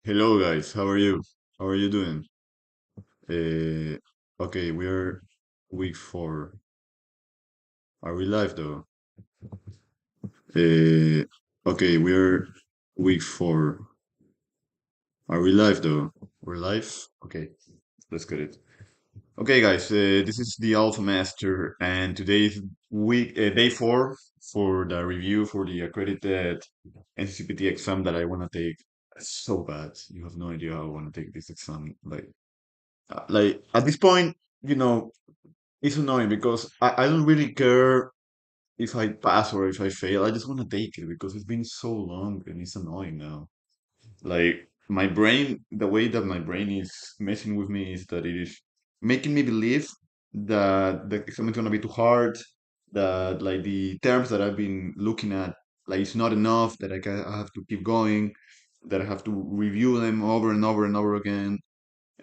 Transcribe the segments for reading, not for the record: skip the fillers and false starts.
Hello guys, how are you? How are you doing? Uh, okay, we are week 4. Are we live though? Uh, okay, we are week 4. Are we live though? We're live? Okay, let's get it. Okay guys, this is the Alpha Master and today is day 4 for the review for the accredited NCCPT exam that I want to take so bad. You have no idea how I want to take this exam. Like at this point, you know, it's annoying because I don't really care if I pass or if I fail. I just want to take it because it's been so long and it's annoying now. Like my brain, the way that my brain is messing with me is that it is making me believe that the exam is gonna be too hard, that like the terms that I've been looking at, like it's not enough, that I have to keep going, that I have to review them over and over and over again.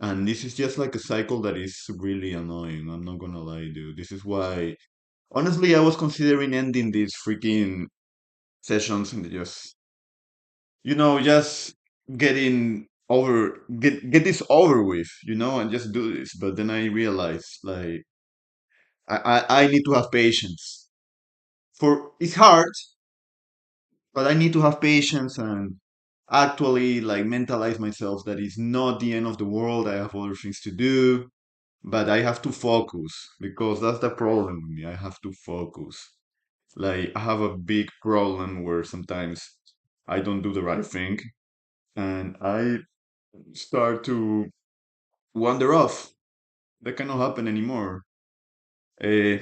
And this is just like a cycle that is really annoying. I'm not gonna lie, dude. This is why, honestly, I was considering ending these freaking sessions and just, just get this over with, and just do this. But then I realized, like, I need to have patience. For it's hard, but I need to have patience and actually like mentalize myself that it's not the end of the world. I have other things to do. But I have to focus because that's the problem with me. I have to focus. Like, I have a big problem where sometimes I don't do the right thing and I start to wander off. That cannot happen anymore. Uh,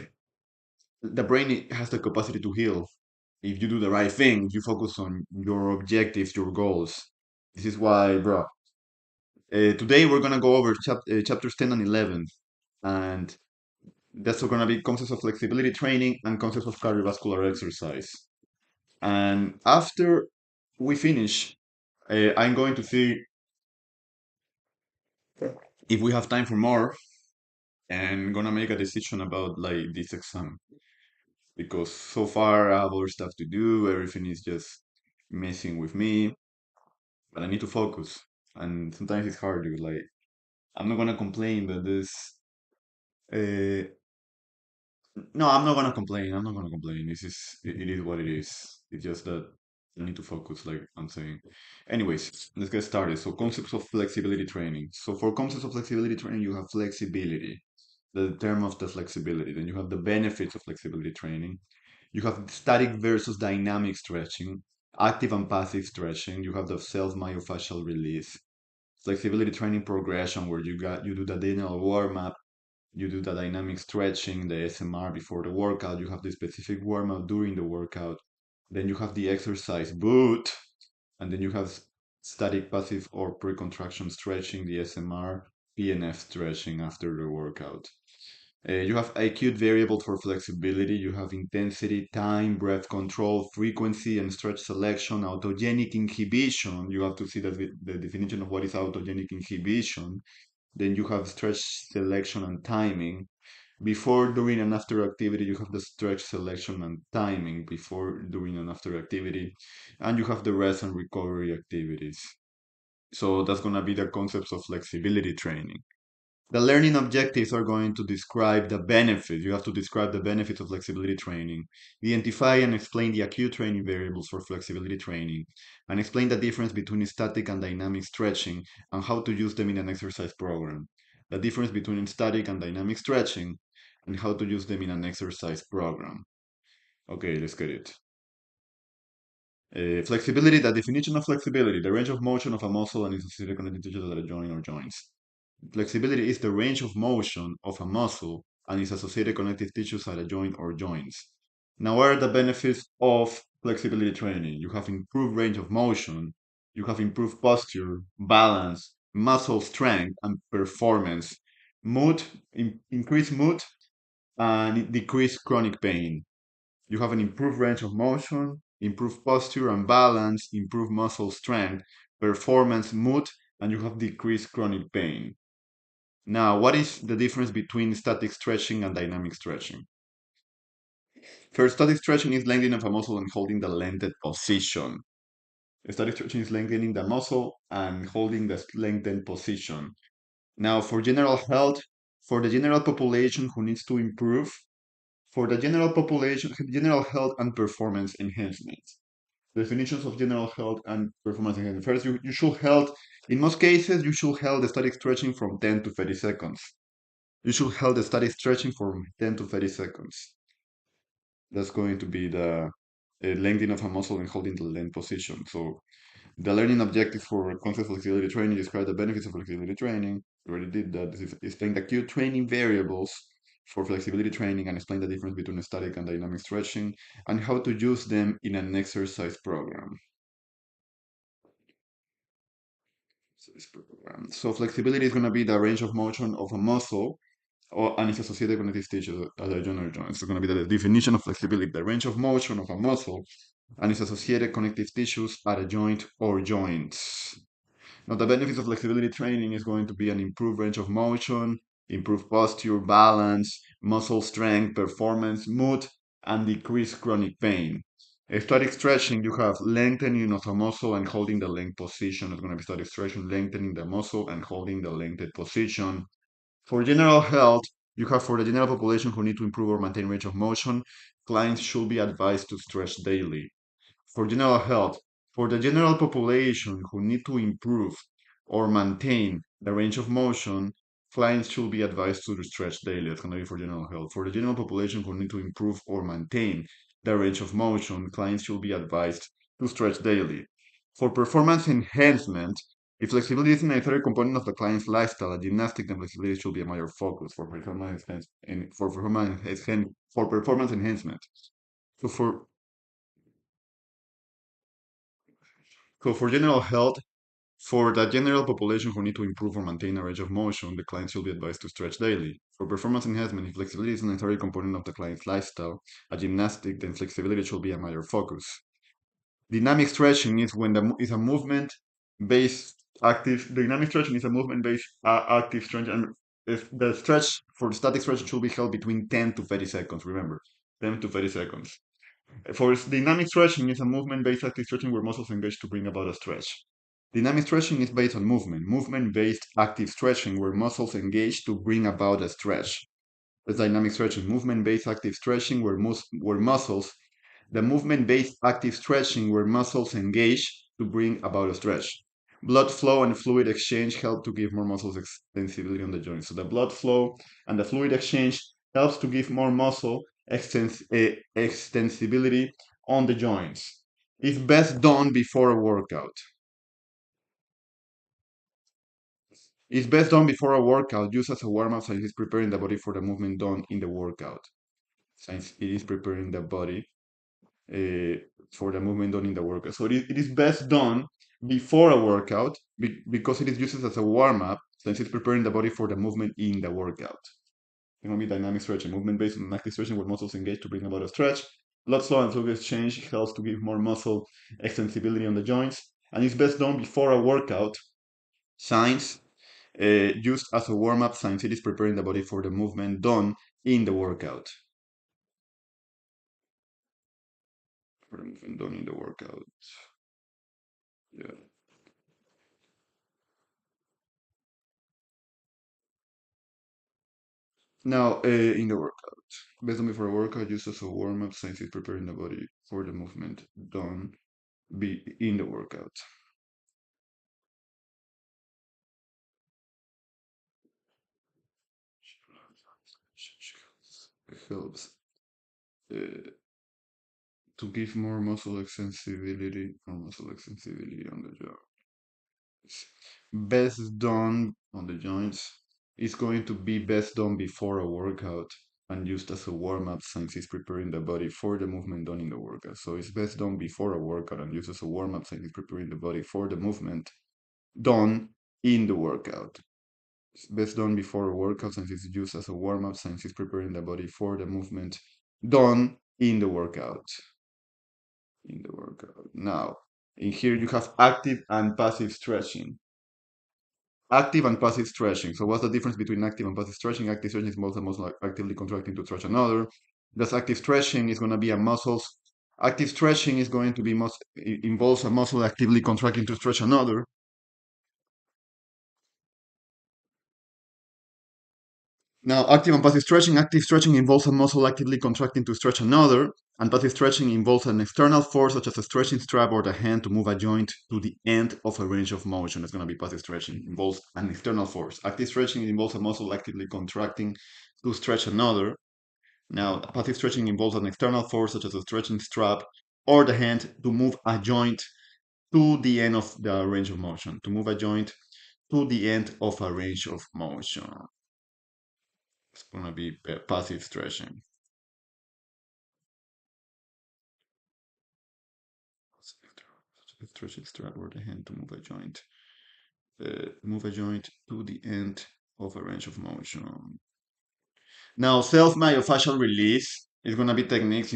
the brain has the capacity to heal. If you do the right thing, you focus on your objectives, your goals. This is why, bro. Today we're gonna go over chapters 10 and 11, and that's going to be concepts of flexibility training and concepts of cardiovascular exercise. And after we finish, I'm going to see if we have time for more and gonna make a decision about like this exam because so far I have other stuff to do. Everything is just messing with me, but I need to focus. And sometimes it's hard, dude. Like I'm not gonna complain, but this uh, no, I'm not gonna complain. I'm not gonna complain. It is what it is. It's just that I need to focus, like I'm saying. Anyways, let's get started. So concepts of flexibility training. So for concepts of flexibility training, you have flexibility, the term of the flexibility. Then you have the benefits of flexibility training. You have static versus dynamic stretching, active and passive stretching. You have the self-myofascial release, flexibility training progression, where you do the general warm-up, you do the dynamic stretching, the SMR before the workout, you have the specific warm up during the workout, then you have the exercise boot, and then you have static passive or pre-contraction stretching, the SMR, PNF stretching after the workout. You have acute variables for flexibility. You have intensity, time, breath control, frequency, and stretch selection. Autogenic inhibition. You have to see the definition of what is autogenic inhibition. Then you have stretch selection and timing. Before, during, and after activity, you have the stretch selection and timing before, during, and after activity. And you have the rest and recovery activities. So that's going to be the concepts of flexibility training. The learning objectives are going to describe the benefits. You have to describe the benefits of flexibility training, identify and explain the acute training variables for flexibility training, and explain the difference between static and dynamic stretching and how to use them in an exercise program. The difference between static and dynamic stretching and how to use them in an exercise program. Okay, let's get it. Flexibility, the definition of flexibility, the range of motion of a muscle and its associated connective tissues at a joint or joints. Flexibility is the range of motion of a muscle and its associated connective tissues at a joint or joints. Now, what are the benefits of flexibility training? You have improved range of motion, you have improved posture, balance, muscle strength, and performance, increased mood, and decreased chronic pain. You have an improved range of motion, improved posture and balance, improved muscle strength, performance, mood, and you have decreased chronic pain. Now, what is the difference between static stretching and dynamic stretching? First, static stretching is lengthening of a muscle and holding the lengthened position. Static stretching is lengthening the muscle and holding the lengthened position. Now, for general health, for the general population who needs to improve, for the general population, general health and performance enhancement. Definitions of general health and performance enhancement. First, you should hold, in most cases, you should hold the static stretching from 10 to 30 seconds. You should hold the static stretching from 10 to 30 seconds. That's going to be the lengthening of a muscle and holding the length position. So the learning objectives for concept flexibility training describe the benefits of flexibility training. We already did that. This is explain the key training variables for flexibility training and explain the difference between static and dynamic stretching and how to use them in an exercise program. So flexibility is going to be the range of motion of a muscle and its associated connective tissues at the joint or joints. It's going to be the definition of flexibility, the range of motion of a muscle and its associated connective tissues at a joint or joints. Now, the benefits of flexibility training is going to be an improved range of motion, improved posture, balance, muscle strength, performance, mood, and decreased chronic pain. Static stretching, you have lengthening of the muscle and holding the length position. It's going to be static stretching, lengthening the muscle and holding the lengthened position. For general health, you have for the general population who need to improve or maintain range of motion, clients should be advised to stretch daily. For general health, for the general population who need to improve or maintain the range of motion, clients should be advised to stretch daily. That's going to be for general health. For the general population who need to improve or maintain the range of motion, clients should be advised to stretch daily. For performance enhancement, if flexibility is a necessary component of the client's lifestyle, gymnastics and flexibility should be a major focus for performance and for performance enhancement. So for So for general health, for the general population who need to improve or maintain a range of motion, the client should be advised to stretch daily. For performance enhancement, if flexibility is a necessary component of the client's lifestyle, a gymnastic, then flexibility should be a major focus. Dynamic stretching is when is a movement-based active. Dynamic stretching is a movement-based active stretch, and if the stretch for the static stretch should be held between 10 to 30 seconds. Remember, 10 to 30 seconds. For dynamic stretching is a movement-based active stretching where muscles engage to bring about a stretch. Dynamic stretching is based on movement. Movement-based active stretching where muscles engage to bring about a stretch. That's dynamic stretching. Movement-based active stretching where muscles, the movement-based active stretching where muscles engage to bring about a stretch. Blood flow and fluid exchange help to give more muscle extensibility on the joint. So the blood flow and the fluid exchange helps to give more muscle extensibility on the joints. It's best done before a workout. It's best done before a workout, used as a warm-up since it's preparing the body for the movement done in the workout. Since it is preparing the body uh, for the movement done in the workout. So it is best done before a workout because it is used as a warm-up since it's preparing the body for the movement in the workout. It's going to be dynamic stretching, movement-based on active stretching where muscles engage to bring about a stretch. Blood flow and fluid exchange helps to give more muscle extensibility on the joints, and it's best done before a workout. Signs used as a warm-up since it is preparing the body for the movement done in the workout. For the movement done in the workout. Yeah. Now, in the workout. Best done before a workout, used as a warm-up since it's preparing the body for the movement done be in the workout. It helps uh, to give more muscle extensibility on the joints. Best done on the joints is going to be best done before a workout and used as a warm-up since it's preparing the body for the movement done in the workout. So it's best done before a workout and used as a warm-up since it's preparing the body for the movement done in the workout. It's best done before a workout since it's used as a warm-up since it's preparing the body for the movement done in the workout. Now, in here you have active and passive stretching. Active and passive stretching. So what's the difference between active and passive stretching? Active stretching is most like actively contracting to stretch another. That's active stretching is going to be a muscles Active stretching is going to be involves a muscle actively contracting to stretch another. Now, active stretching involves a muscle actively contracting to stretch another, and passive stretching involves an external force such as a stretching strap or the hand to move a joint to the end of a range of motion. It's going to be passive stretching. Involves an external force. Active stretching involves a muscle actively contracting to stretch another. Now, passive stretching involves an external force such as a stretching strap or the hand to move a joint to the end of the range of motion. To move a joint to the end of a range of motion. It's going to be passive stretching. Stretch it strap or the hand to move a joint to the end of a range of motion. Now, self-myofascial release is going to be techniques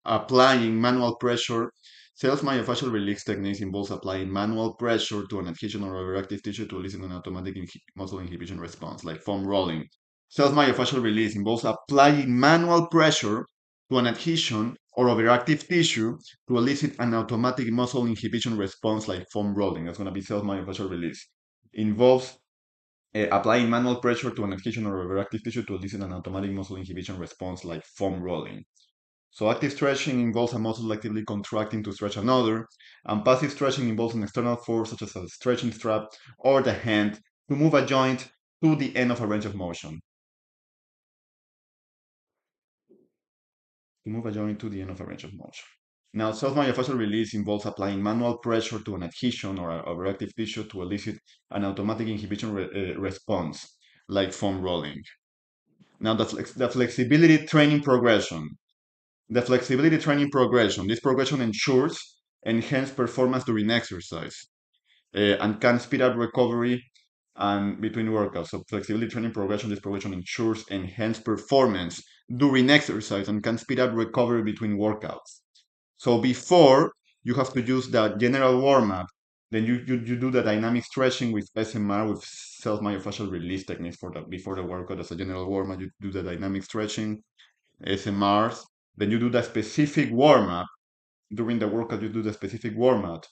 applying manual pressure. Self-myofascial release techniques involves applying manual pressure to an adhesion or overactive tissue to elicit an automatic muscle inhibition response, like foam rolling. Self-myofascial release involves applying manual pressure to an adhesion or overactive tissue to elicit an automatic muscle inhibition response, like foam rolling. That's going to be self-myofascial release. Involves applying manual pressure to an adhesion or overactive tissue to elicit an automatic muscle inhibition response like foam rolling. So active stretching involves a muscle actively contracting to stretch another, and passive stretching involves an external force such as a stretching strap or the hand to move a joint to the end of a range of motion. To move a joint to the end of a range of motion. Now, self-myofascial release involves applying manual pressure to an adhesion or overactive tissue to elicit an automatic inhibition response, like foam rolling. Now, the flexibility training progression. The flexibility training progression. This progression ensures enhanced performance during exercise and can speed up recovery and between workouts. So, flexibility training progression. This progression ensures enhanced performance during exercise and can speed up recovery between workouts. So, before you have to use the general warm up, then you do the dynamic stretching with SMR with self myofascial release techniques for the before the workout as a general warm up. You do the dynamic stretching SMRs. Then you do the specific warm up. During the workout, you do the specific warm up.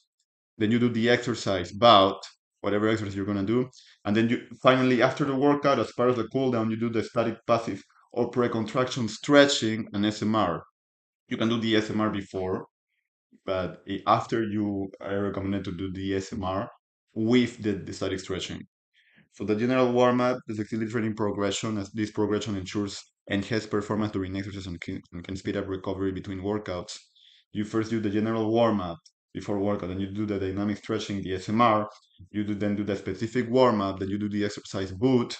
Then you do the exercise bout, whatever exercise you're going to do. And then you finally, after the workout, as part of the cool down, you do the static passive or pre-contraction stretching and SMR. You can do the SMR before, but after I recommend to do the SMR with the static stretching. So the general warm-up, the flexibility training progression, as this progression ensures enhanced performance during exercise and can speed up recovery between workouts. You first do the general warm-up before workout, then you do the dynamic stretching, the SMR. Then do the specific warm-up, then you do the exercise boot,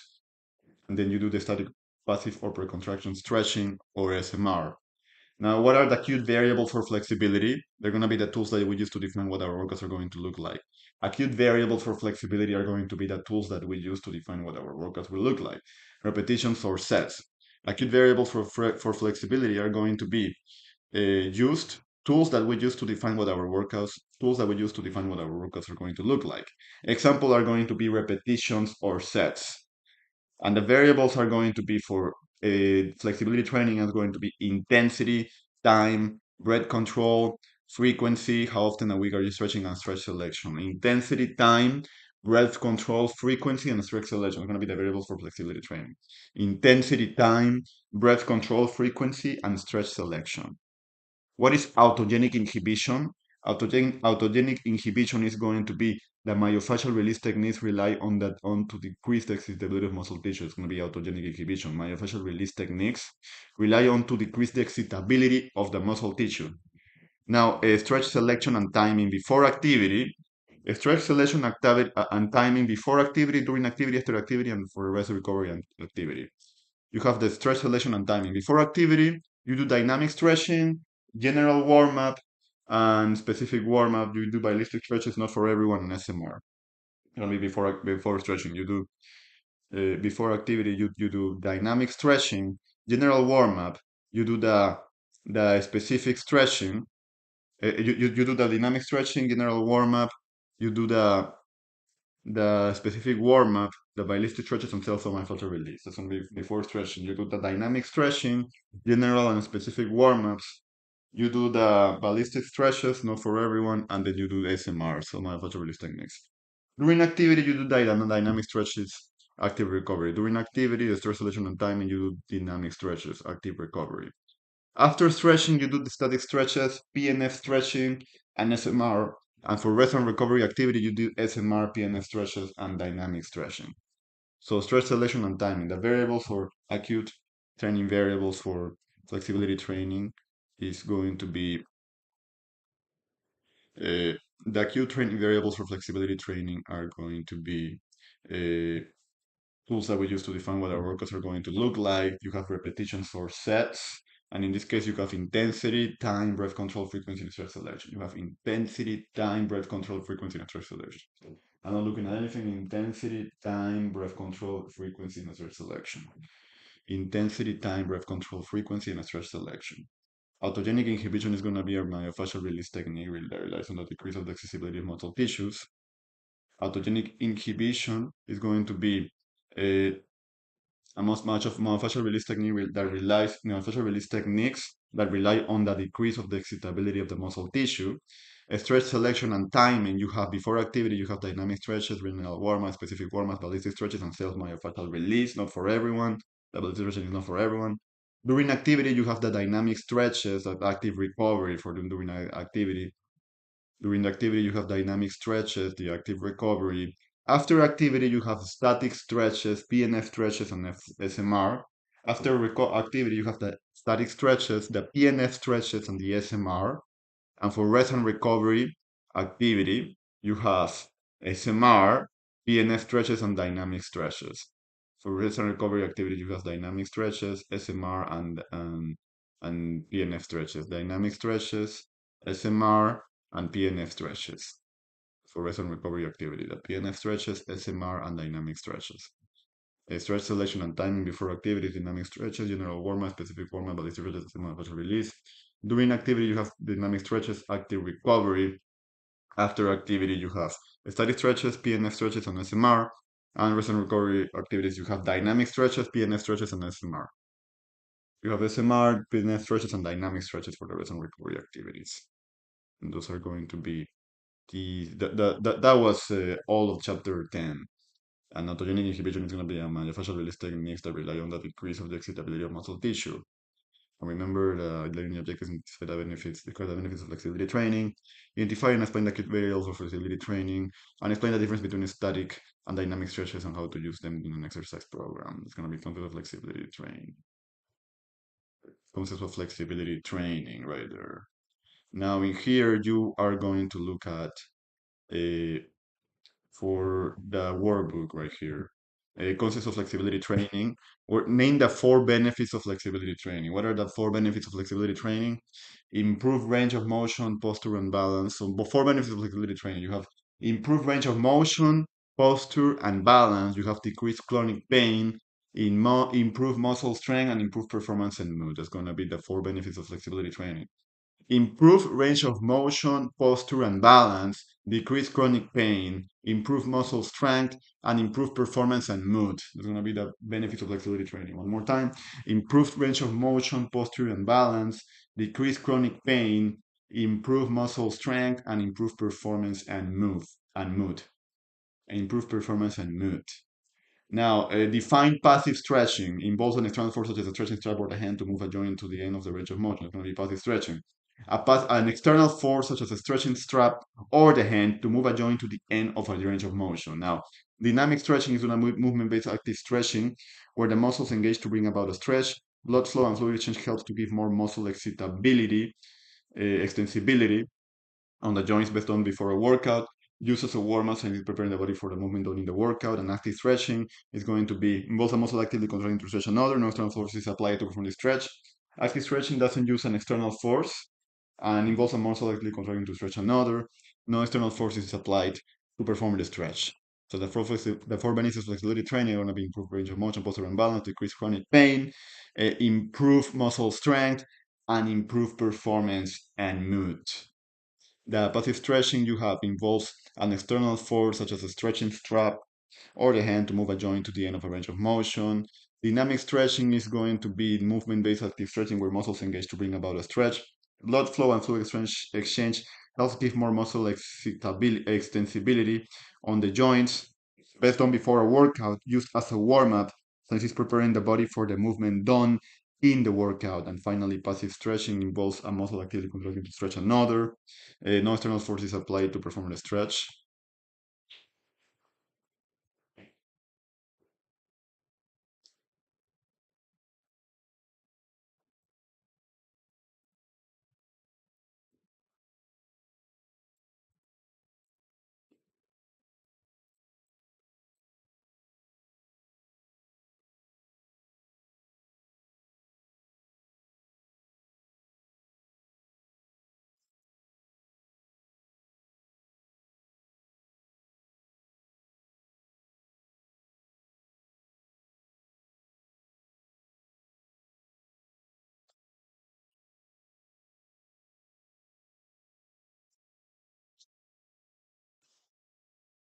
and then you do the static passive or pre-contraction stretching or SMR. Now, what are the acute variables for flexibility? They're going to be the tools that we use to define what our workouts are going to look like. Acute variables for flexibility are going to be the tools that we use to define what our workouts will look like. Repetitions or sets. Acute variables for flexibility are going to be used tools that we use to define what our workouts are going to look like. Example are going to be repetitions or sets. And the variables are going to be for flexibility training is going to be intensity, time, breath control, frequency, how often a week are you stretching, and stretch selection. Intensity, time, breath control, frequency, and stretch selection are going to be the variables for flexibility training. Intensity, time, breath control, frequency, and stretch selection. What is autogenic inhibition? Autogenic inhibition is going to be the myofascial release techniques rely on to decrease the excitability of muscle tissue. It's going to be autogenic inhibition. Myofascial release techniques rely on to decrease the excitability of the muscle tissue. Now, stretch selection and timing before activity. Stretch selection and timing before activity, during activity, after activity, and for rest recovery and activity. You have the stretch selection and timing before activity. You do dynamic stretching, general warm up, and specific warm up. You do ballistic stretches, not for everyone in SMR. Only before stretching. You do before activity. You do dynamic stretching, general warm up. You do the specific stretching. You do the dynamic stretching, general warm up. You do the specific warm-up, the ballistic stretches and self-manufactured release. That's going to be before stretching. You do the dynamic stretching, general and specific warm-ups. You do the ballistic stretches, not for everyone, and then you do SMR, so manufactured release techniques. During activity, you do dynamic stretches, active recovery. During activity, the stress selection and timing, you do dynamic stretches, active recovery. After stretching, you do the static stretches, PNF stretching, and SMR. And for rest and recovery activity, you do SMR, PNF stretches, and dynamic stretching. So stress selection and timing. The variables for acute training variables for flexibility training is going to be the acute training variables for flexibility training are going to be tools that we use to define what our workouts are going to look like. You have repetitions or sets. And in this case, you have intensity, time, breath control, frequency, and stress selection. You have intensity, time, breath control, frequency, and stress selection. I'm not looking at anything. Intensity, time, breath control, frequency, and stress selection. Intensity, time, breath control, frequency, and stress selection. Autogenic inhibition is going to be our myofascial release technique that relies on the decrease of the accessibility of muscle tissues. Autogenic inhibition is going to be a much of myofascial release technique that relies myofascial release techniques that rely on the decrease of the excitability of the muscle tissue. A stretch selection and timing, you have before activity, you have dynamic stretches, renal warm-up, specific warm-up, ballistic stretches, and self-myofascial release, not for everyone. The ballistic stretching is not for everyone. During activity, you have the dynamic stretches of active recovery for them during activity. During the activity, you have dynamic stretches, the active recovery. After activity, you have static stretches, PNF stretches, and SMR. After activity, you have the static stretches, the PNF stretches, and the SMR. And for rest and recovery activity, you have SMR, PNF stretches, and dynamic stretches. For rest and recovery activity, you have dynamic stretches, SMR, and PNF stretches. Dynamic stretches, SMR, and PNF stretches. For rest and recovery activity, the PNF stretches, SMR, and dynamic stretches. A stretch selection and timing before activity, dynamic stretches, general warm-up, specific warm-up, ballistic stretches, SMR, release. During activity, you have dynamic stretches, active recovery. After activity, you have static stretches, PNF stretches, and SMR. And rest and recovery activities, you have dynamic stretches, PNF stretches, and SMR. You have SMR, PNF stretches, and dynamic stretches for the rest and recovery activities. And those are going to be that was all of chapter 10. And autogenic inhibition is going to be a myofascial release techniques that rely on the decrease of the excitability of muscle tissue. And remember the learning objectives and describe the benefits of flexibility training, identify and explain the acute variables of flexibility training, and explain the difference between static and dynamic stretches and how to use them in an exercise program. It's going to be concept of flexibility training. Concept of flexibility training right there. Now in here, you are going to look at a for the workbook right here. Concepts of flexibility training, or name the 4 benefits of flexibility training. What are the 4 benefits of flexibility training? Improve range of motion, posture, and balance. So, 4 benefits of flexibility training. You have improved range of motion, posture, and balance. You have decreased chronic pain, improve muscle strength, and improve performance and mood. That's going to be the 4 benefits of flexibility training. Improve range of motion, posture, and balance, decrease chronic pain, improve muscle strength, and improve performance and mood. That's going to be the benefits of flexibility training. One more time. Improved range of motion, posture, and balance, decrease chronic pain, improve muscle strength, and improve performance and mood. Improve performance and mood. Now, define passive stretching involves an external force such as a stretching strap or the hand to move a joint to the end of the range of motion. It's going to be passive stretching. An external force such as a stretching strap or the hand to move a joint to the end of a range of motion. Now, dynamic stretching is a movement-based active stretching where the muscles engage to bring about a stretch. Blood flow and fluid exchange helps to give more muscle excitability, extensibility on the joints best done before a workout. Use as a warm-up and preparing the body for the movement done in the workout. And active stretching is going to be involves a muscle actively contracting to stretch another. No external force is applied to perform the stretch. Active stretching doesn't use an external force and involves a muscle actively contracting to stretch another. No external force is applied to perform the stretch. So the 4 benefits of flexibility training are going to be improved range of motion, posture, and balance, decrease chronic pain, improve muscle strength, and improve performance and mood. The passive stretching you have involves an external force such as a stretching strap or the hand to move a joint to the end of a range of motion. Dynamic stretching is going to be movement-based active stretching where muscles engage to bring about a stretch. Blood flow and fluid exchange helps give more muscle extensibility on the joints. Best done before a workout, used as a warm-up, since it's preparing the body for the movement done in the workout. And finally, passive stretching involves a muscle actively contracting to stretch another. No external force is applied to perform the stretch.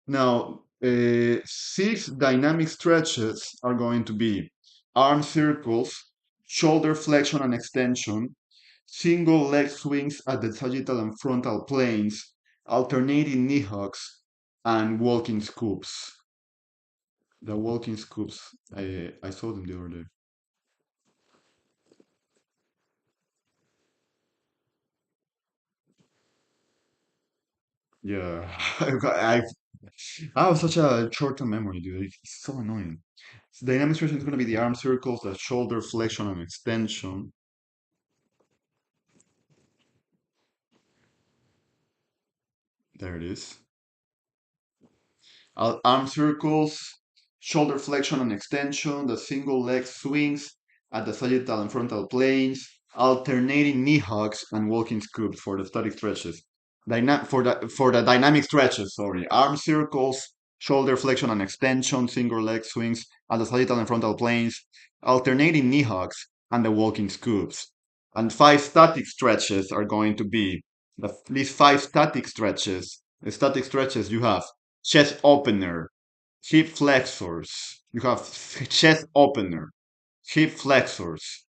Now, six dynamic stretches are going to be arm circles, shoulder flexion and extension, single leg swings at the sagittal and frontal planes, alternating knee hugs, and walking scoops. The walking scoops, I saw them the other day. Yeah, I have such a short-term memory, dude. It's so annoying. So dynamic stretching is going to be the arm circles, the shoulder flexion and extension. There it is. Arm circles, shoulder flexion and extension, the single leg swings at the sagittal and frontal planes, alternating knee hugs, and walking scoops for the static stretches. For the dynamic stretches, sorry. Arm circles, shoulder flexion and extension, single leg swings at the sagittal and frontal planes, alternating knee hugs, and the walking scoops. And five static stretches are going to be these five static stretches. The static stretches you have chest opener, hip flexors. You have chest opener, hip flexors.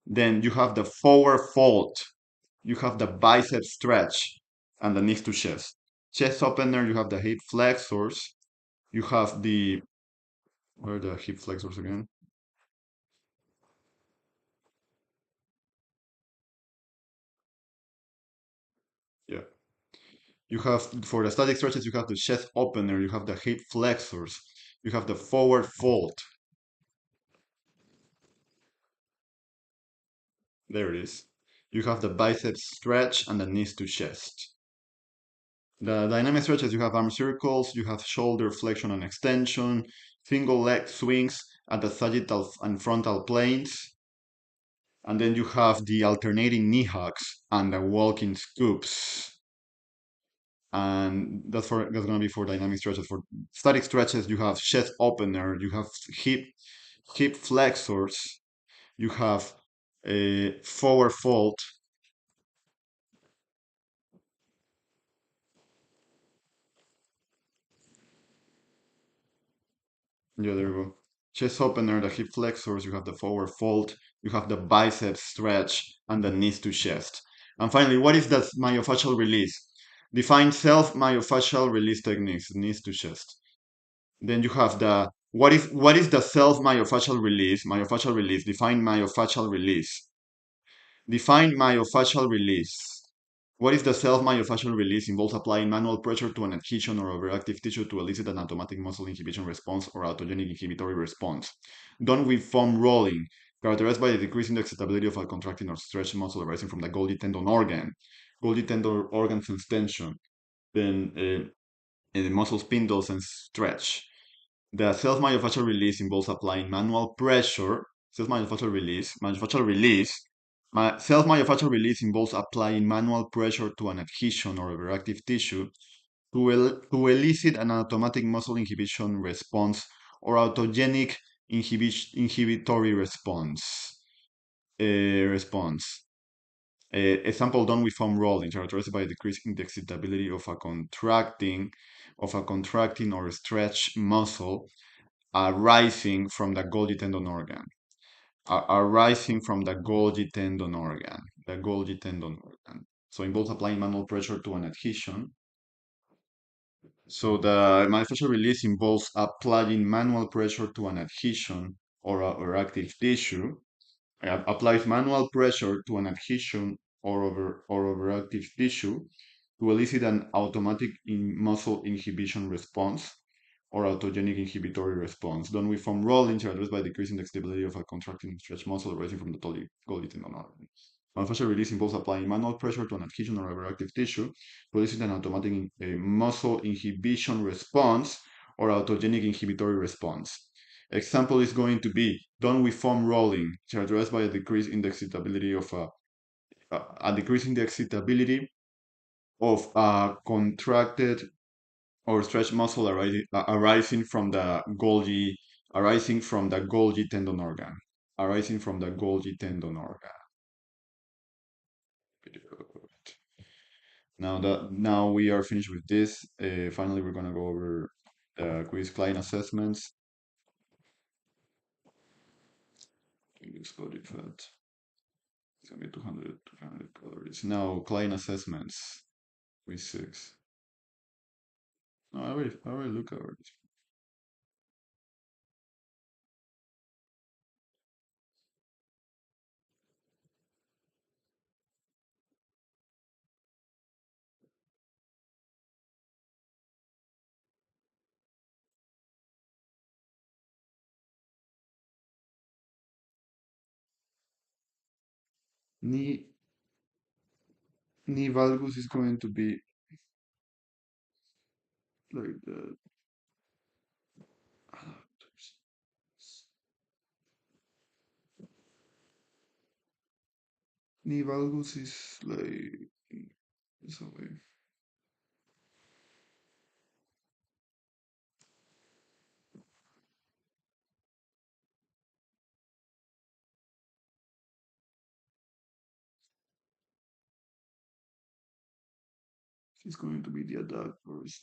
Then you have the forward fold. You have the bicep stretch and the knees to chest. Chest opener, you have the hip flexors. You have the, where are the hip flexors again? Yeah. You have, for the static stretches, you have the chest opener, you have the hip flexors, you have the forward fold. There it is. You have the bicep stretch and the knees to chest. The dynamic stretches, you have arm circles, you have shoulder flexion and extension, single leg swings at the sagittal and frontal planes, and then you have the alternating knee hugs and the walking scoops. And that's gonna be for dynamic stretches. For static stretches, you have chest opener, you have hip flexors, you have a forward fold. Yeah, there you go. Chest opener, the hip flexors, you have the forward fold, you have the bicep stretch, and the knees to chest. And finally, what is the myofascial release? Define self-myofascial release techniques, knees to chest. Then you have the what is the self-myofascial release? Myofascial release. Define myofascial release. Define myofascial release. What is the self-myofascial release? Involves applying manual pressure to an adhesion or overactive tissue to elicit an automatic muscle inhibition response or autogenic inhibitory response. Done with foam rolling, characterized by the decrease in the excitability of a contracting or stretched muscle arising from the Golgi tendon organ. Golgi tendon organ sense tension. Then the muscle spindles and stretch. The self-myofascial release involves applying manual pressure. Self-myofascial release. Myofascial release. Self-myofascial release involves applying manual pressure to an adhesion or overactive tissue to elicit an automatic muscle inhibition response or autogenic inhibitory response. Response. Example done with foam rolling, characterized by decreasing the excitability of a contracting or stretch muscle arising from the Golgi tendon organ. Arising from the Golgi tendon organ. The Golgi tendon organ. So involves applying manual pressure to an adhesion. So the myofascial release involves applying manual pressure to an adhesion or active tissue. Applies manual pressure to an adhesion or overactive tissue to elicit an automatic muscle inhibition response or autogenic inhibitory response, done with foam rolling characterized by decreasing the stability of a contracting stretch muscle arising from the Golgi tendon organ. Myofascial release involves applying manual pressure to an adhesion or overactive tissue to elicit an automatic muscle inhibition response or autogenic inhibitory response. Example is going to be done with foam rolling, characterized by a decrease in the excitability of a decrease in the excitability of a contracted or stretched muscle arising from the Golgi tendon organ, arising from the Golgi tendon organ. Now we are finished with this. Finally, we're gonna go over quiz client assessments. Use body fat. It's gonna be 200 calories. Now client assessments. Quiz 6. No, I already looked over it. Knee, knee valgus is going to be like the knee valgus is like this way. It's going to be the adductors.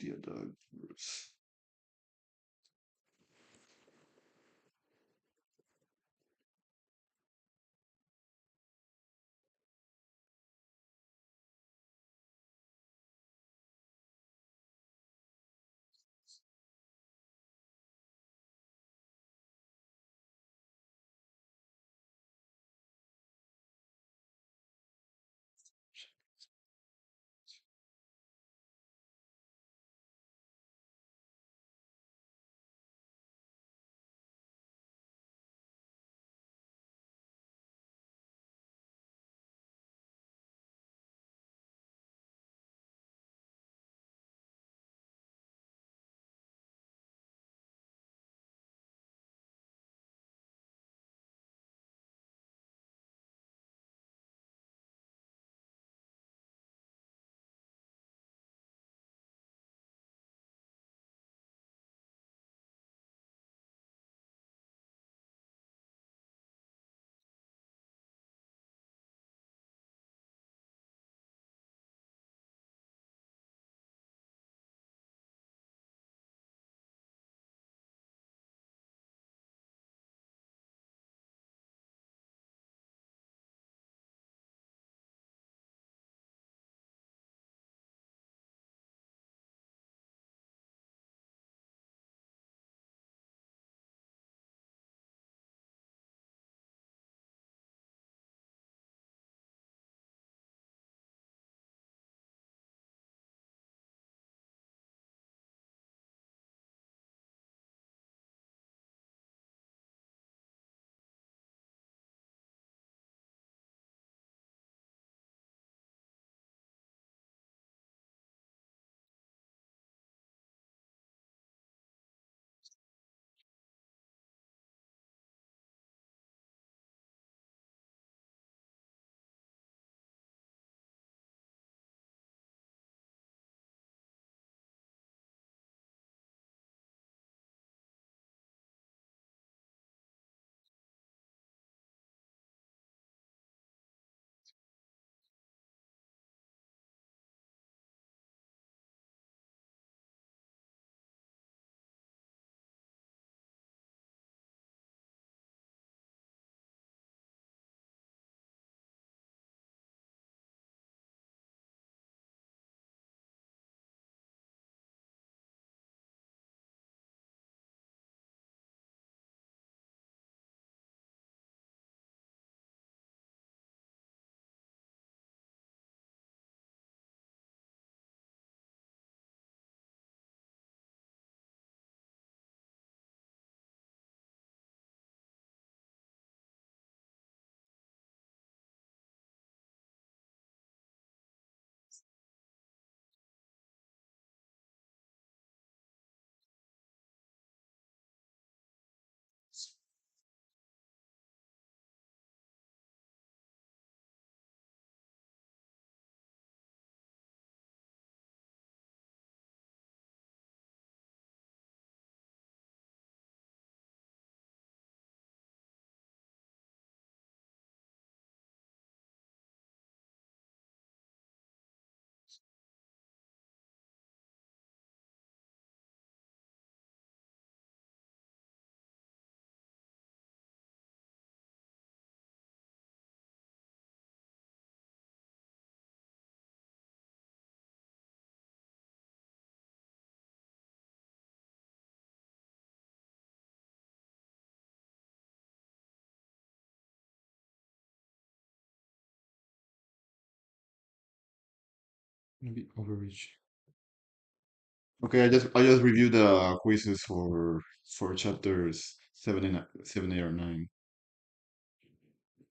Maybe overreach. Okay, I just reviewed the quizzes for chapters 7, 8, or 9.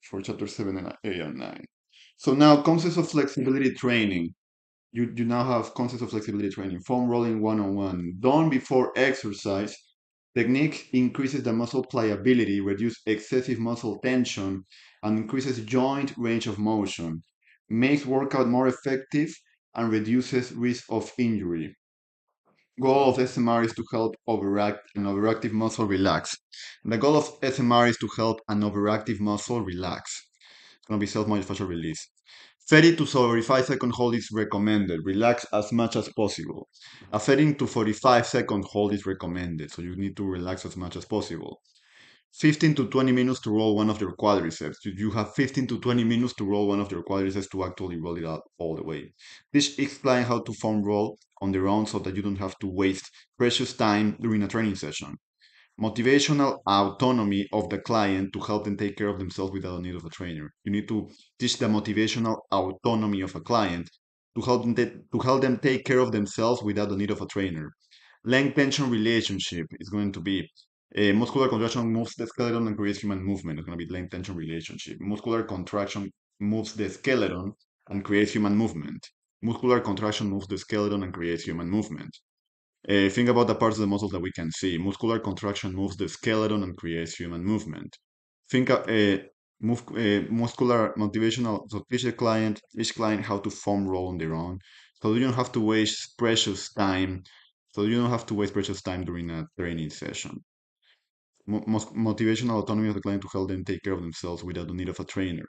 For chapter 7 and 8 and 9. So now concepts of flexibility training. You now have concepts of flexibility training. Foam rolling one-on-one. Done before exercise. Technique increases the muscle pliability, reduces excessive muscle tension, and increases joint range of motion. Makes workout more effective and reduces risk of injury. Goal of SMR is to help an overactive muscle relax. The goal of SMR is to help an overactive muscle relax. It's going to be self-myofascial release. 30 to 45-second hold is recommended. Relax as much as possible. A 30 to 45-second hold is recommended, so you need to relax as much as possible. 15 to 20 minutes to roll one of your quadriceps. You have 15 to 20 minutes to roll one of your quadriceps to actually roll it out all the way. This explains how to foam roll on their own so that you don't have to waste precious time during a training session. Motivational autonomy of the client to help them take care of themselves without the need of a trainer. You need to teach the motivational autonomy of a client to help them take care of themselves without the need of a trainer. Length tension relationship is going to be muscular contraction moves the skeleton and creates human movement. It's going to be length tension relationship. Muscular contraction moves the skeleton and creates human movement. Muscular contraction moves the skeleton and creates human movement. Think about the parts of the muscles that we can see. Muscular contraction moves the skeleton and creates human movement. Think muscular motivational. So teach each client how to foam roll on their own. So you don't have to waste precious time. So you don't have to waste precious time during a training session. Motivational autonomy of the client to help them take care of themselves without the need of a trainer.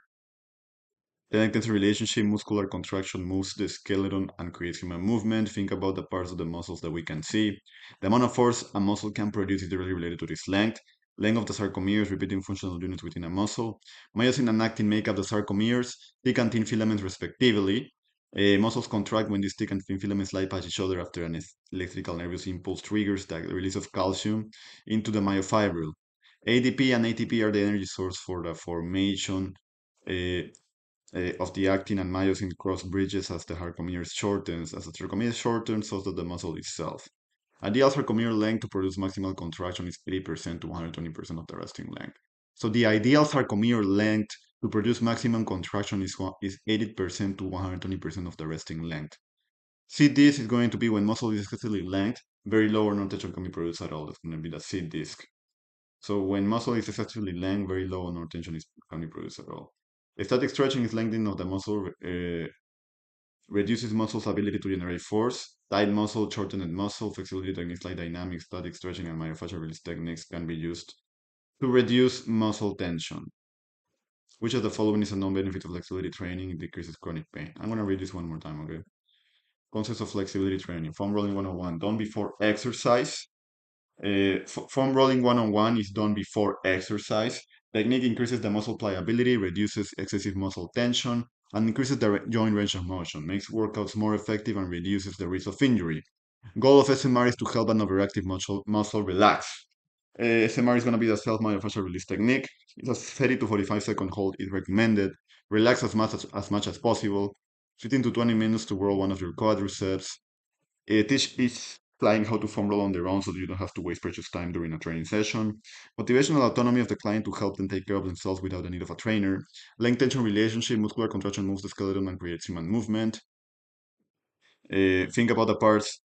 The relationship, muscular contraction moves the skeleton and creates human movement. Think about the parts of the muscles that we can see. The amount of force a muscle can produce is directly related to its length. Length of the sarcomeres, repeating functional units within a muscle. Myosin and actin make up the sarcomeres, thick and thin filaments respectively. Muscles contract when these thick and thin filaments slide past each other after an electrical nervous impulse triggers the release of calcium into the myofibril. ADP and ATP are the energy source for the formation uh, of the actin and myosin cross bridges as the sarcomere shortens. As the sarcomere shortens, so does the muscle itself. Ideal sarcomere length to produce maximal contraction is 80% to 120% of the resting length. So the ideal sarcomere length to produce maximum contraction is 80% to 120% of the resting length. C disc is going to be when muscle is excessively length, very low or no tension can be produced at all. That's going to be the C disc. So when muscle is excessively length, very low or no tension can be produced at all. Static stretching is lengthening of the muscle, reduces muscle's ability to generate force. Tight muscle, shortened muscle, flexibility techniques like dynamic, static stretching, and myofascial release techniques can be used to reduce muscle tension. Which of the following is a known benefit of flexibility training? It decreases chronic pain. I'm going to read this one more time, okay? Concepts of flexibility training. Foam rolling 101. Done before exercise. Foam rolling one-on-one is done before exercise. Technique increases the muscle pliability, reduces excessive muscle tension, and increases the joint range of motion, makes workouts more effective, and reduces the risk of injury. Goal of SMR is to help an overactive muscle relax. SMR is going to be the self-myofascial release technique. It's a 30 to 45-second hold is recommended. Relax as much as possible. 15 to 20 minutes to roll one of your quadriceps. Teach each client how to foam roll on their own so that you don't have to waste precious time during a training session. Motivational autonomy of the client to help them take care of themselves without the need of a trainer. Length tension relationship, muscular contraction moves the skeleton and creates human movement. Think about the parts.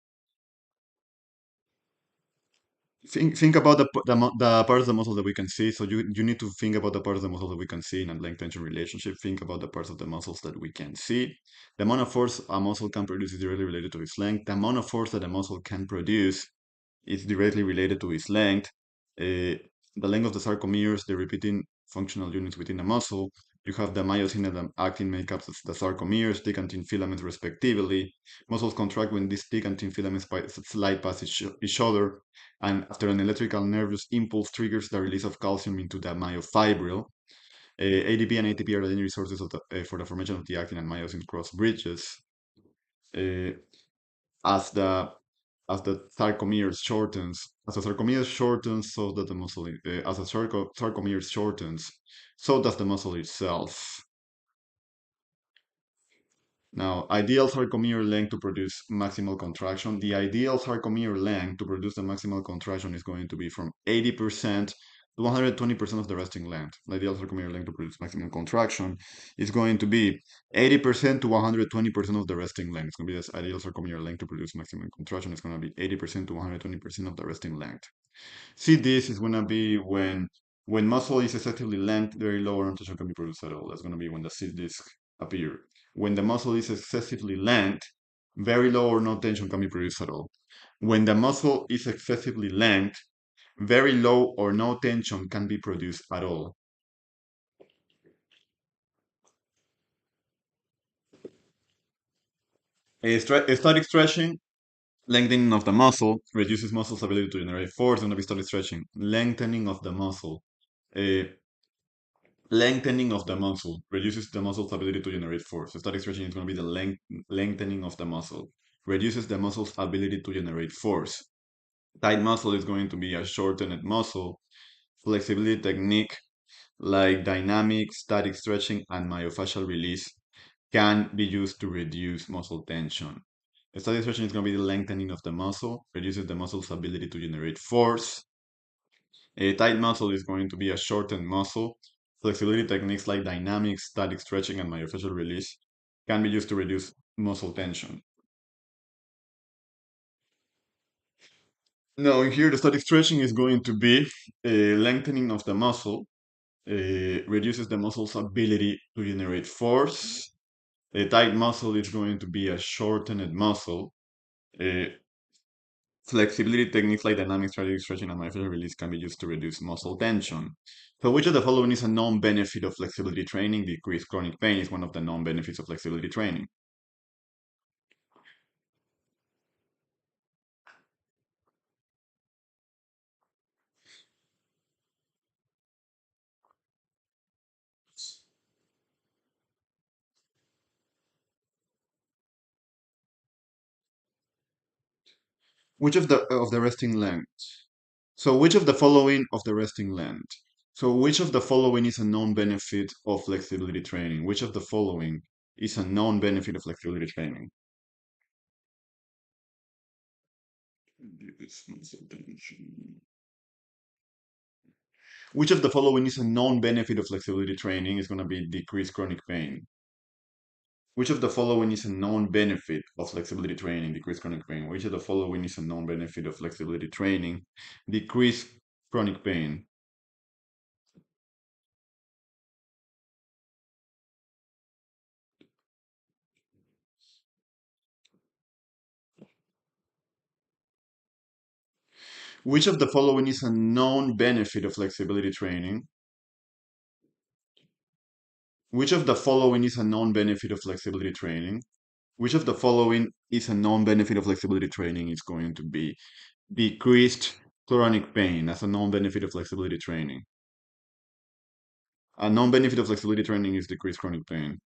Think about the parts of the muscle that we can see. So you need to think about the parts of the muscle that we can see in a length tension relationship. Think about the parts of the muscles that we can see. The amount of force a muscle can produce is directly related to its length. The amount of force that a muscle can produce is directly related to its length. The length of the sarcomeres, the repeating functional units within the muscle. You have the myosin and the actin make up the sarcomeres, thick and thin filaments respectively. Muscles contract when these thick and thin filaments slide past each other, and after an electrical nervous impulse triggers the release of calcium into the myofibril. ADP and ATP are the energy sources for the formation of the actin and myosin cross bridges. Uh, as the as the sarcomere shortens, so that the muscle, as the sarcomere shortens, so does the muscle itself. Now, ideal sarcomere length to produce maximal contraction. The ideal sarcomere length to produce the maximal contraction is going to be from 80% to 120% of the resting length. The ideal sarcomere length to produce maximum contraction is going to be 80% to 120% of the resting length. It's going to be this ideal sarcomere length to produce maximum contraction. It's going to be 80% to 120% of the resting length. See, this is gonna be when muscle is excessively length, very low rotation can be produced at all. That's gonna be when the C disc appear. When the muscle is excessively length, very low or no tension can be produced at all. When the muscle is excessively length, very low or no tension can be produced at all. Static stretching, lengthening of the muscle, reduces muscle's ability to generate force. Going to be static stretching, lengthening of the muscle. Uh, Lengthening of the muscle reduces the muscle's ability to generate force. So static stretching is going to be the lengthening of the muscle, reduces the muscle's ability to generate force. Tight muscle is going to be a shortened muscle. Flexibility technique like dynamic, static stretching, and myofascial release can be used to reduce muscle tension. Static stretching is going to be the lengthening of the muscle, reduces the muscle's ability to generate force. A tight muscle is going to be a shortened muscle. Flexibility techniques like dynamic, static stretching, and myofascial release can be used to reduce muscle tension. Now, here the static stretching is going to be a lengthening of the muscle, reduces the muscle's ability to generate force. A tight muscle is going to be a shortened muscle. Uh, Flexibility techniques like dynamic strategic stretching and myofascial release can be used to reduce muscle tension. So which of the following is a known benefit of flexibility training? Decreased chronic pain is one of the known benefits of flexibility training. Which of the resting length? So which of the following of the resting length? So which of the following is a known benefit of flexibility training? Which of the following is a known benefit of flexibility training? Reduce muscle tension. Which of the following is a known benefit of flexibility training? Is going to be decreased chronic pain. Which of the following is a known benefit of flexibility training? Decreased chronic pain. Which of the following is a known benefit of flexibility training? Decreased chronic pain. Which of the following is a known benefit of flexibility training? Which of the following is a known benefit of flexibility training? Which of the following is a known benefit of flexibility training is going to be decreased chronic pain. That's a known benefit of flexibility training. A known benefit of flexibility training is decreased chronic pain.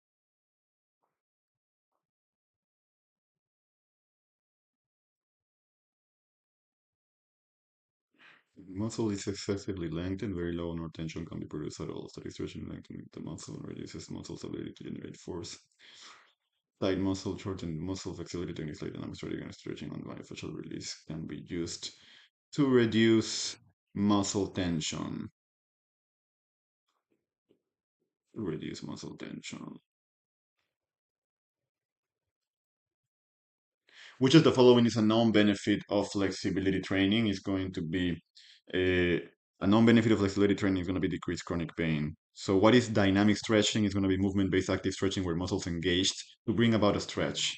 Muscle is excessively lengthened, very low no tension can be produced at all. Static stretching lengthening the muscle reduces muscle's ability to generate force. Tight muscle, shortened muscle flexibility techniques like dynamic stretching and stretching on myofascial release can be used to reduce muscle tension. Reduce muscle tension. Which of the following is a known benefit of flexibility training? Is going to be a known benefit of flexibility training is going to be decreased chronic pain. So what is dynamic stretching? It's going to be movement-based active stretching where muscles engaged to bring about a stretch.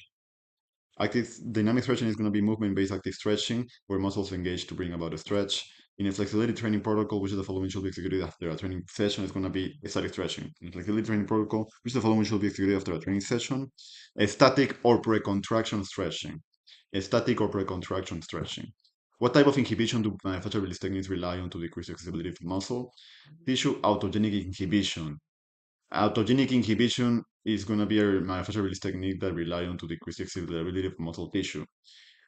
Active dynamic stretching is going to be movement-based active stretching where muscles engage to bring about a stretch. In a flexibility training protocol, which of the following should be executed after a training session? Is going to be a static stretching. In a flexibility training protocol, which of the following should be executed after a training session? A static or pre-contraction stretching. A static or pre-contraction stretching. What type of inhibition do myofascial release techniques rely on to decrease flexibility of muscle? Tissue autogenic inhibition. Autogenic inhibition is going to be a myofascial release technique that rely on to decrease the excitability of muscle tissue.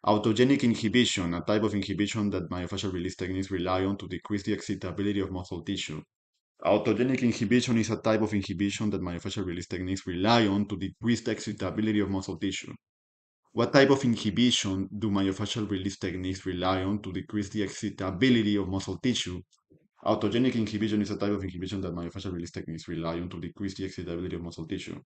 Autogenic inhibition, a type of inhibition that myofascial release techniques rely on to decrease the excitability of muscle tissue. Autogenic inhibition is a type of inhibition that myofascial release techniques rely on to decrease the excitability of muscle tissue. What type of inhibition do myofascial release techniques rely on to decrease the excitability of muscle tissue? Autogenic inhibition is a type of inhibition that myofascial release techniques rely on to decrease the excitability of muscle tissue.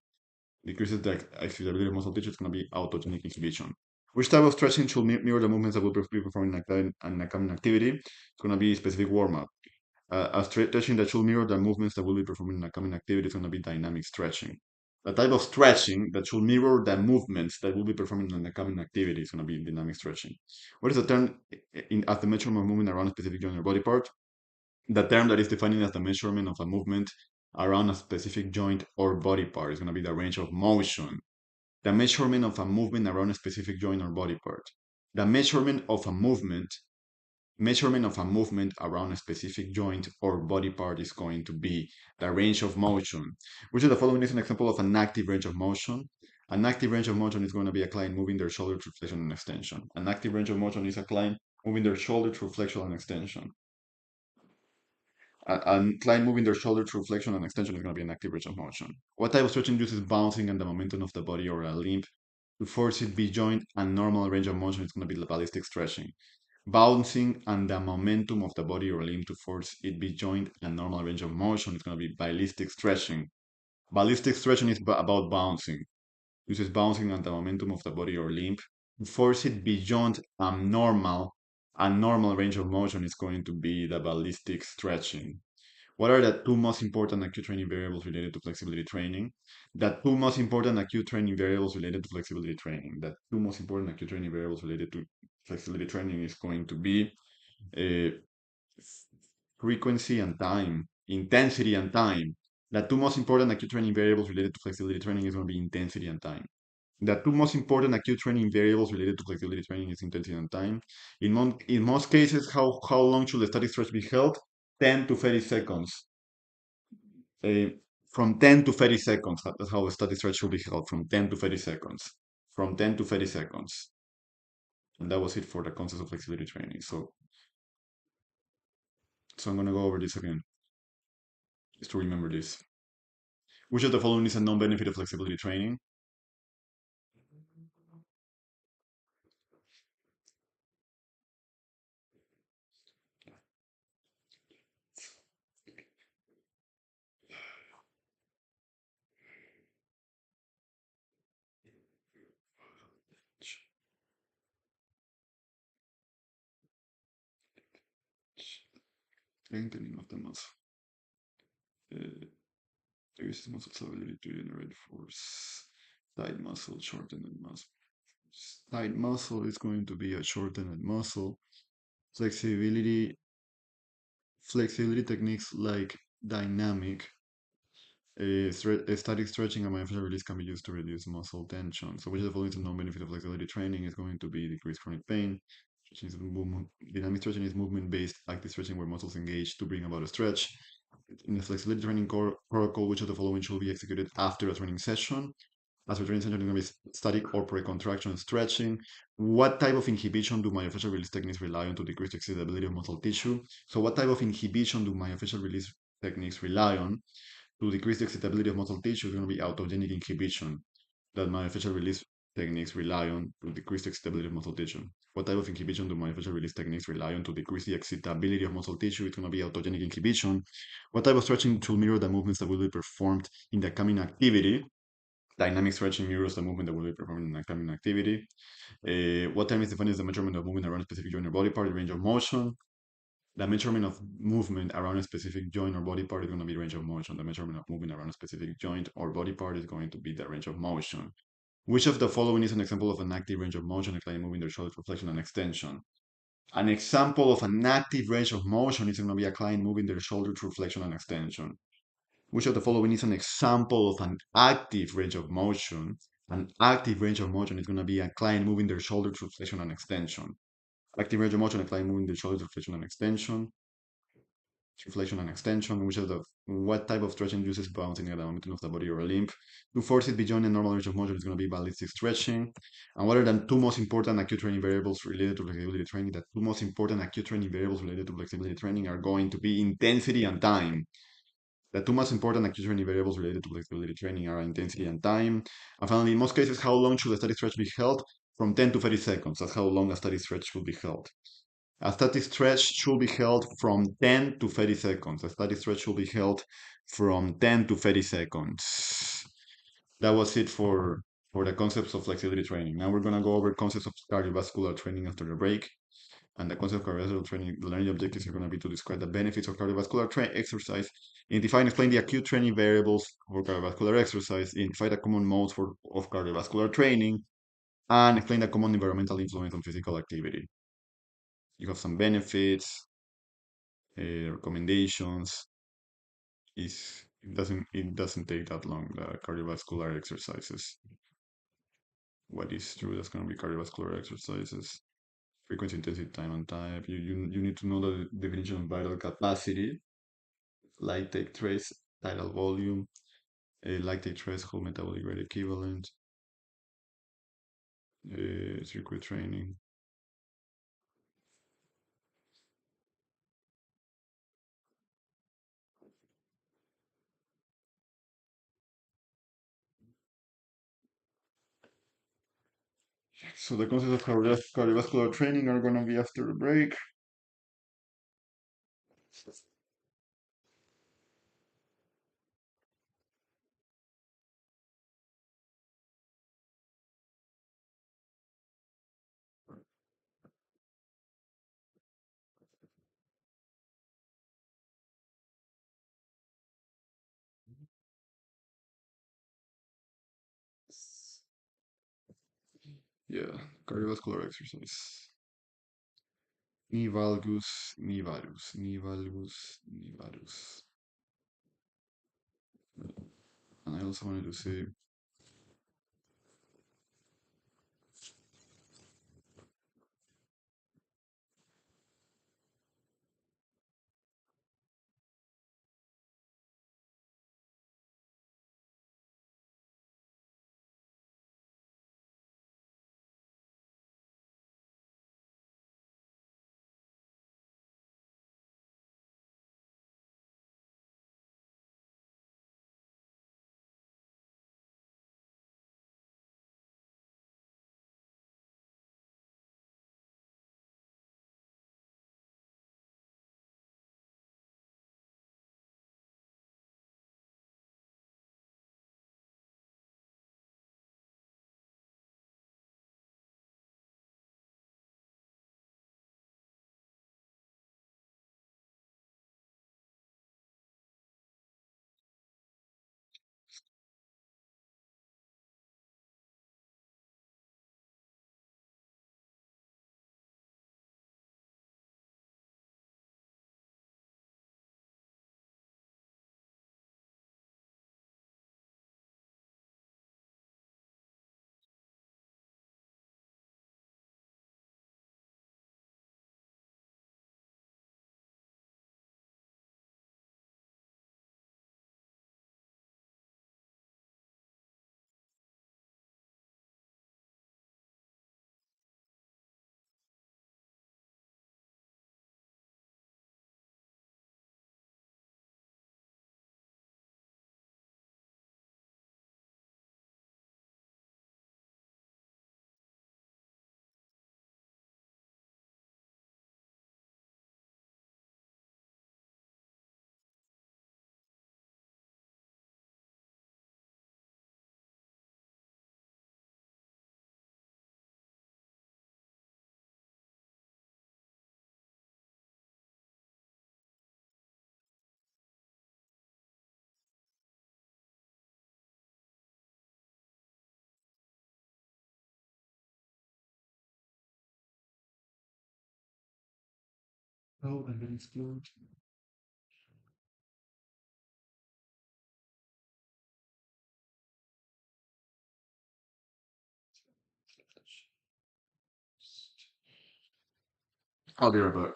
Decreases the excitability of muscle tissue, it's going to be autogenic inhibition. Which type of stretching should mirror the movements that will be performed in an upcoming activity? It's going to be specific warm-up. A stretching that should mirror the movements that will be performed in an upcoming activity is going to be dynamic stretching. The type of stretching that should mirror the movements that will be performed in an upcoming activity is going to be dynamic stretching. What is the term as the measurement of movement around a specific joint or body part? The term that is defined as the measurement of a movement around a specific joint or body part is going to be the range of motion. The measurement of a movement around a specific joint or body part. The measurement of a movement around a specific joint or body part is going to be the range of motion. Which of the following is an example of an active range of motion? An active range of motion is going to be a client moving their shoulder through flexion and extension. An active range of motion is a client moving their shoulder through flexion and extension. A client moving their shoulder through flexion and extension is going to be an active range of motion. What type of stretching uses bouncing and the momentum of the body or a limb to force it beyond a normal range of motion? Is going to be ballistic stretching. Bouncing and the momentum of the body or limb to force it beyond a normal range of motion is going to be ballistic stretching. Ballistic stretching is about bouncing. Uses bouncing and the momentum of the body or limb to force it beyond a normal range of motion is going to be the ballistic stretching. What are the two most important acute training variables related to flexibility training? The two most important acute training variables related to flexibility training. The two most important acute training variables related to flexibility training is going to be uh, frequency and time, intensity and time. The two most important acute training variables related to flexibility training is going to be intensity and time. The two most important acute training variables related to flexibility training is intensity and time. In most cases, how long should the static stretch be held? 10 to 30 seconds. Uh, from 10 to 30 seconds, that's how a static stretch should be held, from 10 to 30 seconds. From 10 to 30 seconds. And that was it for the concept of flexibility training. So I'm going to go over this again, just to remember this. Which of the following is a non-benefit of flexibility training? Strengthening of the muscle. Increases muscle's ability to generate force. Tight muscle, shortened muscle. Tight muscle is going to be a shortened muscle. Flexibility, flexibility techniques like dynamic, static stretching and myofascial release can be used to reduce muscle tension. So, which of the following is a non-benefit of flexibility training is going to be decreased chronic pain. Stretching is movement. Dynamic stretching is movement-based active stretching where muscles engage to bring about a stretch. In the flexibility training protocol, which of the following should be executed after a training session? After training session, is going to be static or pre-contraction stretching. What type of inhibition do myofascial release techniques rely on to decrease the excitability of muscle tissue? So, what type of inhibition do myofascial release techniques rely on to decrease the excitability of muscle tissue? Is going to be autogenic inhibition that myofascial release techniques rely on to decrease the excitability of muscle tissue. What type of inhibition do myofascial release techniques rely on to decrease the excitability of muscle tissue? It's going to be autogenic inhibition. What type of stretching should mirror the movements that will be performed in the coming activity? Dynamic stretching mirrors the movement that will be performed in an upcoming activity. What term is defined as the measurement of movement around a specific joint or body part, range of motion? The measurement of movement around a specific joint or body part is going to be range of motion. The measurement of movement around a specific joint or body part is going to be the range of motion. Which of the following is an example of an active range of motion, a client moving their shoulder for flexion and extension? An example of an active range of motion is going to be a client moving their shoulder through flexion and extension. Which of the following is an example of an active range of motion? An active range of motion is going to be a client moving their shoulder through flexion and extension. Active range of motion, a client moving their shoulder through flexion and extension. Through flexion and extension, which of the what type of stretching uses bouncing at the momentum of the body or a limb to force it beyond a normal range of motion is going to be ballistic stretching. And what are the two most important acute training variables related to flexibility training? The two most important acute training variables related to flexibility training are going to be intensity and time. The two most important acute training variables related to flexibility training are intensity and time. And finally, in most cases, how long should a static stretch be held? From 10 to 30 seconds. That's how long a static stretch should be held. A static stretch should be held from 10 to 30 seconds. A static stretch should be held from 10 to 30 seconds. That was it for the concepts of flexibility training. Now we're going to go over concepts of cardiovascular training after the break. And the concept of cardiovascular training, the learning objectives are going to be to describe the benefits of cardiovascular exercise, identify and explain the acute training variables for cardiovascular exercise, identify the common modes of cardiovascular training, and explain the common environmental influence on physical activity. You have some benefits, recommendations. It doesn't take that long. The cardiovascular exercises. What is true? That's going to be cardiovascular exercises. Frequency, intensity, time, and type. You need to know the definition of vital capacity, lactate trace, tidal volume, lactate threshold, metabolic rate equivalent, circuit training. So the concepts of cardiovascular training are going to be after the break. Yeah, cardiovascular exercise. Knee valgus, knee valgus, knee valgus, knee valgus. And I also wanted to say, oh, I'm gonna explode. I'll be right back.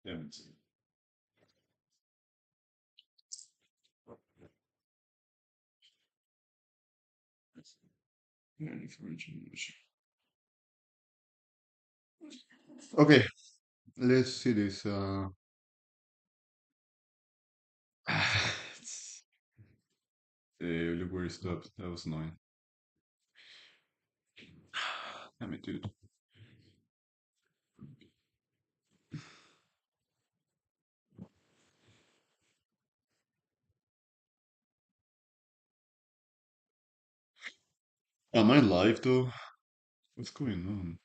Damn it. Okay, let's see this. Look where it stopped. That was annoying. Damn it, dude. Am I live though? What's going on?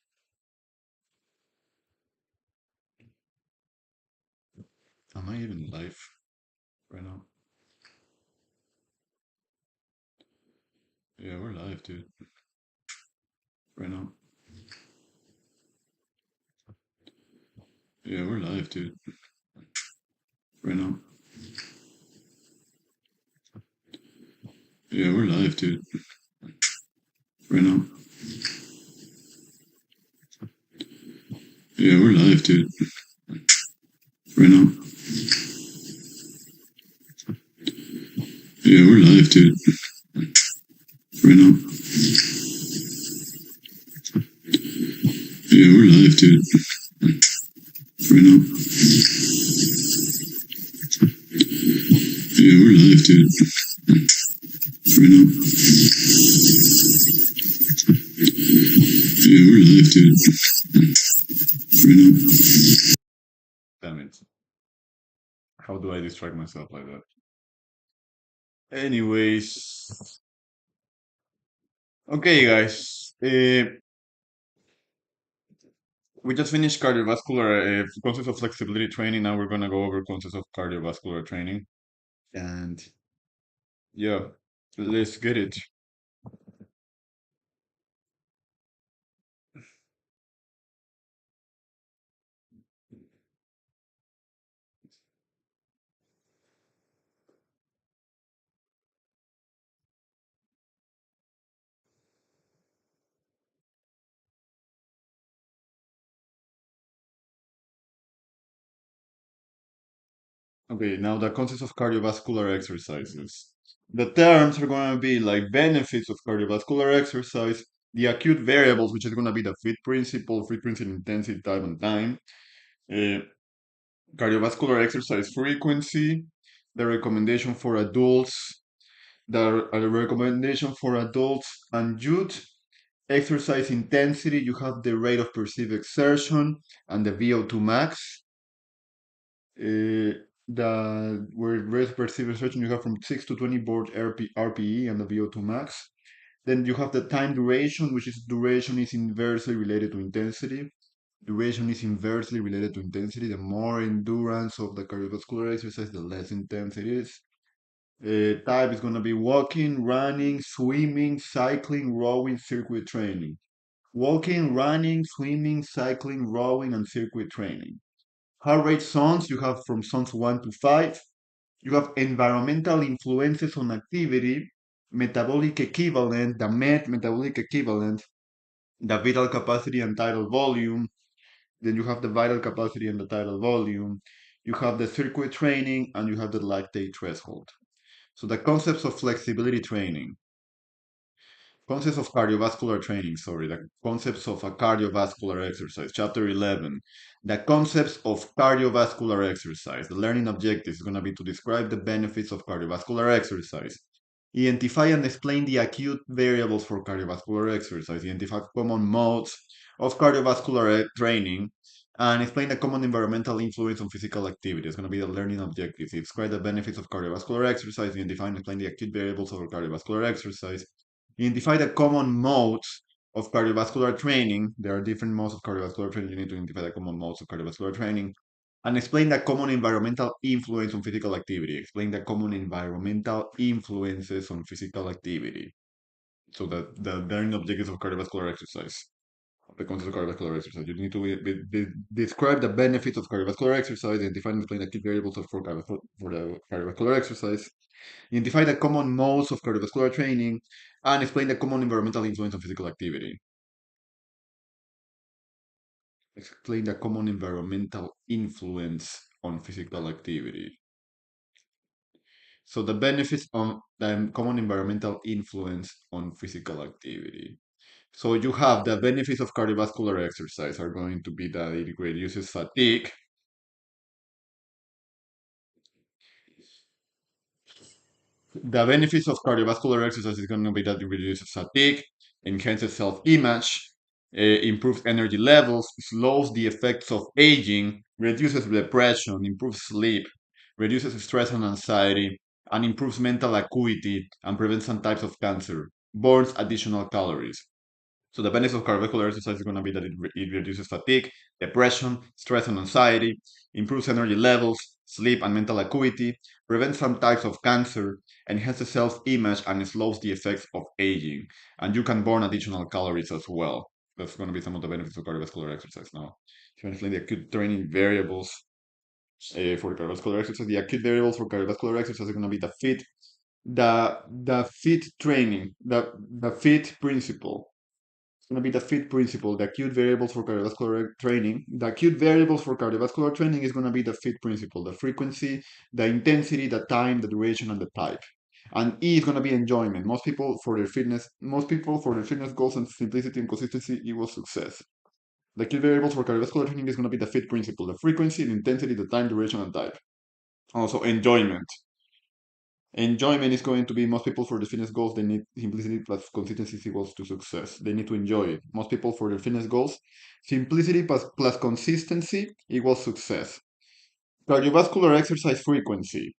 Am I even live right now? Yeah, we're live, dude. Right now. Yeah, we're live, dude. Right now. Yeah, we're live, dude. Right now. Yeah, we're live, dude. Right now. Yeah, we're live, dude. Right now. Yeah, we're live, dude. Right now. Yeah, we're live, dude. Right now. Yeah, we're live, dude. Right now. Damn it. How do I distract myself like that? Anyways. Okay, guys. We just finished cardiovascular concepts of flexibility training. Now we're gonna go over concepts of cardiovascular training. And yeah, let's get it. Okay, now the concepts of cardiovascular exercises. The terms are going to be like benefits of cardiovascular exercise, the acute variables, which is going to be the fit principle, frequency, intensity, type, and time, uh, cardiovascular exercise frequency, the recommendation for adults, the recommendation for adults and youth, exercise intensity, you have the rate of perceived exertion and the VO2 max. The where rate of perceived exertion you have from 6 to 20 board RPE and the VO2 max. Then you have the time duration, which is duration is inversely related to intensity. Duration is inversely related to intensity. The more endurance of the cardiovascular exercise, the less intense it is. Type is going to be walking, running, swimming, cycling, rowing, circuit training. Walking, running, swimming, cycling, rowing, and circuit training. Heart rate zones, you have from zones 1 to 5. You have environmental influences on activity, metabolic equivalent, the metabolic equivalent, the vital capacity and tidal volume. Then you have the vital capacity and the tidal volume. You have the circuit training and you have the lactate threshold. So the concepts of flexibility training. Concepts of cardiovascular training, sorry, the concepts of a cardiovascular exercise, chapter 11. The concepts of cardiovascular exercise. The learning objective is going to be to describe the benefits of cardiovascular exercise, identify and explain the acute variables for cardiovascular exercise, identify common modes of cardiovascular training, and explain the common environmental influence on physical activity. It's going to be the learning objective. Describe the benefits of cardiovascular exercise, identify and explain the acute variables of cardiovascular exercise, identify the common modes of cardiovascular training. There are different modes of cardiovascular training. You need to identify the common modes of cardiovascular training and explain the common environmental influence on physical activity. Explain the common environmental influences on physical activity. So the learning objectives of cardiovascular exercise. The concept of cardiovascular exercise. You need to describe the benefits of cardiovascular exercise, identify and explain the key variables for the cardiovascular exercise, identify the common modes of cardiovascular training, and explain the common environmental influence on physical activity. explain the common environmental influence on physical activity. So the benefits on the common environmental influence on physical activity. So you have the benefits of cardiovascular exercise are going to be that it reduces fatigue. The benefits of cardiovascular exercise is going to be that it reduces fatigue, enhances self-image, improves energy levels, slows the effects of aging, reduces depression, improves sleep, reduces stress and anxiety, and improves mental acuity and prevents some types of cancer, burns additional calories. So the benefits of cardiovascular exercise is going to be that it reduces fatigue, depression, stress and anxiety, improves energy levels, sleep and mental acuity, prevents some types of cancer, enhances self-image, and slows the effects of aging. And you can burn additional calories as well. That's going to be some of the benefits of cardiovascular exercise now. Essentially, the acute training variables for cardiovascular exercise. The acute variables for cardiovascular exercise are going to be the fit training, the fit principle. It's going to be the fit principle, the acute variables for cardiovascular training. The acute variables for cardiovascular training is going to be the fit principle, the frequency, the intensity, the time, the duration, and the type. And E is going to be enjoyment. Most people for their fitness goals and simplicity and consistency equals success. The acute variables for cardiovascular training is going to be the fit principle, the frequency, the intensity, the time, duration, and type. Also, enjoyment. Enjoyment is going to be most people for the fitness goals, they need simplicity plus consistency equals to success. They need to enjoy it. Most people for their fitness goals, simplicity plus consistency equals success. Cardiovascular exercise frequency.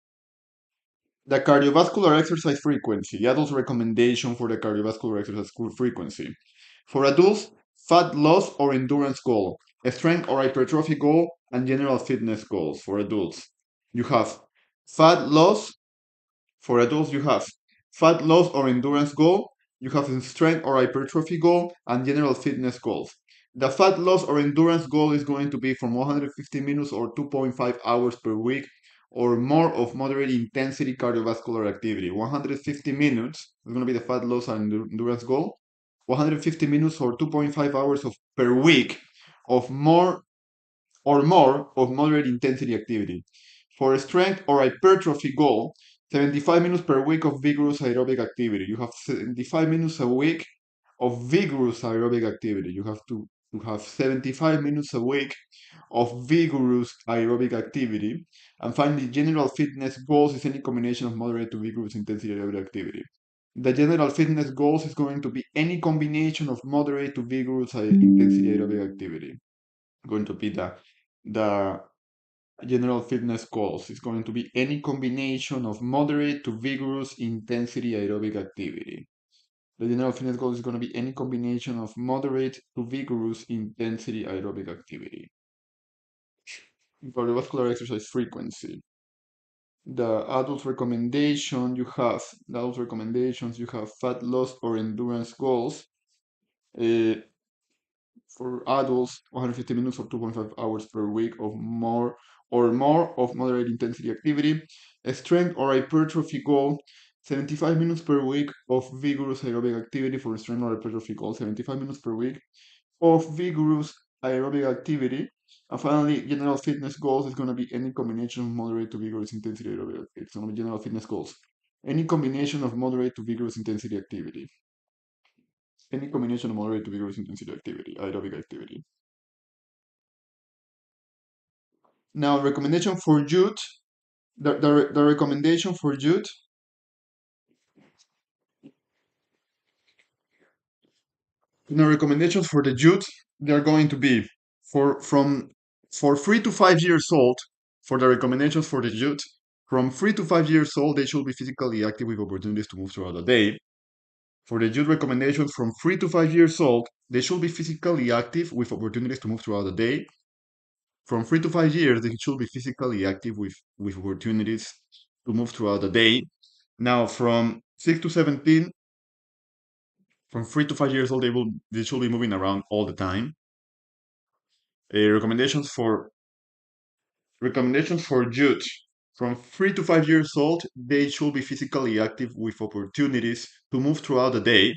The cardiovascular exercise frequency, the adult's recommendation for the cardiovascular exercise frequency. For adults, fat loss or endurance goal, a strength or hypertrophy goal, and general fitness goals for adults. You have fat loss. For adults, you have fat loss or endurance goal, you have a strength or hypertrophy goal, and general fitness goals. The fat loss or endurance goal is going to be from 150 minutes or 2.5 hours per week or more of moderate intensity cardiovascular activity. 150 minutes is going to be the fat loss and endurance goal. 150 minutes or 2.5 hours per week of more of moderate intensity activity. For a strength or hypertrophy goal, 75 minutes per week of vigorous aerobic activity. You have 75 minutes a week of vigorous aerobic activity. You have to have 75 minutes a week of vigorous aerobic activity. And finally, general fitness goals is any combination of moderate to vigorous intensity aerobic activity. The general fitness goals is going to be any combination of moderate to vigorous intensity aerobic activity. Going to be the general fitness goals. It's going to be any combination of moderate to vigorous intensity aerobic activity. The general fitness goal is going to be any combination of moderate to vigorous intensity aerobic activity. Cardiovascular exercise frequency. The adult recommendations, you have fat loss or endurance goals. Uh, for adults, 150 minutes or 2.5 hours per week of more of moderate intensity activity. A strength or hypertrophy goal, 75 minutes per week of vigorous aerobic activity for a strength or hypertrophy goal, 75 minutes per week of vigorous aerobic activity. And finally, general fitness goals is going to be any combination of moderate to vigorous intensity aerobic activity. It's going to be general fitness goals. Any combination of moderate to vigorous intensity activity. Any combination of moderate to vigorous intensity activity, aerobic activity. Now, recommendation for youth, the recommendation for youth, the recommendations for the youth, they're going to be for 3 to 5 years old. For the recommendations for the youth, from 3 to 5 years old, they should be physically active with opportunities to move throughout the day. For the youth recommendations from 3 to 5 years old, they should be physically active with opportunities to move throughout the day. From 3 to 5 years, they should be physically active with opportunities to move throughout the day. Now, from 6 to 17, from 3 to 5 years old, they should be moving around all the time. Recommendations for youth from 3 to 5 years old, they should be physically active with opportunities to move throughout the day.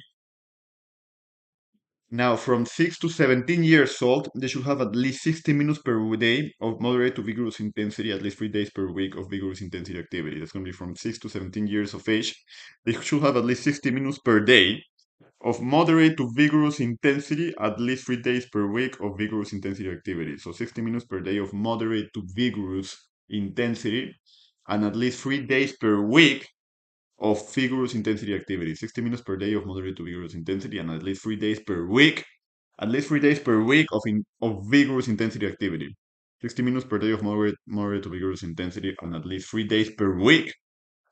Now, from 6 to 17 years old, they should have at least 60 minutes per day of moderate to vigorous intensity, at least 3 days per week of vigorous intensity activity. That's going to be from 6 to 17 years of age. They should have at least 60 minutes per day of moderate to vigorous intensity, at least 3 days per week of vigorous intensity activity. So 60 minutes per day of moderate to vigorous intensity, and at least 3 days per week of vigorous intensity activity. 60 minutes per day of moderate to vigorous intensity, and at least 3 days per week. At least 3 days per week of vigorous intensity activity. 60 minutes per day of moderate to vigorous intensity, and at least 3 days per week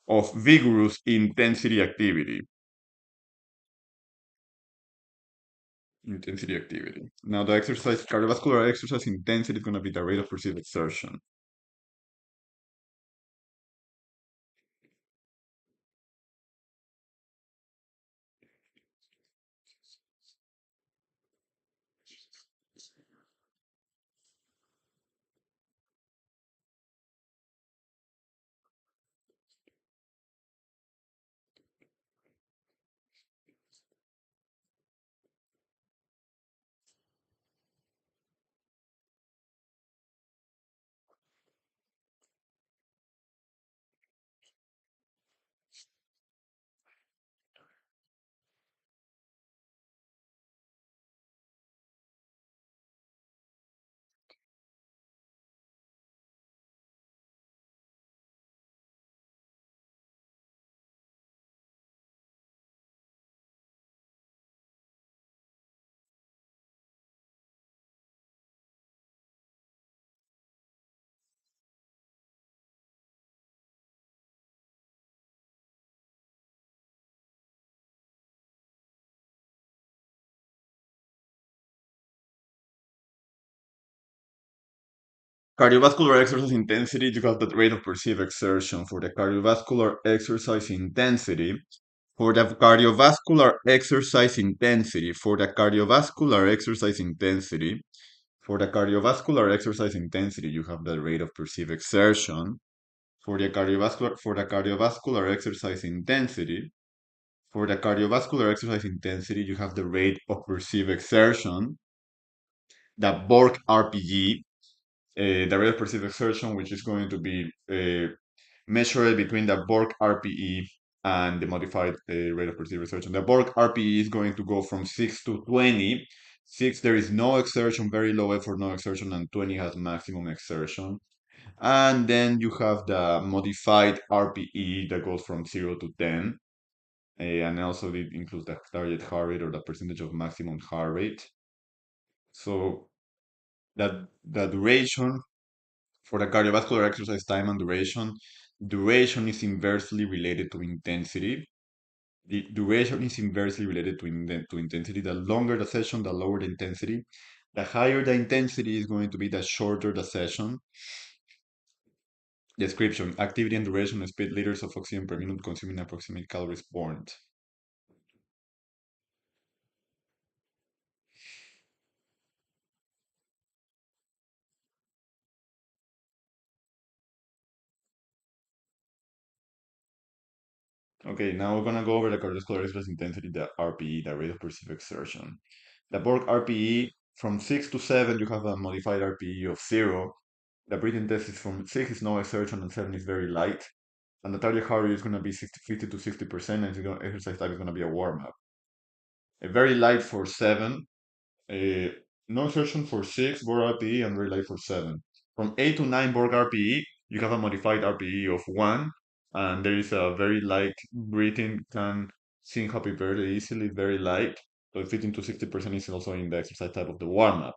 of vigorous intensity activity. Intensity activity. Now, the exercise, cardiovascular exercise intensity is going to be the rate of perceived exertion. Cardiovascular exercise intensity, you have the rate of perceived exertion. For the cardiovascular exercise intensity, for the cardiovascular exercise intensity, for the cardiovascular exercise intensity, for the cardiovascular exercise intensity, you have the rate of perceived exertion. For the cardiovascular exercise intensity, for the cardiovascular exercise intensity, you have the rate of perceived exertion, the Borg RPG, the rate of perceived exertion, which is going to be measured between the Borg RPE and the modified rate of perceived exertion. The Borg RPE is going to go from 6 to 20. 6, there is no exertion, very low effort, no exertion, and 20 has maximum exertion. And then you have the modified RPE that goes from 0 to 10. And also it includes the target heart rate or the percentage of maximum heart rate. So that the duration for the cardiovascular exercise time and duration is inversely related to intensity. The duration is inversely related to intensity. The longer the session, the lower the intensity. The higher the intensity is going to be, the shorter the session. Description: activity and duration, speed, liters of oxygen per minute, consuming approximate calories burned. Okay, now we're gonna go over the cardiovascular exercise intensity, the RPE, the rate of perceived exertion. The Borg RPE, from 6 to 7, you have a modified RPE of 0. The breathing test is from 6 is no exertion and 7 is very light. And the target heart rate is going to be 50 to 60%, and the exercise type is going to be a warm up. A very light for 7, a no exertion for 6, Borg RPE, and very light for 7. From 8 to 9 Borg RPE, you have a modified RPE of 1, and there is a very light breathing, can syncope very easily, very light. So 15 to 60% is also in the exercise type of the warm up.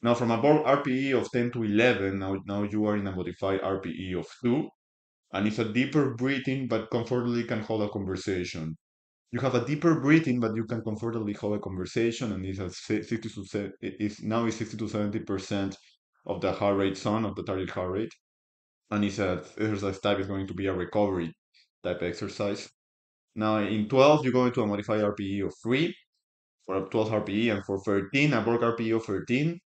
Now, from a Borg RPE of 10 to 11, now you are in a modified RPE of 2, and it's a deeper breathing, but comfortably can hold a conversation. You have a deeper breathing, but you can comfortably hold a conversation, and it's a 60 to it's now is 60 to 70% of the heart rate zone of the target heart rate, and it's a exercise type is going to be a recovery type exercise. Now in 12, you go into a modified RPE of 3 for a 12 RPE, and for 13, a Borg RPE of 13,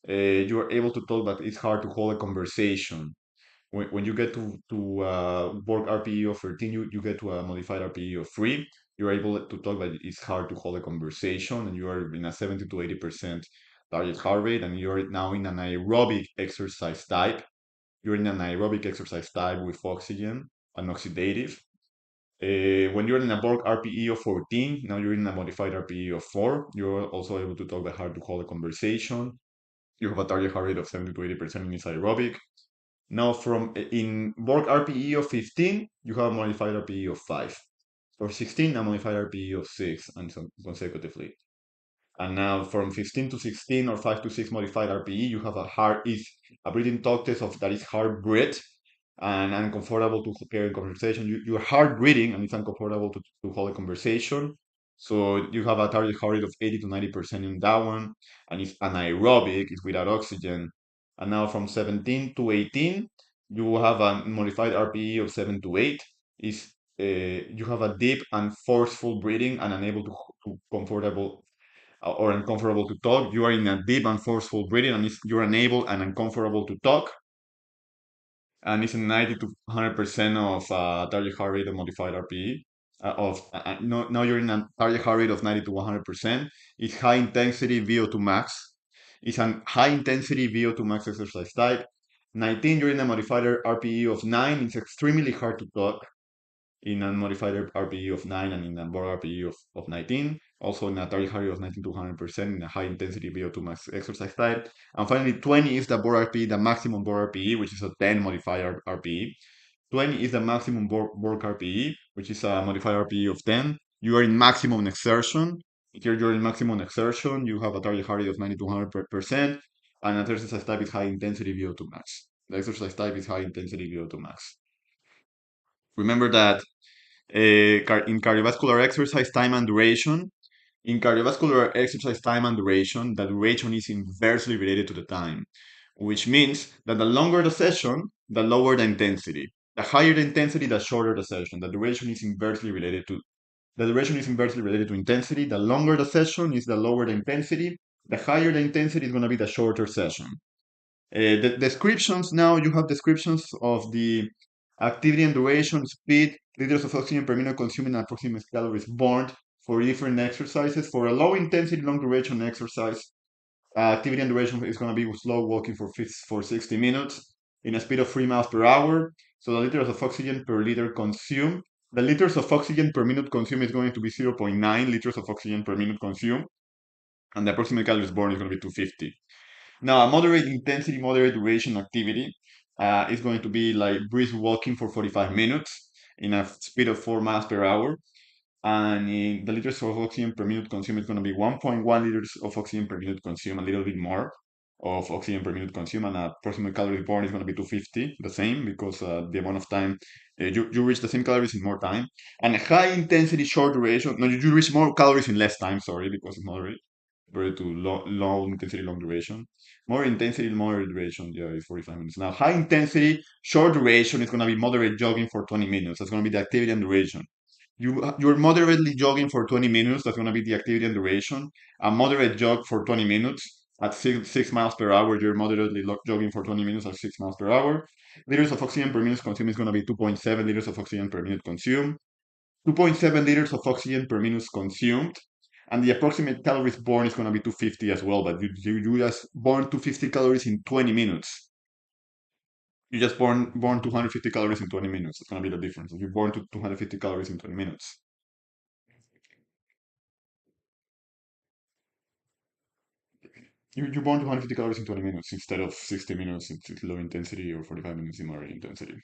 you are able to talk, but it's hard to hold a conversation. When you get to Borg RPE of 13, you get to a modified RPE of 3. you're able to talk, but it's hard to hold a conversation, and you are in a 70 to 80% target heart rate, and you're now in an aerobic exercise type. You're in an aerobic exercise type with oxygen and oxidative. When you're in a bulk RPE of 14, now you're in a modified RPE of 4. You're also able to talk, but hard to hold a conversation. You have a target heart rate of 70 to 80% in this aerobic. Now, from in bulk RPE of 15, you have a modified RPE of 5. For 16, a modified RPE of 6, and so consecutively. And now from 15 to 16 or 5 to 6 modified RPE, you have a breathing talk test of that is hard breath and uncomfortable to carry conversation. You're hard breathing and it's uncomfortable to hold a conversation. So you have a target heart rate of 80 to 90% in that one, and it's anaerobic, it's without oxygen. And now from 17 to 18, you have a modified RPE of 7 to 8. Is You have a deep and forceful breathing and unable to comfortable or uncomfortable to talk. You are in a deep and forceful breathing, and you're unable and uncomfortable to talk. And it's a 90 to 100% of target heart rate of modified RPE. No, now you're in a target heart rate of 90 to 100%. It's high intensity VO2 max. It's a high intensity VO2 max exercise type. 19, you're in a modified RPE of 9. It's extremely hard to talk in a modified RPE of 9 and in a bar RPE of 19. Also in a target heart rate of 19 to 100% in a high intensity VO2 max exercise type. And finally, 20 is the bar RPE, the maximum bar RPE, which is a 10 modified RPE. 20 is the maximum work RPE, which is a modified RPE of 10. You are in maximum exertion. Here you're in maximum exertion. You have a target heart rate of 90 to 100%, and an exercise type is high intensity VO2 max. The exercise type is high intensity VO2 max. Remember that in cardiovascular exercise time and duration, in cardiovascular exercise time and duration, the duration is inversely related to the time, which means that the longer the session, the lower the intensity. The higher the intensity, the shorter the session. The duration is inversely related to intensity. The longer the session is the lower the intensity. The higher the intensity is going to be the shorter session. The descriptions now, you have descriptions of the activity and duration, speed, liters of oxygen per minute consumed, and approximate calories burned for different exercises. For a low intensity, long duration exercise, activity and duration is going to be slow walking for 60 minutes in a speed of 3 miles per hour. So the liters of oxygen per liter consumed, the liters of oxygen per minute consumed is going to be 0.9 liters of oxygen per minute consumed, and the approximate calories burned is going to be 250. Now, a moderate intensity, moderate duration activity is going to be like brisk walking for 45 minutes in a speed of 4 miles per hour. And the liters of oxygen per minute consumed is going to be 1.1 liters of oxygen per minute consumed, a little bit more of oxygen per minute consumed, and approximate calories burned is going to be 250, the same, because the amount of time you reach the same calories in more time. And a high intensity, short duration, no, you reach more calories in less time, sorry, because it's moderate very to low intensity, long duration. More intensity, moderate duration, yeah, is 45 minutes. Now, high intensity, short duration is going to be moderate jogging for 20 minutes. That's going to be the activity and duration. You're moderately jogging for 20 minutes. That's going to be the activity and duration. A moderate jog for 20 minutes at 6 miles per hour. You're moderately jogging for 20 minutes at 6 miles per hour. Liters of oxygen per minute consumed is going to be 2.7 liters of oxygen per minute consumed. 2.7 liters of oxygen per minute consumed, and the approximate calories burned is going to be 250 as well, but you just burn 250 calories in 20 minutes. You just burn 250 calories in 20 minutes. It's going to be the difference. If you burn to 250 calories in 20 minutes. You burn 250 calories in 20 minutes instead of 60 minutes in low intensity or 45 minutes in moderate intensity.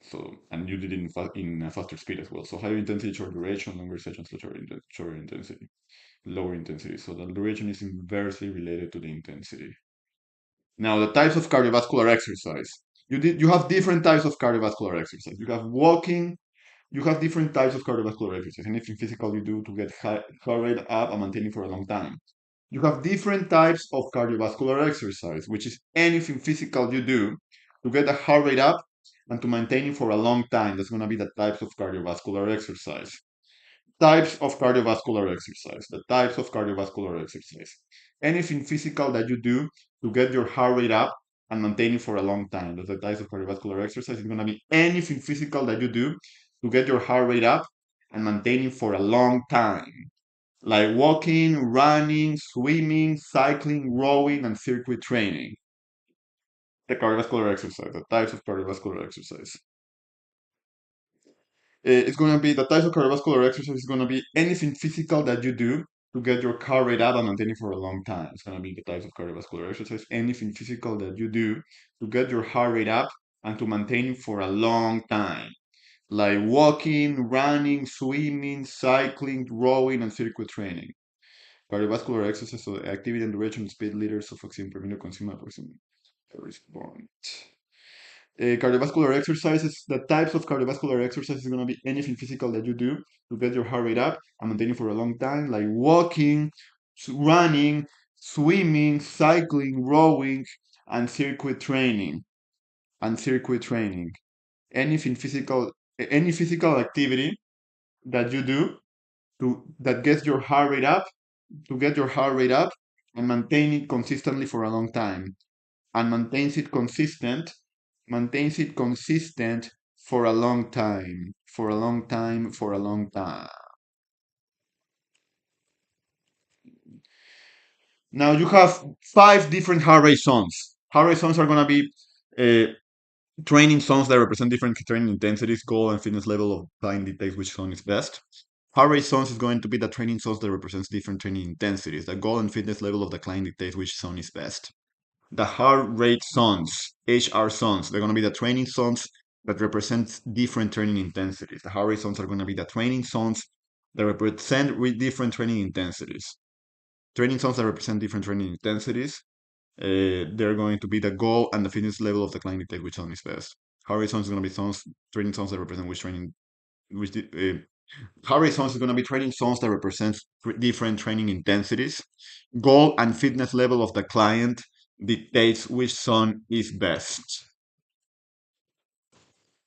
So, and you did it in a faster speed as well. So higher intensity, short duration, longer sessions, shorter intensity, lower intensity. So the duration is inversely related to the intensity. Now, the types of cardiovascular exercise. You have different types of cardiovascular exercise. You have walking. You have different types of cardiovascular exercise. Anything physical you do to get heart rate up and maintaining for a long time. You have different types of cardiovascular exercise, which is anything physical you do to get the heart rate up and to maintain it for a long time. That's going to be the types of cardiovascular exercise. Types of cardiovascular exercise. The types of cardiovascular exercise. Anything physical that you do to get your heart rate up and maintain it for a long time. That's the types of cardiovascular exercise. It's going to be anything physical that you do to get your heart rate up and maintaining for a long time, like walking, running, swimming, cycling, rowing, and circuit training. The cardiovascular exercise, the types of cardiovascular exercise. It's going to be the types of cardiovascular exercise is going to be anything physical that you do to get your heart rate up and maintain it for a long time. It's going to be the types of cardiovascular exercise. Anything physical that you do to get your heart rate up and to maintain it for a long time, like walking, running, swimming, cycling, rowing, and circuit training. Cardiovascular exercise, so activity and duration, speed, liters of oxygen per minute consumed approximately. Respond. Cardiovascular exercises, the types of cardiovascular exercises is going to be anything physical that you do to get your heart rate up and maintain it for a long time, like walking, running, swimming, cycling, rowing, and circuit training. And circuit training. Anything physical, any physical activity that you do that gets your heart rate up, to get your heart rate up and maintain it consistently for a long time, and maintains it consistent for a long time, for a long time, for a long time. Now you have 5 different heart rate zones. Heart rate zones are going to be training zones that represent different training intensities, goal, and fitness level of client dictates which zone is best. Heart rate zones is going to be the training zones that represents different training intensities. The goal and fitness level of the client dictates which zone is best. The heart rate zones, HR zones, they're going to be the training zones that represent different training intensities. The heart rate zones are going to be the training zones that represent with different training intensities. Training zones that represent different training intensities, they're going to be the goal and the fitness level of the client dictate which zone is best. Heart rate zones is going to be training zones that represent which training, which heart rate zones is going to be training zones that represent different training intensities. Goal and fitness level of the client dictates which zone is best.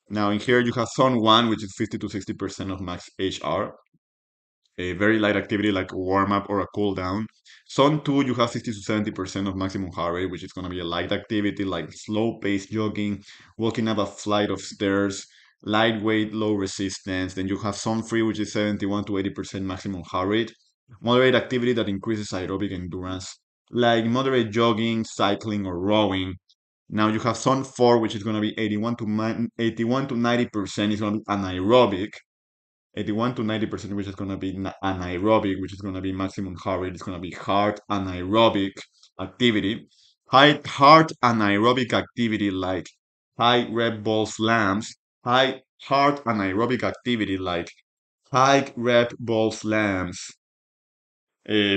Now in here you have zone 1, which is 50 to 60% of max HR. A very light activity like a warm up or a cool down. Zone 2, you have 60 to 70% of maximum heart rate, which is going to be a light activity like slow pace jogging, walking up a flight of stairs, lightweight, low resistance. Then you have zone 3, which is 71 to 80% maximum heart rate. Moderate activity that increases aerobic endurance, like moderate jogging, cycling, or rowing. Now you have zone 4, which is going to be 81 to 90% is going to be anaerobic. 81 to 90%, which is going to be anaerobic, which is going to be maximum heart rate. It's going to be hard anaerobic activity. Hard anaerobic activity like high rep ball slams. Hard anaerobic activity like high rep ball slams.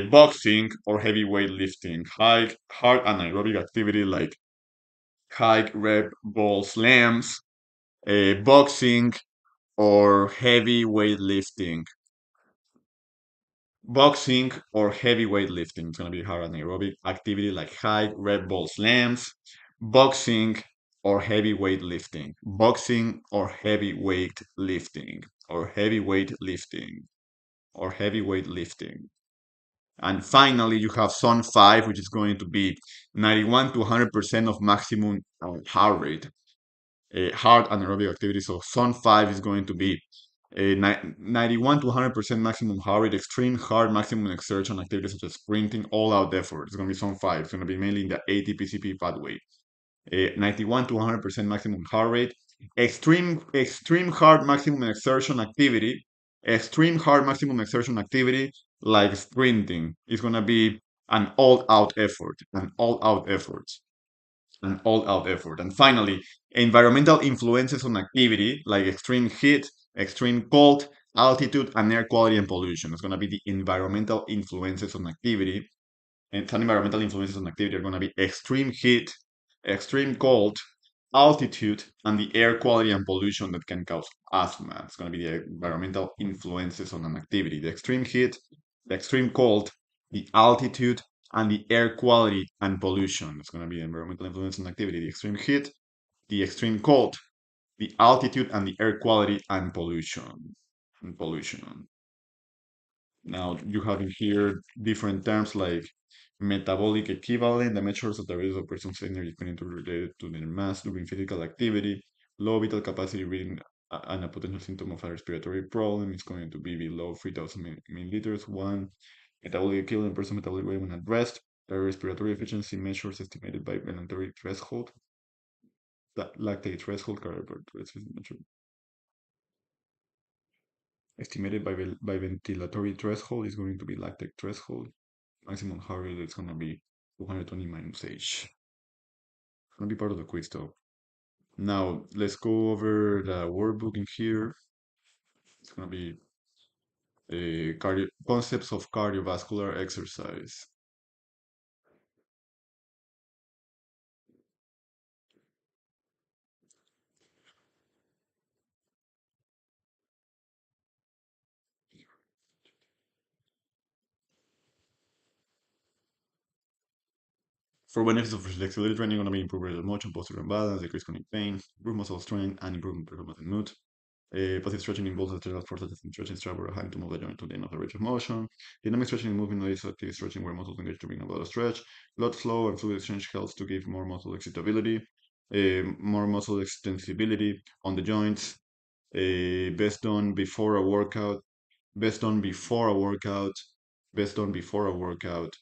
Boxing or heavyweight lifting. Hard anaerobic activity like high rep ball slams. Boxing or heavy weightlifting. Boxing or heavy weightlifting. It's going to be hard anaerobic activity like high red ball slams. Boxing or heavy weightlifting. Boxing or heavy weightlifting. Or heavy weightlifting. Or heavy weightlifting. And finally, you have zone 5, which is going to be 91 to 100% of maximum heart rate. Hard anaerobic activity. So zone 5 is going to be 91 to 100% maximum heart rate, extreme hard maximum exertion activities such as sprinting, all out effort. It's going to be zone 5. It's going to be mainly in the ATP-CP pathway. 91 to 100% maximum heart rate, extreme hard maximum exertion activity, like sprinting. It's going to be an all-out effort, And finally, environmental influences on activity like extreme heat, extreme cold, altitude, and air quality and pollution. It's going to be the environmental influences on activity. And some environmental influences on activity are going to be extreme heat, extreme cold, altitude, and the air quality and pollution that can cause asthma. It's going to be the environmental influences on an activity. The extreme heat, the extreme cold, the altitude, and the air quality and pollution. It's going to be environmental influence on activity. The extreme heat, the extreme cold, the altitude, and the air quality and pollution. Now you have in here different terms like metabolic equivalent, the measures of the rate of a person's energy related to their mass during physical activity, low vital capacity reading and a potential symptom of a respiratory problem is going to be below 3,000 milliliters. One, metabolic equivalent person metabolic weight when at rest. The respiratory efficiency measures estimated by voluntary threshold. Lactate threshold, estimated by ventilatory threshold is going to be lactate threshold. Maximum heart rate is going to be 220 minus H. It's going to be part of the quiz though. Now, let's go over the workbook in here. It's going to be concepts of cardiovascular exercise. For benefits of flexibility training, going to be improved range of motion, posture and balance, decrease chronic pain, improve muscle strength, and improve performance and mood. Passive stretching involves external force such as stretching strap or having to move the joint to the end of the range of motion. Dynamic stretching is moving is active stretching where muscles engage to bring about a stretch. Blood flow and fluid exchange helps to give more muscle excitability, more muscle extensibility on the joints. Best done before a workout. Best done before a workout. Best done before a workout.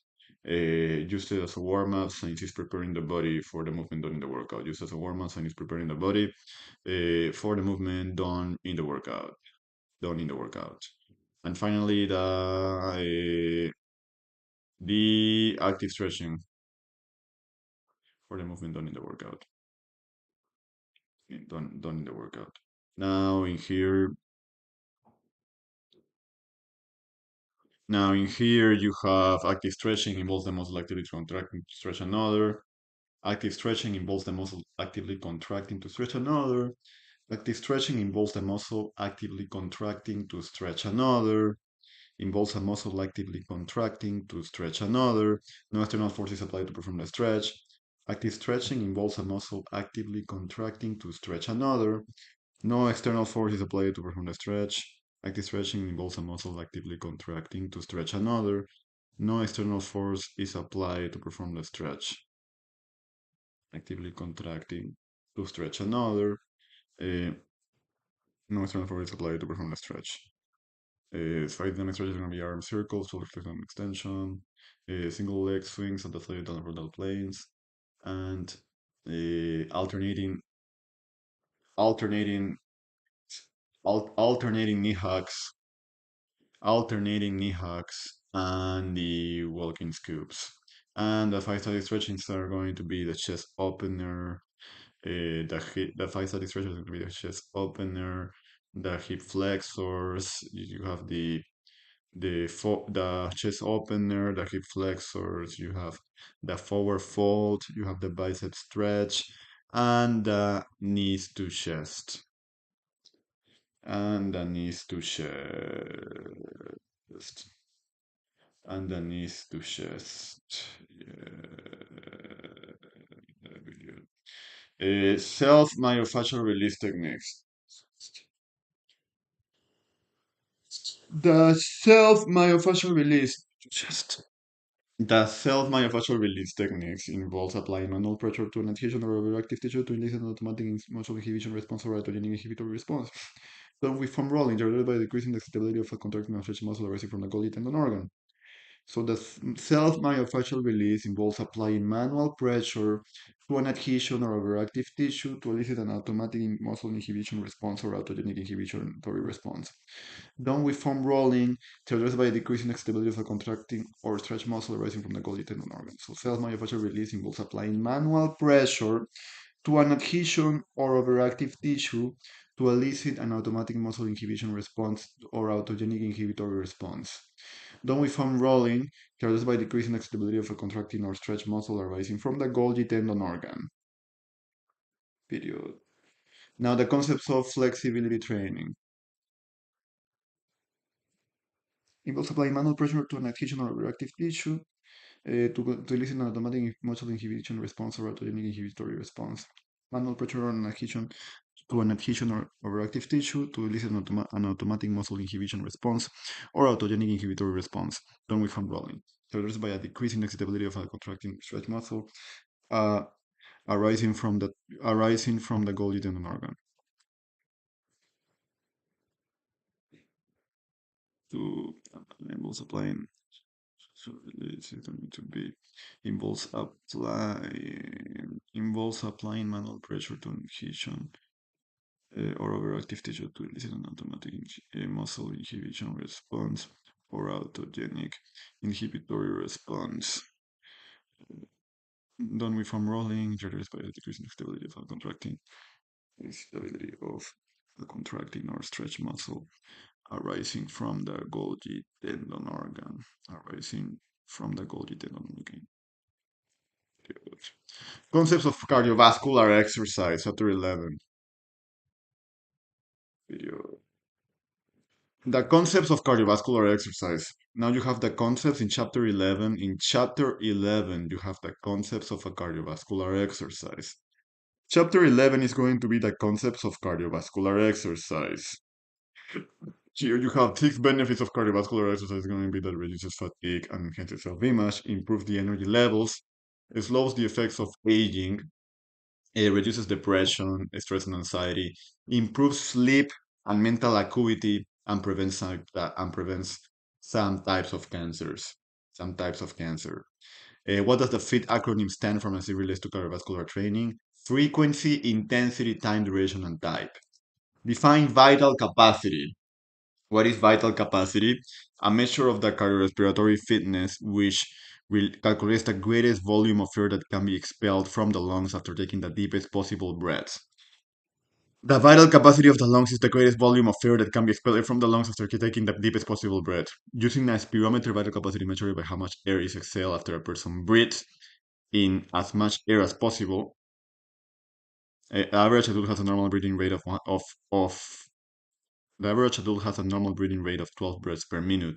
Used it as a warm up, since it's preparing the body for the movement done in the workout. Used as a warm up, since it's preparing the body for the movement done in the workout. Done in the workout. And finally, the active stretching for the movement done in the workout. Done in the workout. Now in here, you have active stretching involves the muscle actively contracting to stretch another. Active stretching involves the muscle actively contracting to stretch another. Active stretching involves the muscle actively contracting to stretch another. Involves a muscle actively contracting to stretch another. No external force is applied to perform the stretch. Active stretching involves a muscle actively contracting to stretch another. No external force is applied to perform the stretch. Active stretching involves a muscle actively contracting to stretch another. No external force is applied to perform the stretch. Actively contracting to stretch another. No external force is applied to perform the stretch. Side dynamic stretches are going to be arm circles, shoulder flexion extension, single leg swings at the fluid and horizontal planes, and alternating alternating alternating knee hugs, and the walking scoops. And the five static stretchings are going to be the chest opener, the five static stretches are going to be the chest opener, the hip flexors. You have the chest opener, the hip flexors. You have the forward fold. You have the bicep stretch, and the knees to chest. And the knees to chest. And the knees to chest. Yeah. Self-myofascial release techniques. The self-myofascial release. Chest. The self-myofascial release techniques involves applying manual pressure to an adhesion or overactive tissue to elicit an automatic muscle inhibition response or autogenic inhibitory response. Done with foam rolling, generated by decreasing the excitability of a contracting and stretching muscle arising from the Golgi tendon organ. So the self-myofascial release involves applying manual pressure to an adhesion or overactive tissue to elicit an automatic muscle inhibition response or autogenic inhibitory response. Done with foam rolling, characterized by decreasing excitability of a contracting or stretch muscle arising from the Golgi tendon organ. So self-myofascial release involves applying manual pressure to an adhesion or overactive tissue to elicit an automatic muscle inhibition response or autogenic inhibitory response. Done with foam rolling, characterized by decreasing excitability of a contracting or stretch muscle arising from the Golgi tendon organ. Period. Now the concepts of flexibility training. Involves applying manual pressure to an adhesion or overactive tissue to elicit an automatic muscle inhibition response or autogenic inhibitory response. Manual pressure on an adhesion to an adhesion or overactive tissue to elicit an automatic muscle inhibition response or autogenic inhibitory response, done with foam rolling. Characterized by a decrease in excitability of a contracting stretch muscle uh, arising from the Golgi tendon organ. to involves applying so it need to be involves applying manual pressure to inhibition or overactive tissue to elicit an automatic muscle inhibition response or autogenic inhibitory response. Done with foam rolling, generates by decreasing stability of contracting, stability of the contracting or stretch muscle arising from the Golgi tendon organ, arising from the Golgi tendon organ. Concepts of cardiovascular exercise, chapter 11. Video. The concepts of cardiovascular exercise. Now you have the concepts in chapter 11. In chapter 11, you have the concepts of a cardiovascular exercise. Chapter 11 is going to be the concepts of cardiovascular exercise. Here you have 6 benefits of cardiovascular exercise. It's going to be that it reduces fatigue and enhances self-image, improves the energy levels, it slows the effects of aging, it reduces depression, stress and anxiety, improves sleep and mental acuity, and prevents some types of cancers. Some types of cancer. What does the FIT acronym stand for as it relates to cardiovascular training? Frequency, intensity, time, duration, and type. Define vital capacity. What is vital capacity? A measure of the cardiorespiratory fitness which will calculate the greatest volume of air that can be expelled from the lungs after taking the deepest possible breaths. The vital capacity of the lungs is the greatest volume of air that can be expelled from the lungs after taking the deepest possible breath. Using a spirometer, vital capacity measured by how much air is exhaled after a person breathes in as much air as possible. Average adult has a normal breathing rate of the average adult has a normal breathing rate of 12 breaths per minute.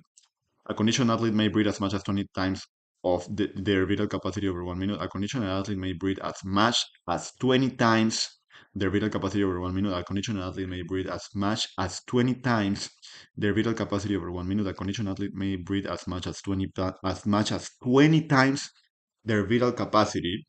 A conditioned athlete may breathe as much as 20 times of their vital capacity over 1 minute. A conditioned athlete may breathe as much as 20 times their vital capacity over 1 minute. A conditioned athlete may breathe as much as 20 times their vital capacity over 1 minute. A conditioned athlete may breathe as much as 20 times their vital capacity.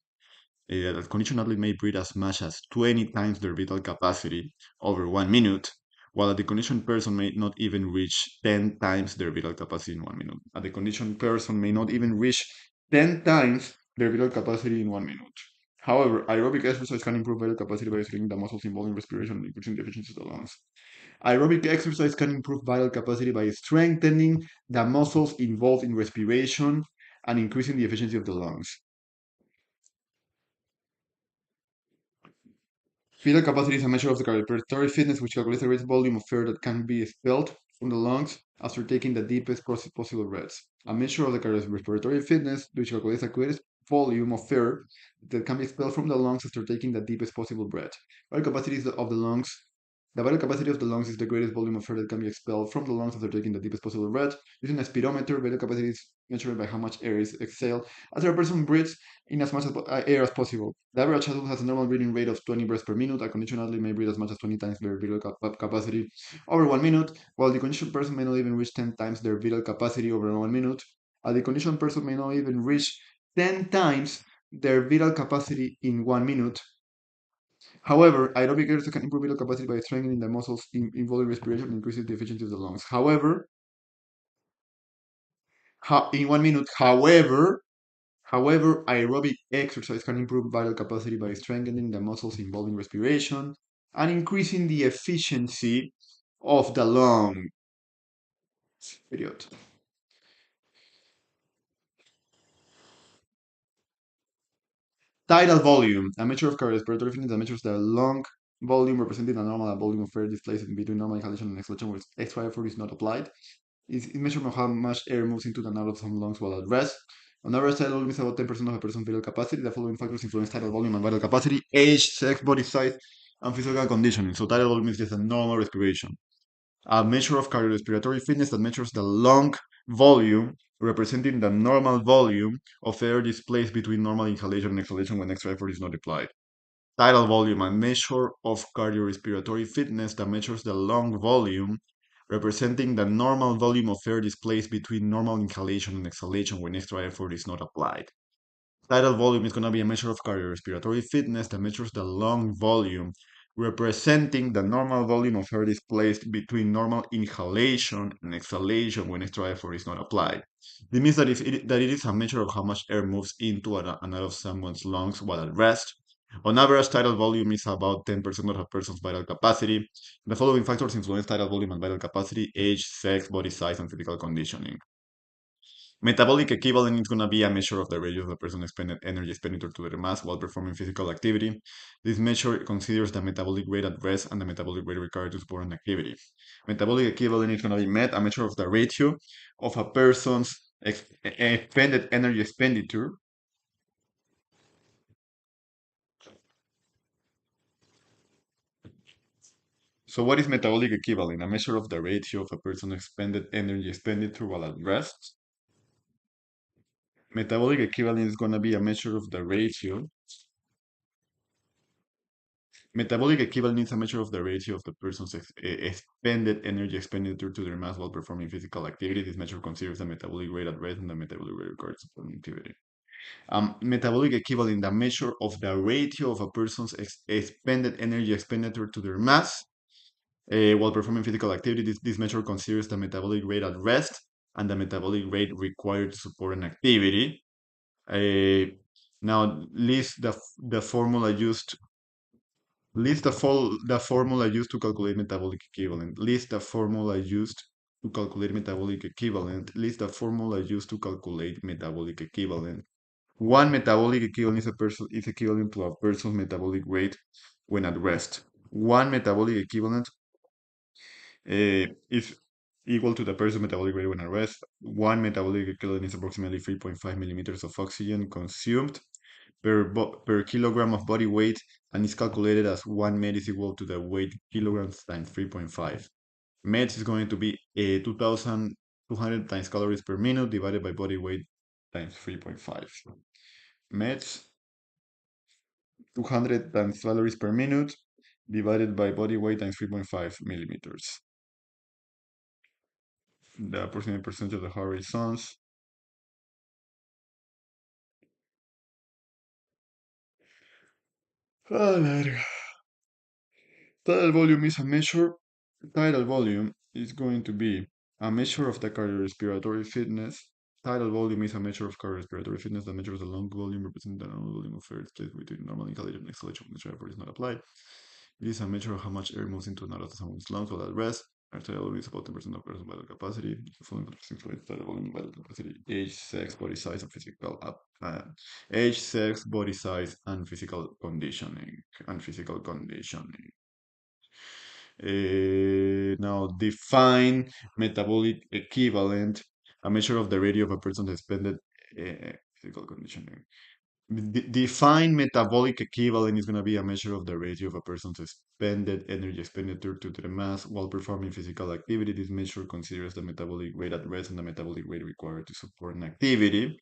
A conditioned athlete may breathe as much as 20 times their vital capacity over 1 minute, while a deconditioned person may not even reach 10 times their vital capacity in 1 minute. A deconditioned person may not even reach 10 times their vital capacity in 1 minute. However, aerobic exercise can improve vital capacity by strengthening the muscles involved in respiration and increasing the efficiency of the lungs. Aerobic exercise can improve vital capacity by strengthening the muscles involved in respiration and increasing the efficiency of the lungs. Vital capacity is a measure of the cardiorespiratory fitness which calculates the greatest volume of air that can be expelled from the lungs after taking the deepest possible breaths. A measure of the cardiorespiratory fitness which calculates the greatest volume of air that can be expelled from the lungs after taking the deepest possible breath. Vital capacity of the lungs. The vital capacity of the lungs is the greatest volume of air that can be expelled from the lungs after taking the deepest possible breath. Using a speedometer, vital capacity is measured by how much air is exhaled after a person breathes in as much air as possible. The average adult has a normal breathing rate of 20 breaths per minute. A conditioned athlete may breathe as much as 20 times their vital capacity over 1 minute, while the conditioned person may not even reach 10 times their vital capacity over 1 minute. A deconditioned person may not even reach 10 times their vital capacity in 1 minute. However, aerobic exercise can improve vital capacity by strengthening the muscles involved in respiration and increases the efficiency of the lungs. However, in 1 minute, However, aerobic exercise can improve vital capacity by strengthening the muscles involved in respiration and increasing the efficiency of the lung. Period. Tidal volume, a measure of cardiorespiratory fitness that measures the lung volume representing the normal volume of air displaced between normal inhalation and exhalation where extra effort is not applied. It's measured of how much air moves into and out of some lungs while at rest. On average, tidal volume is about 10% of a person's vital capacity. The following factors influence tidal volume and vital capacity: age, sex, body size, and physical conditioning. So tidal volume is just a normal respiration. A measure of cardiorespiratory fitness that measures the lung volume, representing the normal volume of air displaced between normal inhalation and exhalation when extra effort is not applied. Tidal volume, a measure of cardiorespiratory fitness that measures the lung volume, representing the normal volume of air displaced between normal inhalation and exhalation when extra effort is not applied. Tidal volume is going to be a measure of cardiorespiratory fitness that measures the lung volume, representing the normal volume of air displaced between normal inhalation and exhalation when extra effort is not applied. This means that it is a measure of how much air moves into and out of someone's lungs while at rest. On average, tidal volume is about 10% of a person's vital capacity. The following factors influence tidal volume and vital capacity: age, sex, body size, and physical conditioning. Metabolic equivalent is going to be a measure of the ratio of the person's expended energy expenditure to their mass while performing physical activity. This measure considers the metabolic rate at rest and the metabolic rate required to support an activity. Metabolic equivalent is going to be a measure of the ratio of a person's expended energy expenditure. So what is metabolic equivalent? A measure of the ratio of a person's expended energy expenditure while at rest. Metabolic equivalent is going to be a measure of the ratio. Metabolic equivalent is a measure of the ratio of the person's expended energy expenditure to their mass while performing physical activity. This measure considers the metabolic rate at rest and the metabolic rate required to perform activity. Metabolic equivalent, the measure of the ratio of a person's expended energy expenditure to their mass while performing physical activity. This measure considers the metabolic rate at rest and the metabolic rate required to support an activity. Now, list the formula used. List the formula used to calculate metabolic equivalent. List the formula used to calculate metabolic equivalent. List the formula used to calculate metabolic equivalent. One metabolic equivalent is equivalent to a person's metabolic rate when at rest. One metabolic equivalent is equal to the person's metabolic rate when at rest. One metabolic equivalent is approximately 3.5 millimeters of oxygen consumed per kilogram of body weight, and is calculated as 1 med is equal to the weight kilograms times 3.5. Meds is going to be 2,200 times calories per minute divided by body weight times 3.5. Meds, 200 times calories per minute divided by body weight times 3.5 millimeters. The approximate percentage of the heart rate sounds. Tidal volume is a measure. Tidal volume is going to be a measure of the cardiorespiratory fitness. Tidal volume is a measure of cardiorespiratory fitness that measures the lung volume representing the normal volume of air space between normal inhalation and exhalation when the effort is not applied. It is a measure of how much air moves into and out of someone's lungs while at rest. Our tidal volume is about 10% of person's vital capacity. The following factors influence tidal volume, vital capacity: age, sex, body size, and physical age, sex, body size, and physical conditioning. Now, define metabolic equivalent, a measure of the ratio of a person's expended physical conditioning. Define metabolic equivalent is going to be a measure of the ratio of a person's expended energy expenditure to the mass while performing physical activity. This measure considers the metabolic rate at rest and the metabolic rate required to support an activity.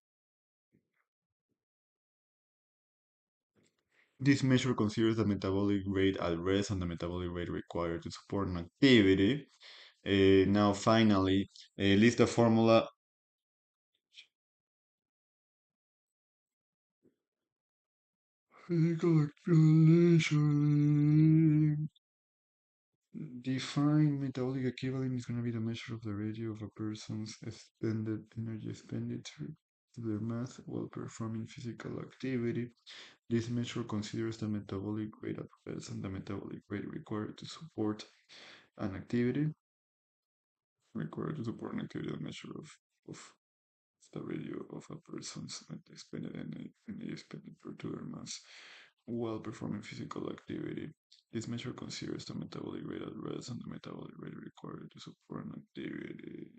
This measure considers the metabolic rate at rest and the metabolic rate required to support an activity. Now, finally, list the formula. Physical explanation. Define metabolic equivalent is going to be the measure of the ratio of a person's expended energy expenditure to their mass while performing physical activity. This measure considers the metabolic rate at rest and the metabolic rate required to support an activity. The measure of the ratio of a person's expended energy expenditure to their mass while performing physical activity. This measure considers the metabolic rate at rest and the metabolic rate required to support an activity.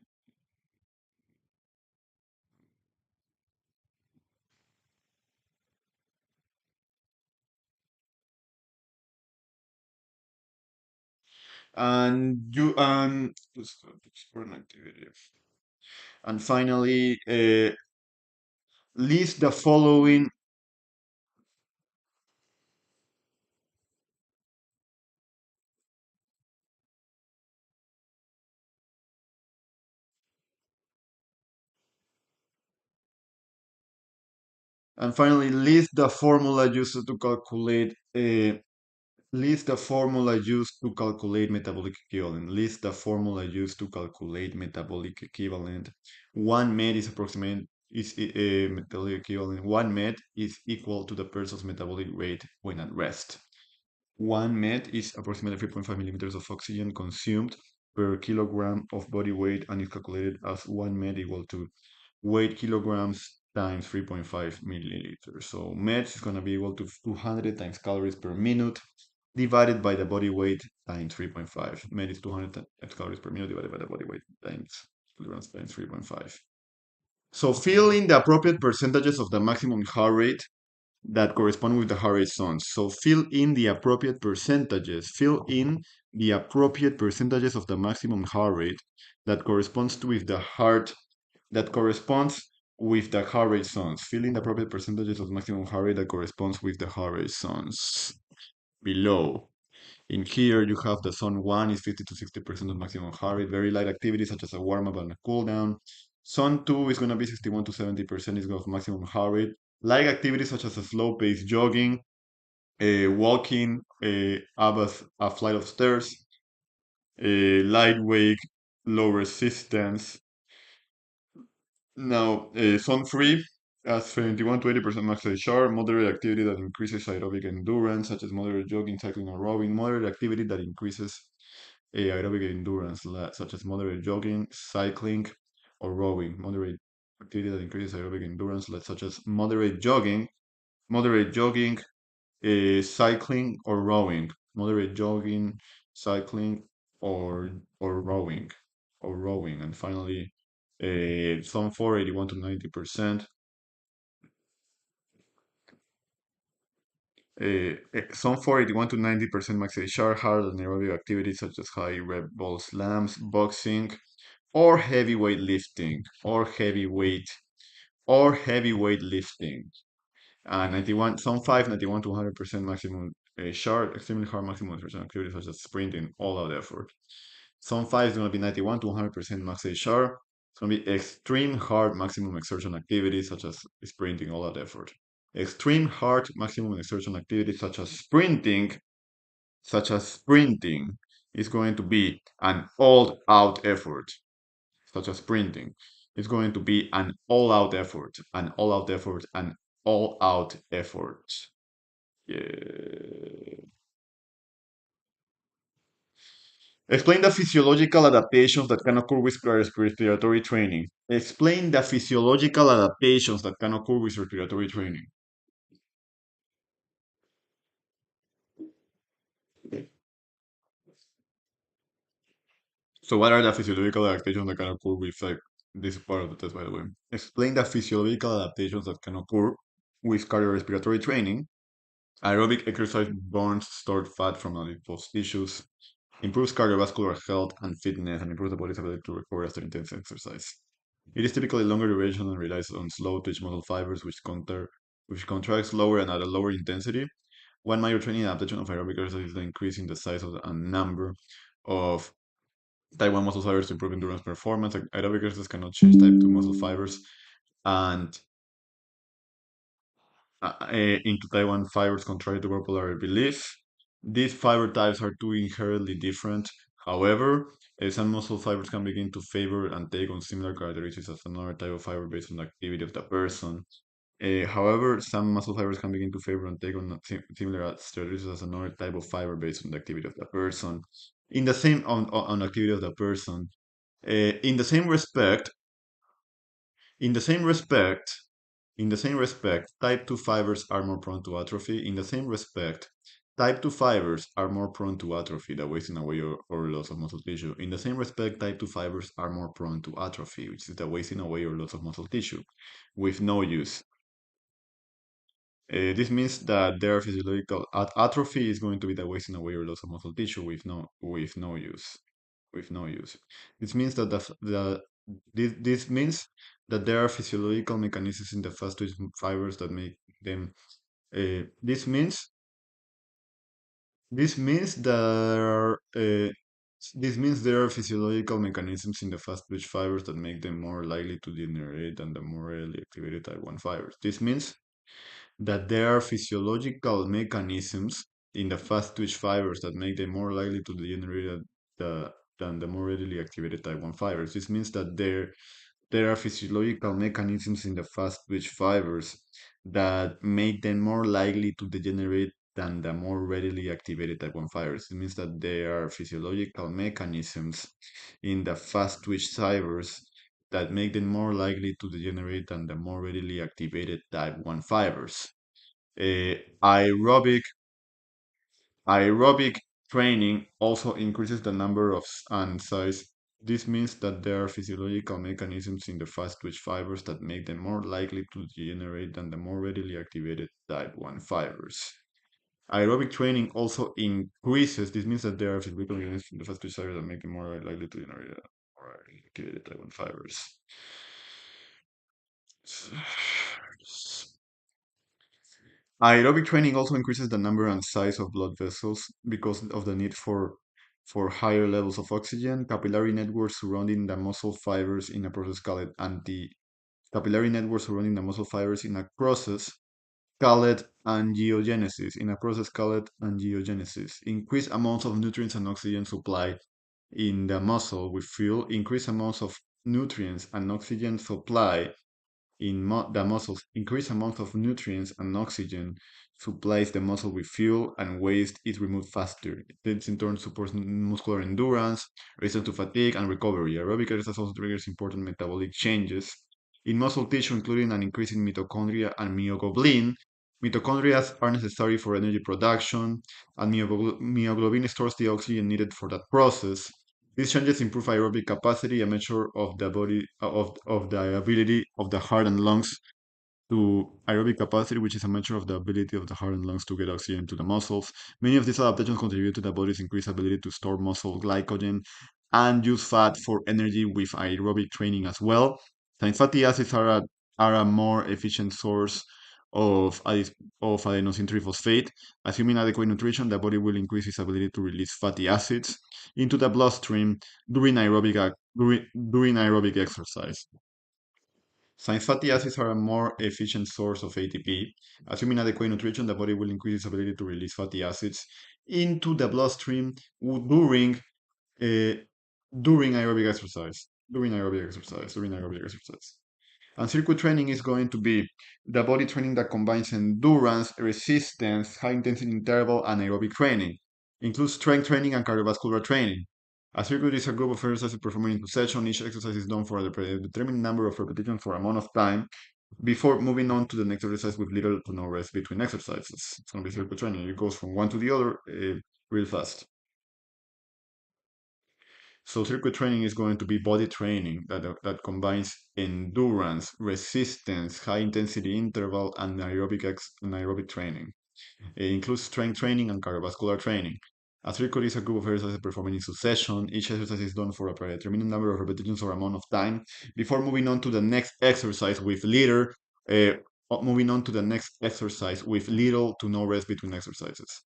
To support an activity. And finally, list the following. And finally, list the formula used to calculate List the formula used to calculate metabolic equivalent. List the formula used to calculate metabolic equivalent. 1 med is approximate is metabolic equivalent. 1 med is equal to the person's metabolic rate when at rest. 1 med is approximately 3.5 millimeters of oxygen consumed per kilogram of body weight and is calculated as 1 med equal to weight kilograms times 3.5 milliliters. So med is going to be equal to 200 times calories per minute divided by the body weight times 3.5. Med is 200 times calories per minute divided by the body weight times kilograms times 3.5. So fill in the appropriate percentages of the maximum heart rate that correspond with the heart rate zones. So fill in the appropriate percentages. Fill in the appropriate percentages of the maximum heart rate that corresponds to with the heart that corresponds with the heart rate zones. Fill in the appropriate percentages of maximum heart rate that corresponds with the heart rate zones below. In here, you have the zone 1 is 50 to 60% of maximum heart rate, very light activities such as a warm up and a cool down. Zone 2 is going to be 61 to 70% is of maximum heart rate. Light activities such as a slow pace jogging, walking up a flight of stairs, lightweight, low resistance. Now, zone 3 has 71 to 80% max HR, moderate activity that increases aerobic endurance, such as moderate jogging, cycling, or rowing, moderate activity that increases aerobic endurance, such as moderate jogging, cycling, or rowing, moderate activity that increases aerobic endurance, such as moderate jogging, cycling or rowing, moderate jogging, cycling or rowing, and finally, some 481 to 90%. Some 481 to 90% max HR, hard and aerobic activities such as high rep ball slams, boxing, or heavyweight lifting, or heavyweight lifting. 91, some 5, 91 to 100% maximum sharp, extremely hard maximum exertion activities such as sprinting, all out effort. Some 5 is going to be 91 to 100% max sharp. It's going to be extreme hard maximum exertion activities such as sprinting, all out effort. Extreme hard maximum exertion activities such as sprinting, is going to be an all out effort, such as sprinting. It's going to be an all out effort, an all out effort, an all out effort. Yeah. Explain the physiological adaptations that can occur with respiratory training. Explain the physiological adaptations that can occur with respiratory training. So, what are the physiological adaptations that can occur with like this part of the test, by the way? Explain the physiological adaptations that can occur with cardiorespiratory training. Aerobic exercise burns stored fat from adipose tissues, improves cardiovascular health and fitness, and improves the body's ability to recover after intense exercise. It is typically longer duration and relies on slow twitch muscle fibers, which contract slower and at a lower intensity. One major training adaptation of aerobic exercise is the increase in the size of and number of type 1 muscle fibers to improve endurance performance. Aerobic exercise cannot change type 2 muscle fibers and into type 1 fibers, contrary to popular belief. These fiber types are too inherently different. However, some muscle fibers can begin to favor and take on similar characteristics as another type of fiber based on the activity of the person. However, some muscle fibers can begin to favor and take on similar characteristics as another type of fiber based on the activity of the person. In the same on activity of the person. In the same respect, in the same respect, in the same respect, type 2 fibers are more prone to atrophy. In the same respect, type 2 fibers are more prone to atrophy, the wasting away or loss of muscle tissue. In the same respect, type 2 fibers are more prone to atrophy, which is the wasting away or loss of muscle tissue, with no use. This means that their physiological atrophy is going to be the wasting away or loss of muscle tissue with no use. With no use. This means that this means that there are physiological mechanisms in the fast twitch fibers that make them. This means this means there are this means there are physiological mechanisms in the fast twitch fibers that make them more likely to degenerate than the more rarely activated type 1 fibers. This means that there are physiological mechanisms in the fast twitch fibers that make them more likely to degenerate than the more readily activated type 1 fibers. This means that there are physiological mechanisms in the fast twitch fibers that make them more likely to degenerate than the more readily activated type 1 fibers. It means that there are physiological mechanisms in the fast twitch fibers that make them more likely to degenerate than the more readily activated type 1 fibers. Uh, aerobic Aerobic training also increases the number of and size. This means that there are physiological mechanisms in the fast twitch fibers that make them more likely to degenerate than the more readily activated type 1 fibers. Aerobic training also increases, this means that there are physiological mechanisms in the fast twitch fibers that make them more likely to generate more activated type 1 fibers. Aerobic training also increases the number and size of blood vessels because of the need for higher levels of oxygen. Capillary networks surrounding the muscle fibers in a process called capillary networks surrounding the muscle fibers in a process called angiogenesis. In a process called angiogenesis, increased amounts of nutrients and oxygen supply in the muscle with fuel. Increased amounts of nutrients and oxygen supply in the muscles, increased amounts of nutrients and oxygen supplies the muscle with fuel and waste is removed faster. This in turn supports muscular endurance, resistance to fatigue, and recovery. Aerobic exercise also triggers important metabolic changes in muscle tissue, including an increase in mitochondria and myoglobin. Mitochondria are necessary for energy production, and myoglobin stores the oxygen needed for that process. These changes improve aerobic capacity, a measure of the body of the ability of the heart and lungs to aerobic capacity, which is a measure of the ability of the heart and lungs to get oxygen to the muscles. Many of these adaptations contribute to the body's increased ability to store muscle glycogen and use fat for energy with aerobic training as well. Since fatty acids are a more efficient source of, of adenosine triphosphate, assuming adequate nutrition, the body will increase its ability to release fatty acids into the bloodstream during aerobic exercise. Since fatty acids are a more efficient source of ATP, assuming adequate nutrition, the body will increase its ability to release fatty acids into the bloodstream during uh, during aerobic exercise. During aerobic exercise. And circuit training is going to be the body training that combines endurance, resistance, high intensity interval, and aerobic training. Includes strength training and cardiovascular training. A circuit is a group of exercises performed in succession. Each exercise is done for a determined number of repetitions for amount of time before moving on to the next exercise with little to no rest between exercises. It's going to be circuit training. It goes from one to the other real fast. So circuit training is going to be body training that combines endurance, resistance, high intensity interval, and aerobic training. It includes strength training and cardiovascular training. A circuit is a group of exercises performed in succession. Each exercise is done for a predetermined number of repetitions or amount of time before moving on to the next exercise with uh, little to no rest between exercises.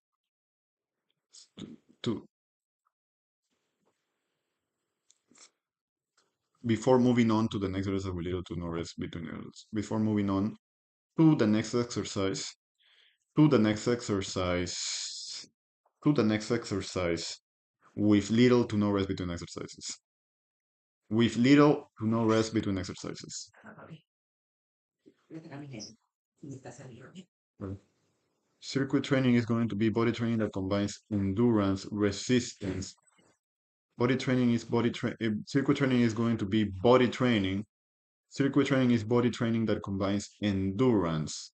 To, before moving on to the next exercise with little to no rest between exercises. Before moving on to the next exercise, to the next exercise, to the next exercise with little to no rest between exercises. With little to no rest between exercises. Right. Circuit training is going to be body training that combines endurance, resistance. Body training is circuit training is going to be body training. Circuit training is body training that combines endurance,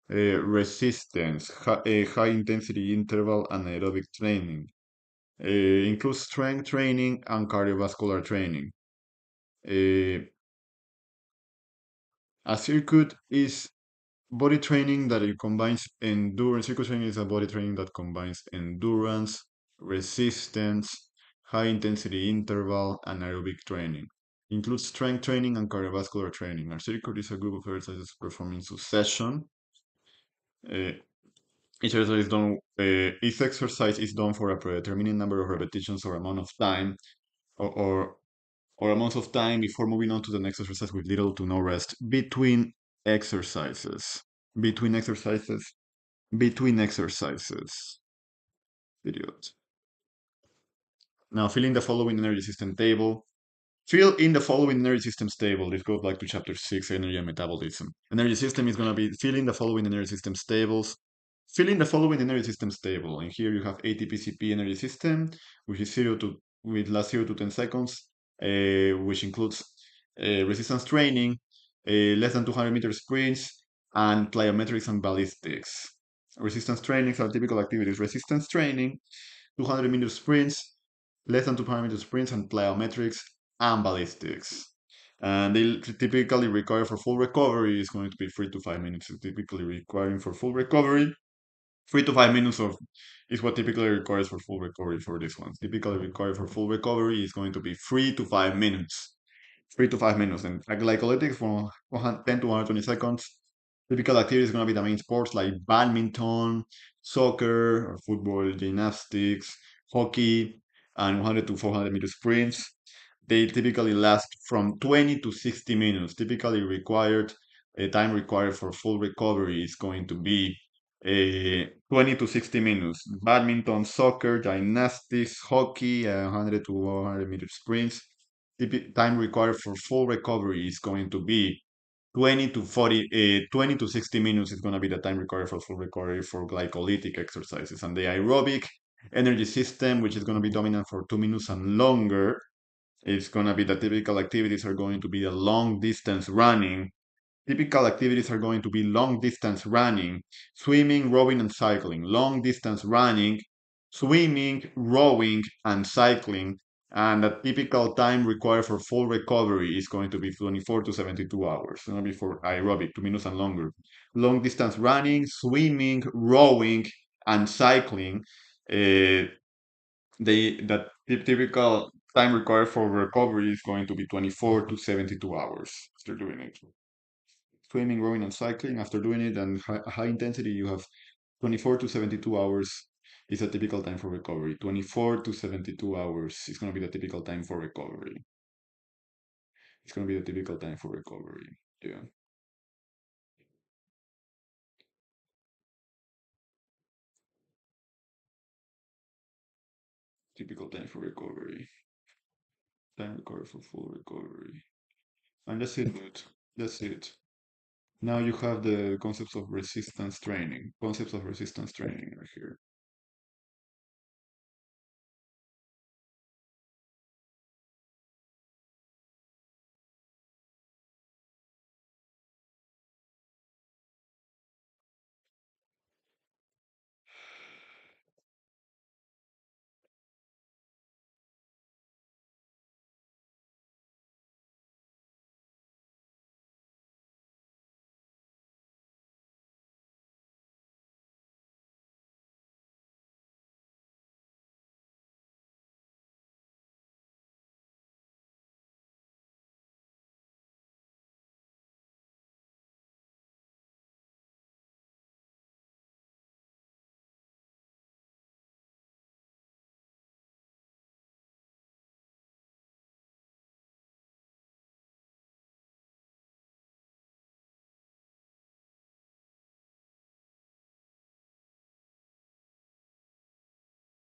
resistance, high intensity interval, and aerobic training. Includes strength training and cardiovascular training. A circuit is body training that it combines endurance. Circuit training is a body training that combines endurance, resistance, high intensity interval, and aerobic training. Includes strength training and cardiovascular training. A circuit is a group of exercises performed in succession. Uh, each exercise is done for a predetermined number of repetitions or amount of time, or, or or amounts of time before moving on to the next exercise with little to no rest between exercises. Between exercises. Between exercises. Idiot. Now fill in the following energy system table. Fill in the following energy systems table. This goes back to chapter 6, energy and metabolism. Energy system is going to be fill in the following energy systems tables. Fill in the following energy systems table. And here you have ATP-CP energy system, which is 0 to with last 0 to 10 seconds, which includes resistance training, less than 200 meter sprints, and plyometrics and ballistics. Resistance trainings are typical activities. Resistance training, 200-meter sprints, less than 200-meter sprints, and plyometrics and ballistics. And they typically require for full recovery is going to be 3 to 5 minutes. Typically requiring for full recovery, 3 to 5 minutes of is what typically requires for full recovery for this one. Typically required for full recovery is going to be 3 to 5 minutes. 3 to 5 minutes. And glycolytics for 10 to 120 seconds. Typical activities going to be the main sports like badminton, soccer, or football, gymnastics, hockey, and 100 to 400 meter sprints. They typically last from 20 to 60 minutes. Typically required, time required for full recovery is going to be 20 to 60 minutes. Badminton, soccer, gymnastics, hockey, 100 to 100 meter sprints. Time required for full recovery is going to be 20 to 60 minutes is going to be the time required for full recovery for glycolytic exercises. And the aerobic energy system, which is going to be dominant for 2 minutes and longer, it's going to be the typical activities are going to be the long distance running. Typical activities are going to be long distance running, swimming, rowing, and cycling. Long distance running, swimming, rowing, and cycling. And the typical time required for full recovery is going to be 24 to 72 hours. It's going to be for aerobic, 2 minutes and longer. Long distance running, swimming, rowing, and cycling. Uh, the typical time required for recovery is going to be 24 to 72 hours after doing it. Swimming, rowing, and cycling, after doing it and high intensity, you have 24 to 72 hours is a typical time for recovery. 24 to 72 hours is going to be the typical time for recovery. It's going to be the typical time for recovery. Yeah. Typical time for recovery. Time required for full recovery. And that's it, dude. That's it. Now you have the concepts of resistance training. Concepts of resistance training right here.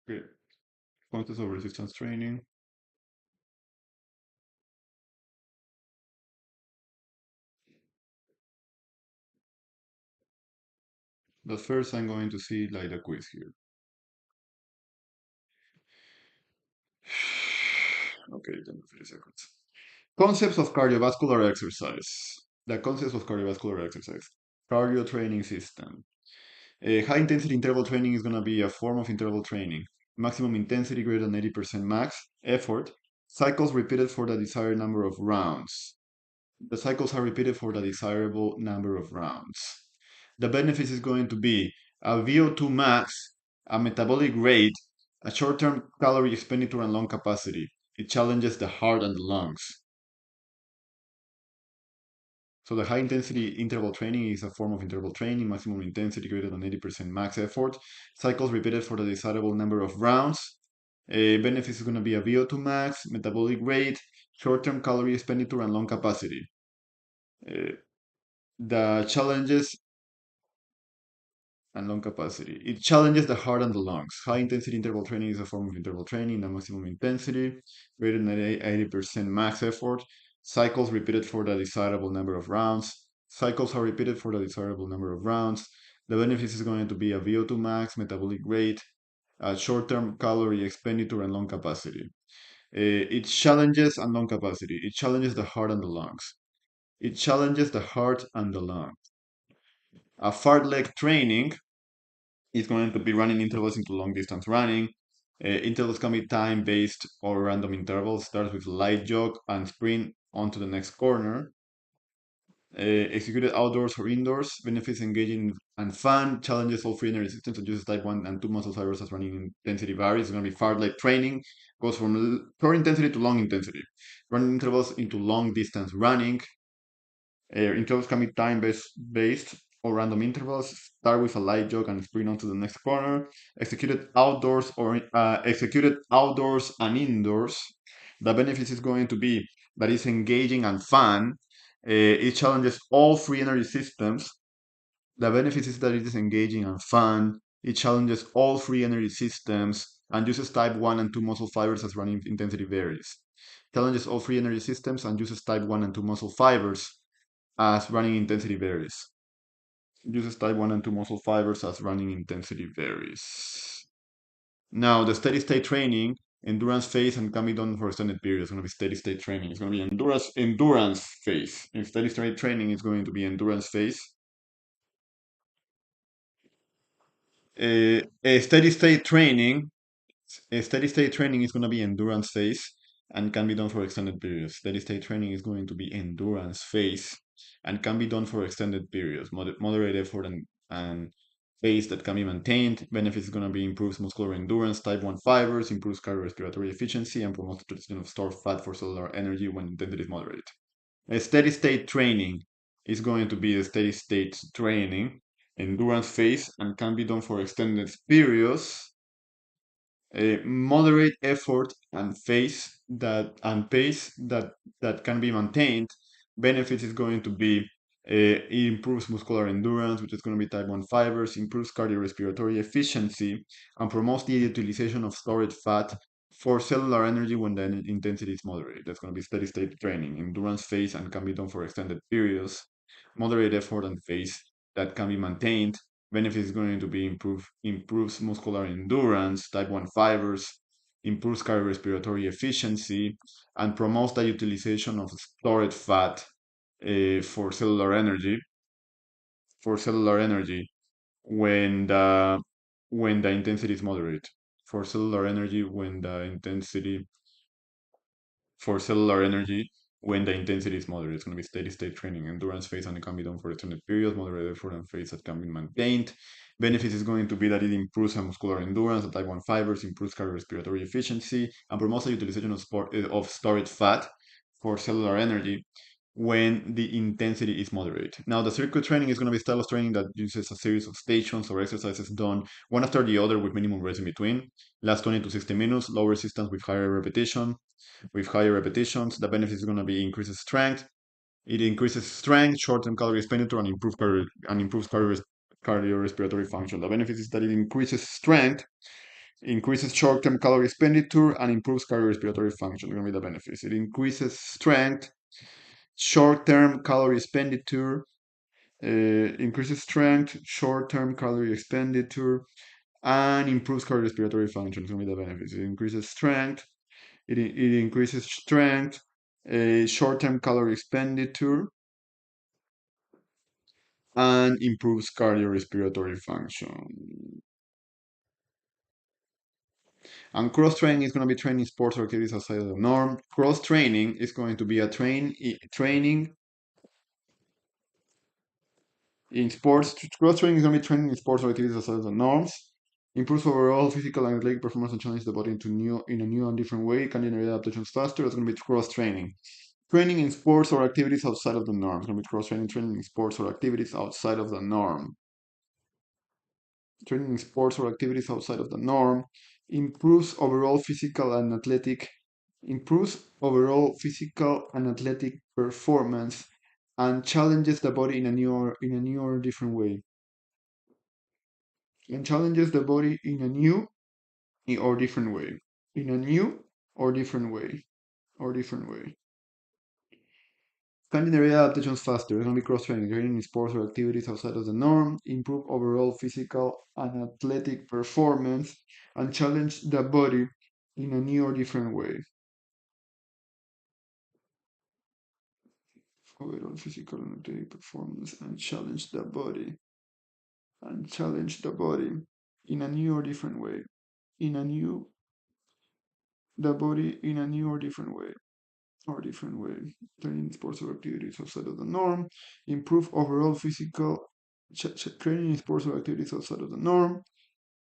Great. Concepts of resistance training. But first I'm going to see like the quiz here. Okay, 10 to 30 seconds. Concepts of cardiovascular exercise. The concepts of cardiovascular exercise. Cardio training system. High intensity interval training is going to be a form of interval training. Maximum intensity greater than 80% max effort. Cycles repeated for the desired number of rounds. The cycles are repeated for the desirable number of rounds. The benefits is going to be a VO2 max, a metabolic rate, a short-term calorie expenditure, and lung capacity. It challenges the heart and the lungs. So the high intensity interval training is a form of interval training, maximum intensity greater than 80% max effort, cycles repeated for the desirable number of rounds. Benefits is going to be a VO2 max, metabolic rate, short-term calorie expenditure, and lung capacity. The challenges and lung capacity. It challenges the heart and the lungs. High intensity interval training is a form of interval training at maximum intensity, greater than 80% max effort. Cycles repeated for the desirable number of rounds. Cycles are repeated for the desirable number of rounds. The benefits is going to be a VO2 max, metabolic rate, short-term calorie expenditure, and lung capacity. It challenges and lung capacity. It challenges the heart and the lungs. It challenges the heart and the lungs. A fartlek training is going to be running intervals into long distance running. Intervals can be time based or random intervals. Starts with light jog and sprint onto the next corner. Executed outdoors or indoors. Benefits engaging and fun. Challenges all free energy systems and uses type 1 and 2 muscle fibers as running intensity varies. It's going to be fartlek training. Goes from short intensity to long intensity. Running intervals into long distance running. Intervals can be time based or random intervals. Start with a light jog and sprint onto the next corner. Executed outdoors and indoors. The benefits is going to be that it's engaging and fun. It challenges all free energy systems. The benefits is that it is engaging and fun. It challenges all free energy systems and uses type 1 and 2 muscle fibers as running intensity varies. Challenges all free energy systems and uses type 1 and 2 muscle fibers as running intensity varies. Uses type 1 and 2 muscle fibers as running intensity varies. Now, the steady state training, endurance phase, and can be done for extended periods. It's going to be steady state training. It's going to be endurance phase. In steady state training, it's going to be endurance phase. A steady state training A steady state training is going to be endurance phase and can be done for extended periods. Steady state training is going to be endurance phase and can be done for extended periods. Moderate effort and pace that can be maintained. Benefits is going to be improves muscular endurance, type 1 fibers, improves cardiorespiratory efficiency, and promotes the utilization of stored fat for cellular energy when intensity is moderate. A steady state training is going to be a steady state training, endurance phase, and can be done for extended periods. A moderate effort and pace that can be maintained. Benefits is going to be it improves muscular endurance, which is going to be type 1 fibers, improves cardiorespiratory efficiency, and promotes the utilization of stored fat for cellular energy when the intensity is moderate. That's going to be steady state training, endurance phase, and can be done for extended periods. Moderate effort and phase that can be maintained. Benefits going to be improves muscular endurance, type 1 fibers, improves cardiorespiratory efficiency, and promotes the utilization of stored fat for cellular energy when the intensity is moderate. For cellular energy when the intensity for cellular energy when the intensity is moderate. It's going to be steady state training, endurance phase, and it can be done for extended periods, moderate effort and phase that can be maintained. Benefits is going to be that it improves muscular endurance, the type 1 fibers, improves cardiorespiratory efficiency, and promotes the utilization of stored fat for cellular energy when the intensity is moderate. Now, the circuit training is going to be style of training that uses a series of stations or exercises done one after the other with minimum rest in between. Lasts 20 to 60 minutes, low resistance with higher repetition. With higher repetitions, the benefit is going to be increases strength. It increases strength, short-term calorie expenditure, and improves cardiorespiratory function. The benefit is that it increases strength, increases short-term calorie expenditure, and improves cardiorespiratory function. Going to be the benefits. It increases strength, short-term calorie expenditure, increases strength, short-term calorie expenditure, and improves cardiorespiratory function. It's going to be the benefits. It increases strength, it increases strength, short-term calorie expenditure, and improves cardiorespiratory function. And cross training is going to be training sports or activities outside of the norm. Cross training is going to be a training in sports. Cross training is going to be training in sports or activities outside of the norms. Improves overall physical and athletic performance and challenges the body in a new and different way. Can generate adaptations faster. That's going to be cross training. Training in sports or activities outside of the norm. It's going to be cross training in sports or activities outside of the norm. Training in sports or activities outside of the norm improves overall physical and athletic performance and challenges the body in a new or different way. and challenges the body in a new or different way. In a new or different way. Or different way. Culinary adaptations faster. It's going to be cross-training, training in sports or activities outside of the norm, improve overall physical and athletic performance, and challenge the body in a new or different way. Overall physical and athletic performance, and challenge the body in a new or different way. In a new, the body in a new or different way. Or different way. Training sports or activities outside of the norm, improve overall physical training in sports or activities outside of the norm,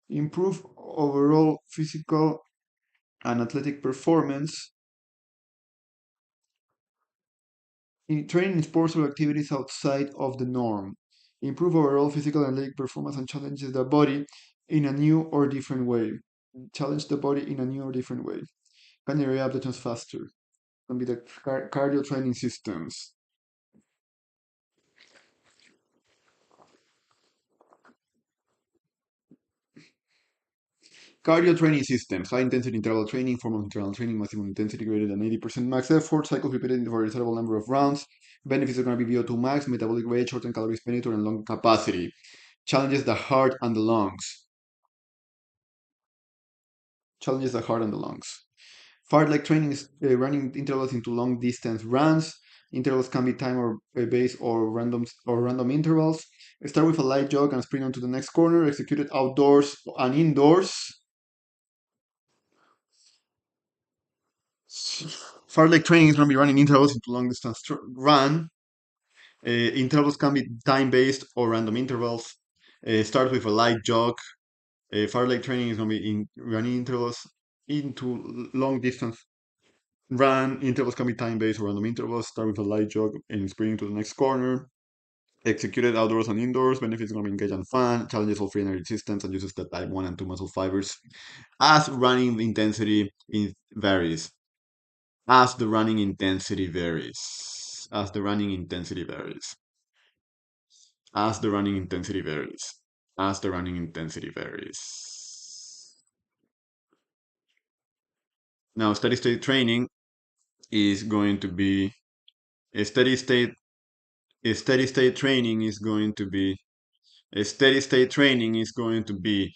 improve overall physical and athletic performance in training in sports or activities outside of the norm, improve overall physical and athletic performance and challenges the body in a new or different way. Challenge the body in a new or different way. Can you adaptations faster? Can be the cardio training systems. Cardio training systems, high intensity interval training, form of interval training, maximum intensity greater than 80% max effort, cycles repeated for a reasonable number of rounds. Benefits are going to be VO2 max, metabolic rate, shortened calorie expenditure, and lung capacity. Challenges the heart and the lungs. Challenges the heart and the lungs. Fartlek training is running intervals into long distance runs. Intervals can be time or base or random intervals. Start with a light jog and sprint onto the next corner. Executed outdoors and indoors. Fartlek training is going to be running intervals into long distance run. Intervals can be time based or random intervals. Start with a light jog. Fartlek training is going to be running intervals into long distance run. Intervals can be time based or random intervals. Start with a light jog and sprinting to the next corner. Executed outdoors and indoors. Benefits going to be engaged and fun. Challenges all free energy systems and uses the type 1 and 2 muscle fibers. As running intensity varies. As the running intensity varies. As the running intensity varies. As the running intensity varies. As the running intensity varies. Now, steady state training is going to be a steady state. A steady state training is going to be a steady state training is going to be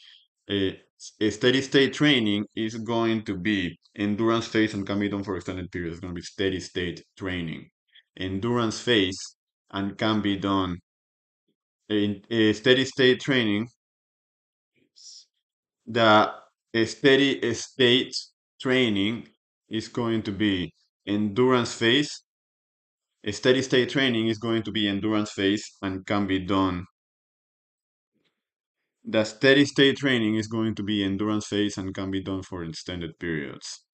a, a steady state training is going to be endurance phase and can be done for extended periods. It's going to be steady state training, endurance phase, and can be done in a steady state training. The steady state training is going to be endurance phase. A steady state training is going to be endurance phase and can be done. The steady state training is going to be endurance phase and can be done for extended periods.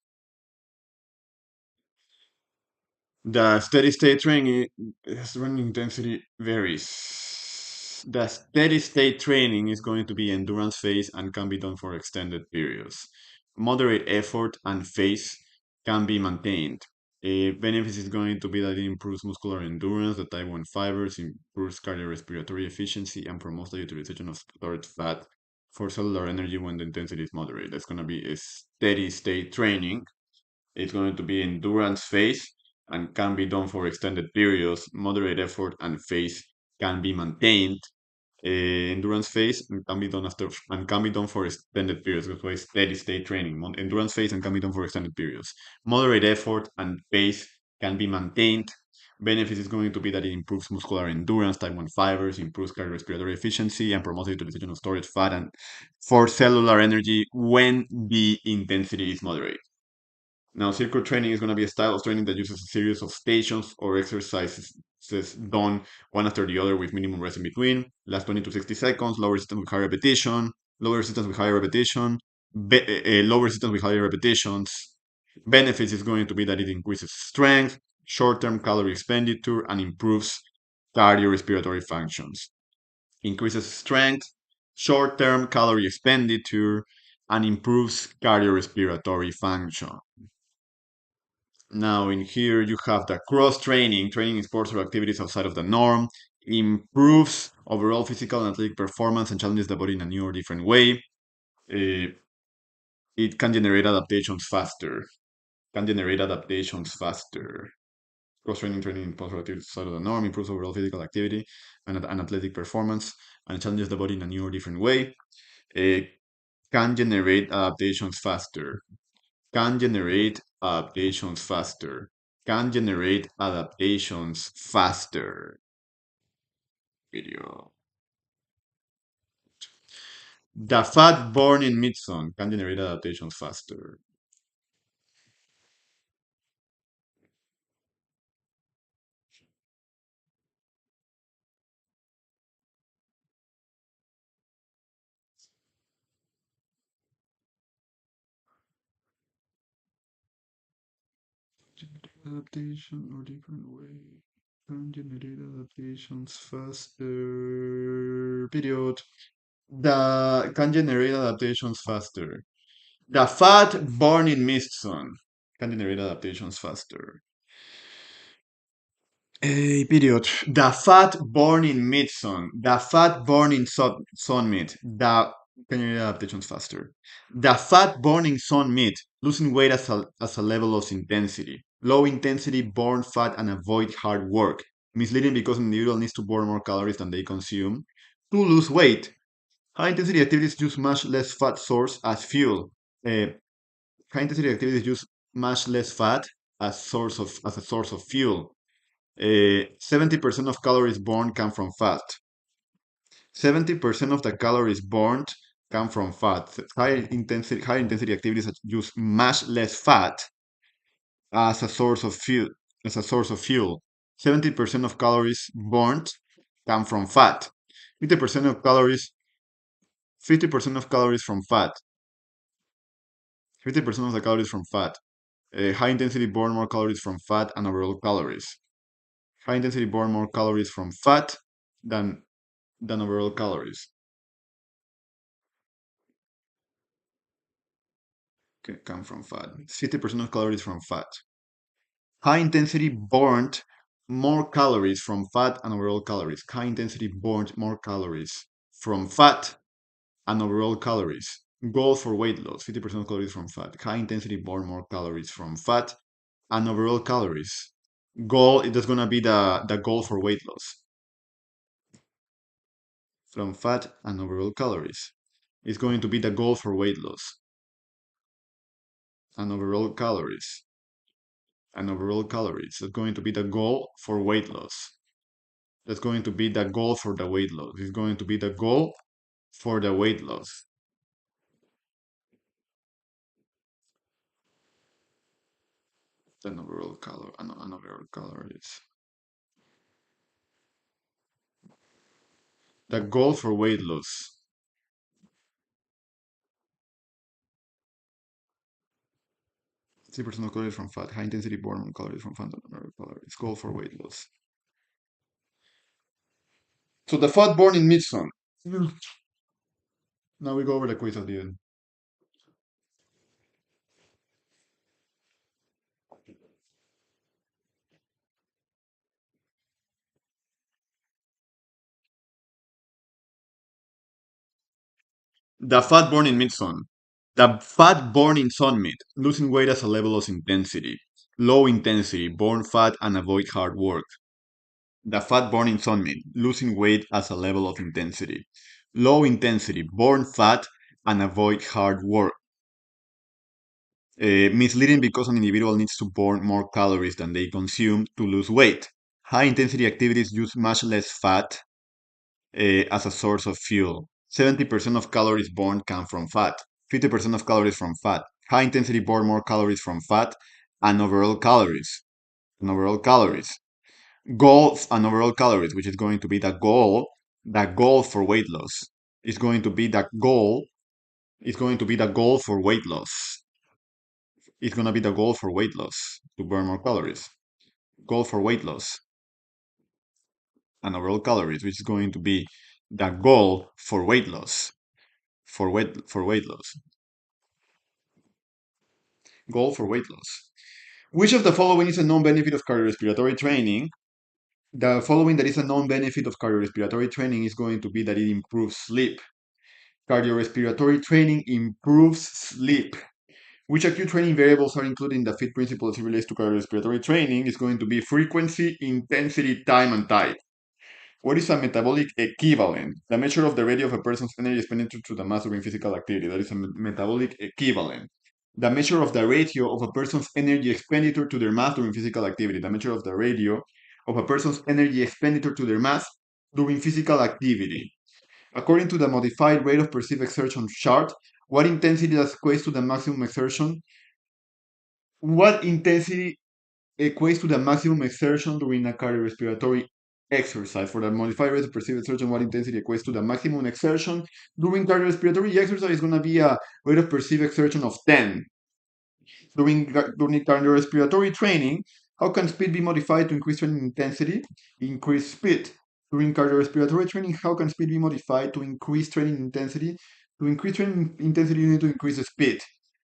The steady state training running intensity varies. The steady state training is going to be endurance phase and can be done for extended periods. Moderate effort and phase can be maintained. A benefit is going to be that it improves muscular endurance, the type 1 fibers, improves cardiorespiratory efficiency, and promotes the utilization of stored fat for cellular energy when the intensity is moderate. That's going to be a steady state training. It's going to be endurance phase and can be done for extended periods. Moderate effort and phase can be maintained. Endurance phase and can be done for extended periods. That's why steady state training. Endurance phase and can be done for extended periods. Moderate effort and pace can be maintained. Benefits is going to be that it improves muscular endurance, type 1 fibers, improves cardiorespiratory efficiency, and promotes the utilization of stored fat and for cellular energy when the intensity is moderate. Now, circuit training is going to be a style of training that uses a series of stations or exercises done one after the other with minimum rest in between. Last 20 to 60 seconds, lower resistance with high repetition, lower resistance with higher repetition, lower resistance with higher repetitions. Benefits is going to be that it increases strength, short-term calorie expenditure, and improves cardiorespiratory functions. Increases strength, short-term calorie expenditure, and improves cardiorespiratory function. Now in here you have the cross training, training in sports or activities outside of the norm, improves overall physical and athletic performance and challenges the body in a new or different way. Uh, it can generate adaptations faster. Can generate adaptations faster. Cross-training, training in post-productivity outside of the norm, improves overall physical activity and athletic performance, and challenges the body in a new or different way. It can generate adaptations faster. Can generate adaptations faster. Can generate adaptations faster. Video. The fat born in mid-zone can generate adaptations faster. Adaptation or different way. Can generate adaptations faster. Period. The can generate adaptations faster. The fat born in mid-zone can generate adaptations faster. A period. The fat born in mid-zone. The fat born in sun mid. The can you read adaptations faster? The fat born in sun mid, losing weight as a level of intensity. Low intensity burn fat and avoid hard work. Misleading because an individual needs to burn more calories than they consume. To lose weight, high intensity activities use much less fat source as fuel. Uh, High intensity activities use much less fat as a source of fuel. 70% of calories burned come from fat. 70% of the calories burned come from fat. High intensity activities use much less fat as a source of fuel. As a source of fuel. 70% of calories burned come from fat. 50% of calories 50% of calories from fat. 50% of the calories from fat. High intensity burn more calories from fat and overall calories. High intensity burn more calories from fat than overall calories. Come from fat. 50% of calories from fat. High intensity burned more calories from fat and overall calories. High intensity burned more calories from fat and overall calories. Goal for weight loss 50% of calories from fat. High intensity burn more calories from fat and overall calories. Goal, it is going to be the goal for weight loss from fat and overall calories. It's going to be the goal for weight loss and overall calories. And overall calories. That's going to be the goal for weight loss. That's going to be the goal for the weight loss. It's going to be the goal for the weight loss. Then overall calories. The goal for weight loss. 3% of calories from fat. High intensity burn calories from fat and overall calories. Goal for weight loss. So the fat burn in mid-zone. Now we go over the quiz at the end. The fat burn in mid-zone. The fat burn in sun mid, losing weight as a level of intensity. Low intensity, burn fat and avoid hard work. The fat burn in sun mid, losing weight as a level of intensity. Low intensity, burn fat and avoid hard work. Misleading because an individual needs to burn more calories than they consume to lose weight. High intensity activities use much less fat as a source of fuel. 70% of calories burned come from fat, 50% of calories from fat. High intensity burn more calories from fat and overall calories. And overall calories. Goals and overall calories, which is going to be the goal for weight loss. Is going to be the goal. It's going to be the goal for weight loss. It's going to be the goal for weight loss to burn more calories. Goal for weight loss and overall calories, which is going to be the goal for weight loss. For weight loss. Goal for weight loss. Which of the following is a known benefit of cardiorespiratory training? The following that is a known benefit of cardiorespiratory training is going to be that it improves sleep. Cardiorespiratory training improves sleep. Which acute training variables are included in the FIT principle as it relates to cardiorespiratory training is going to be frequency, intensity, time, and type. What is a metabolic equivalent? The measure of the ratio of a person's energy expenditure to the mass during physical activity. That is a metabolic equivalent. The measure of the ratio of a person's energy expenditure to their mass during physical activity. The measure of the ratio of a person's energy expenditure to their mass during physical activity. According to the modified rate of perceived exertion chart, what intensity equates to the maximum exertion? What intensity equates to the maximum exertion during a cardiorespiratory exercise? For the modified rate of perceived exertion, what intensity equates to the maximum exertion during cardiorespiratory exercise is going to be a rate of perceived exertion of 10. During cardiorespiratory training, how can speed be modified to increase training intensity? Increase speed. During cardiorespiratory training, how can speed be modified to increase training intensity? To increase training intensity, you need to increase the speed.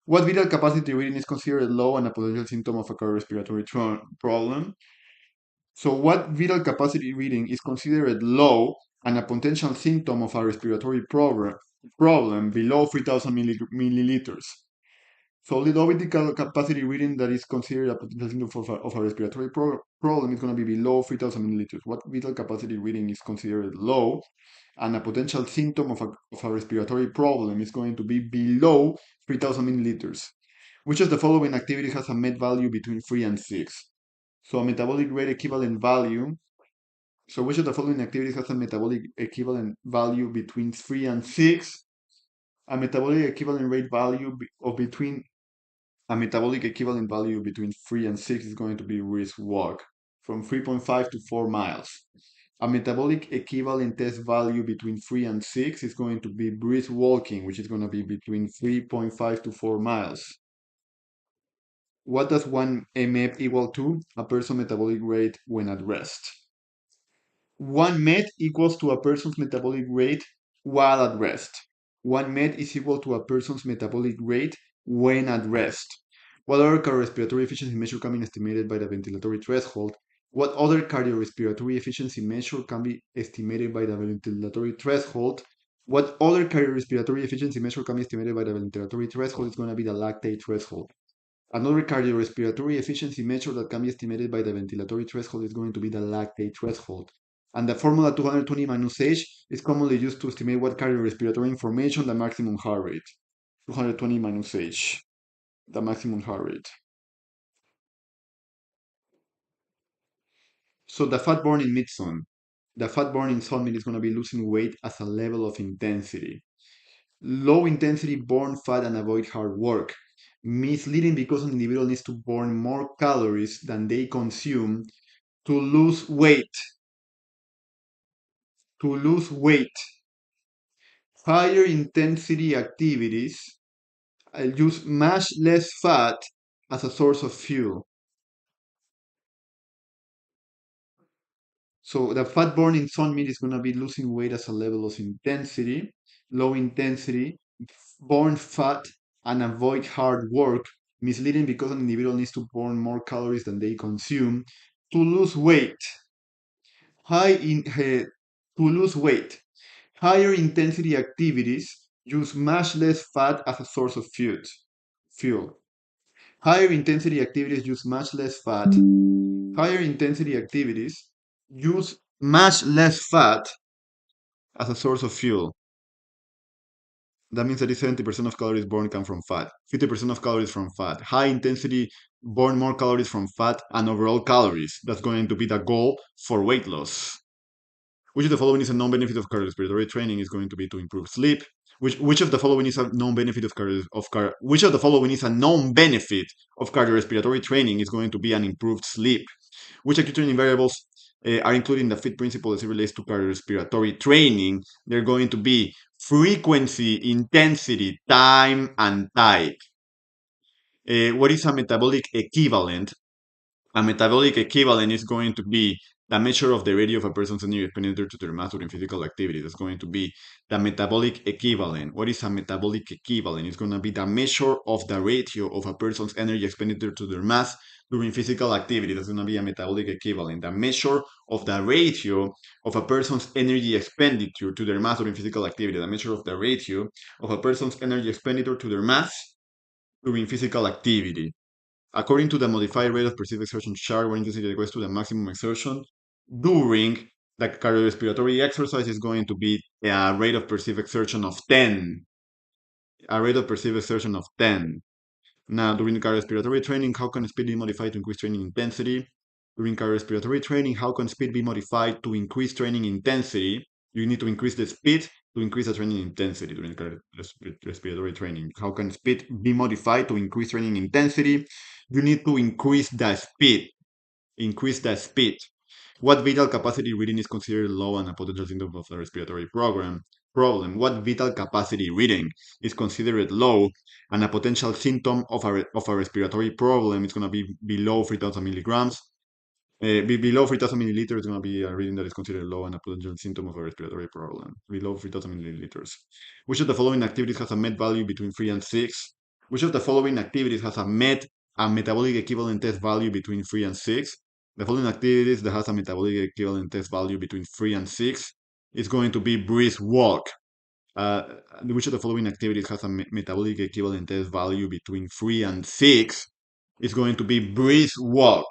What vital capacity reading is considered low and a potential symptom of a cardiorespiratory problem? So, what vital capacity reading is considered low and a potential symptom of a respiratory problem below 3,000 milliliters? So, low vital capacity reading that is considered a potential symptom of a respiratory problem is going to be below 3,000 milliliters. What vital capacity reading is considered low and a potential symptom of a respiratory problem is going to be below 3,000 milliliters. Which of the following activity has a met value between 3 and 6? So a metabolic rate equivalent value. So which of the following activities has a metabolic equivalent value between 3 and 6? A metabolic equivalent rate value of between a metabolic equivalent value between 3 and 6 is going to be brisk walk from 3.5 to 4 miles. A metabolic equivalent test value between 3 and 6 is going to be brisk walking, which is going to be between 3.5 to 4 miles. What does 1 mF equal to? A person's metabolic rate when at rest. 1 MET equals to a person's metabolic rate while at rest. 1 MET is equal to a person's metabolic rate when at rest. What other cardiorespiratory efficiency measure can be estimated by the ventilatory threshold? What other cardiorespiratory efficiency measure can be estimated by the ventilatory threshold? What other cardiorespiratory efficiency measure can be estimated by the ventilatory threshold is going to be the lactate threshold. Another cardiorespiratory efficiency measure that can be estimated by the ventilatory threshold is going to be the lactate threshold. And the formula 220 minus H is commonly used to estimate what cardiorespiratory information the maximum heart rate. 220 minus H, the maximum heart rate. So the fat burn in mid-zone. The fat burn in zone mid is going to be losing weight as a level of intensity. Low intensity burn fat and avoid hard work. Misleading because an individual needs to burn more calories than they consume to lose weight. To lose weight. Higher intensity activities use much less fat as a source of fuel. So the fat burning zone meat is going to be losing weight as a level of intensity, low intensity, burn fat, and avoid hard work, misleading because an individual needs to burn more calories than they consume to lose weight. To lose weight. Higher intensity activities use much less fat as a source of fuel. Higher intensity activities use much less fat. Higher intensity activities use much less fat as a source of fuel. That means that 70% of calories burned come from fat, 50% of calories from fat. High intensity burn more calories from fat and overall calories. That's going to be the goal for weight loss. Which of the following is a known benefit of cardiorespiratory training is going to be to improve sleep. Which of the following is a known benefit which of the following is a known benefit of cardiorespiratory training is going to be an improved sleep. Which acute training variables are included in the FIT principle as it relates to cardiorespiratory training? They're going to be frequency, intensity, time, and type. What is a metabolic equivalent? A metabolic equivalent is going to be the measure of the ratio of a person's energy expenditure to their mass during physical activity. That's going to be the metabolic equivalent. What is a metabolic equivalent? It's going to be the measure of the ratio of a person's energy expenditure to their mass during physical activity. That's going to be a metabolic equivalent, a measure of the ratio of a person's energy expenditure to their mass during physical activity, the measure of the ratio of a person's energy expenditure to their mass during physical activity. According to the modified rate of perceived exertion chart, where intensity equals to the maximum exertion during the cardiorespiratory exercise is going to be a rate of perceived exertion of 10. A rate of perceived exertion of 10. Now, during cardiorespiratory training, how can speed be modified to increase training intensity? During cardiorespiratory training, how can speed be modified to increase training intensity? You need to increase the speed to increase the training intensity during cardiorespiratory training. How can speed be modified to increase training intensity? You need to increase the speed. Increase the speed. What vital capacity reading is considered low and a potential symptom of the respiratory problem? What vital capacity reading is considered low and a potential symptom of a respiratory problem? It's going to be below 3,000 milligrams. Below 3,000 milliliters is going to be a reading that is considered low and a potential symptom of a respiratory problem. Below 3,000 milliliters. Which of the following activities has a MET value between 3 and 6? Which of the following activities has a metabolic equivalent test value between 3 and 6? The following activities that has a metabolic equivalent test value between 3 and 6 is going to be brisk walk. Uh, which of the following activities has a metabolic equivalent test value between 3 and 6 is going to be brisk walk.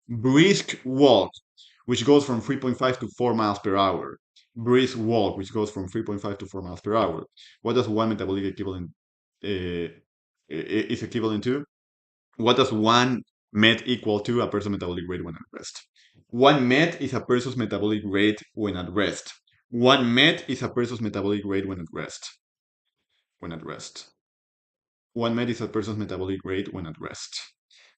Brisk walk, which goes from 3.5 to 4 miles per hour. Brisk walk, which goes from 3.5 to 4 miles per hour. What does one metabolic equivalent is equivalent to? What does one met equal to a person's metabolic rate when at rest? One met is a person's metabolic rate when at rest. One met is a person's metabolic rate when at rest. When at rest. One met is a person's metabolic rate when at rest.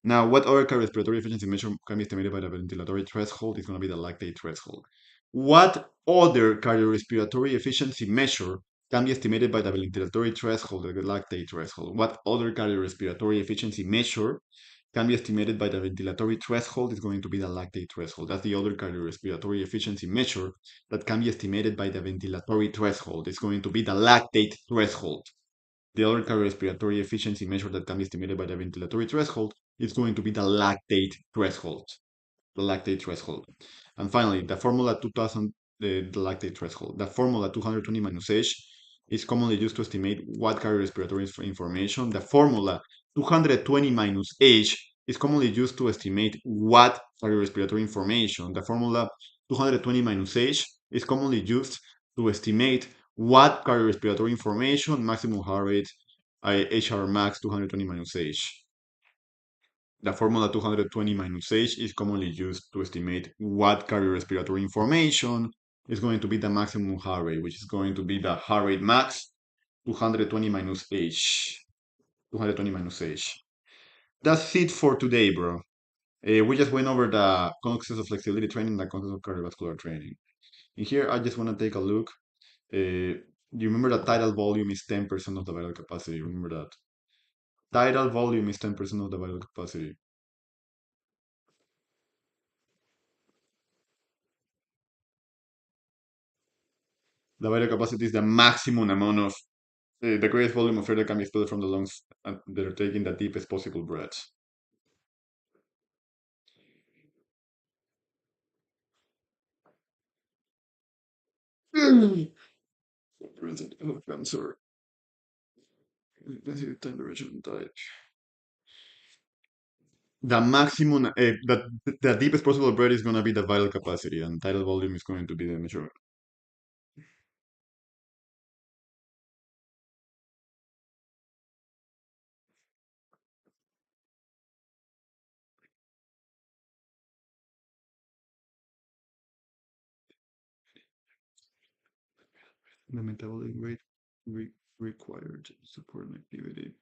Now, what other cardiorespiratory efficiency measure can be estimated by the ventilatory threshold? Is going to be the lactate threshold. What other cardiorespiratory efficiency measure can be estimated by the ventilatory threshold, the lactate threshold? What other cardiorespiratory efficiency measure can be estimated by the ventilatory threshold is going to be the lactate threshold. That's the other cardiorespiratory efficiency measure that can be estimated by the ventilatory threshold. It's going to be the lactate threshold. The other cardiorespiratory efficiency measure that can be estimated by the ventilatory threshold is going to be the lactate threshold. The lactate threshold. And finally, the formula 2000, the lactate threshold. The formula 220 minus H is commonly used to estimate what cardiorespiratory information. The formula 220 minus H is commonly used to estimate what cardiorespiratory information. The formula 220 minus H is commonly used to estimate what cardiorespiratory information, maximum heart rate, HR max 220 minus H. The formula 220 minus H is commonly used to estimate what cardiorespiratory information is going to be the maximum heart rate, which is going to be the heart rate max 220 minus H. 220 minus H. That's it for today, bro. We just went over the concepts of flexibility training and the concepts of cardiovascular training. In here, I just want to take a look. You remember that tidal volume is 10% of the vital capacity. Remember that. Tidal volume is 10% of the vital capacity. The vital capacity is the maximum amount of the greatest volume of air that can be expelled from the lungs and they're taking the deepest possible breaths. Present of cancer. Time duration type. The maximum, the deepest possible breath is going to be the vital capacity, and tidal volume is going to be the measure. The metabolic rate required to support an activity.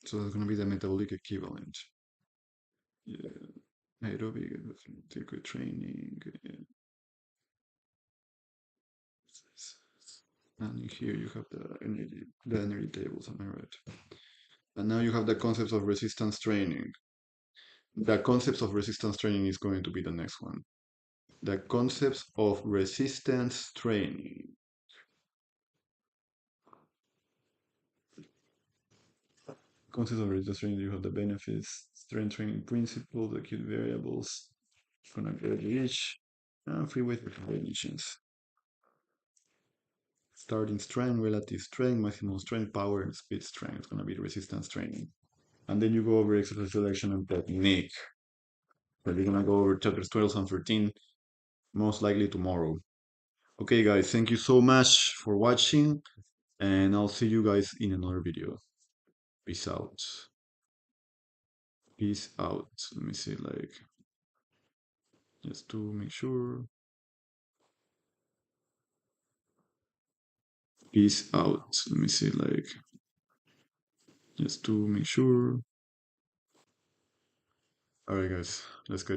So that's going to be the metabolic equivalent. Yeah, aerobic circuit training. And here you have the energy tables, am I right? And now you have the concepts of resistance training. The concepts of resistance training is going to be the next one. the concepts of resistance training. Concepts of resistance training, you have the benefits, strength training principles, acute variables, connected each, and free weight combinations. Starting strength, relative strength, maximum strength, power, and speed strength. It's going to be resistance training. And then you go over exercise selection and technique. So you're going to go over chapters 12 and 13, most likely tomorrow. Okay, guys, thank you so much for watching, and I'll see you guys in another video. Peace out. Peace out. Let me see, like, just to make sure. Peace out. Let me see, like, just to make sure. All right, guys, let's get it.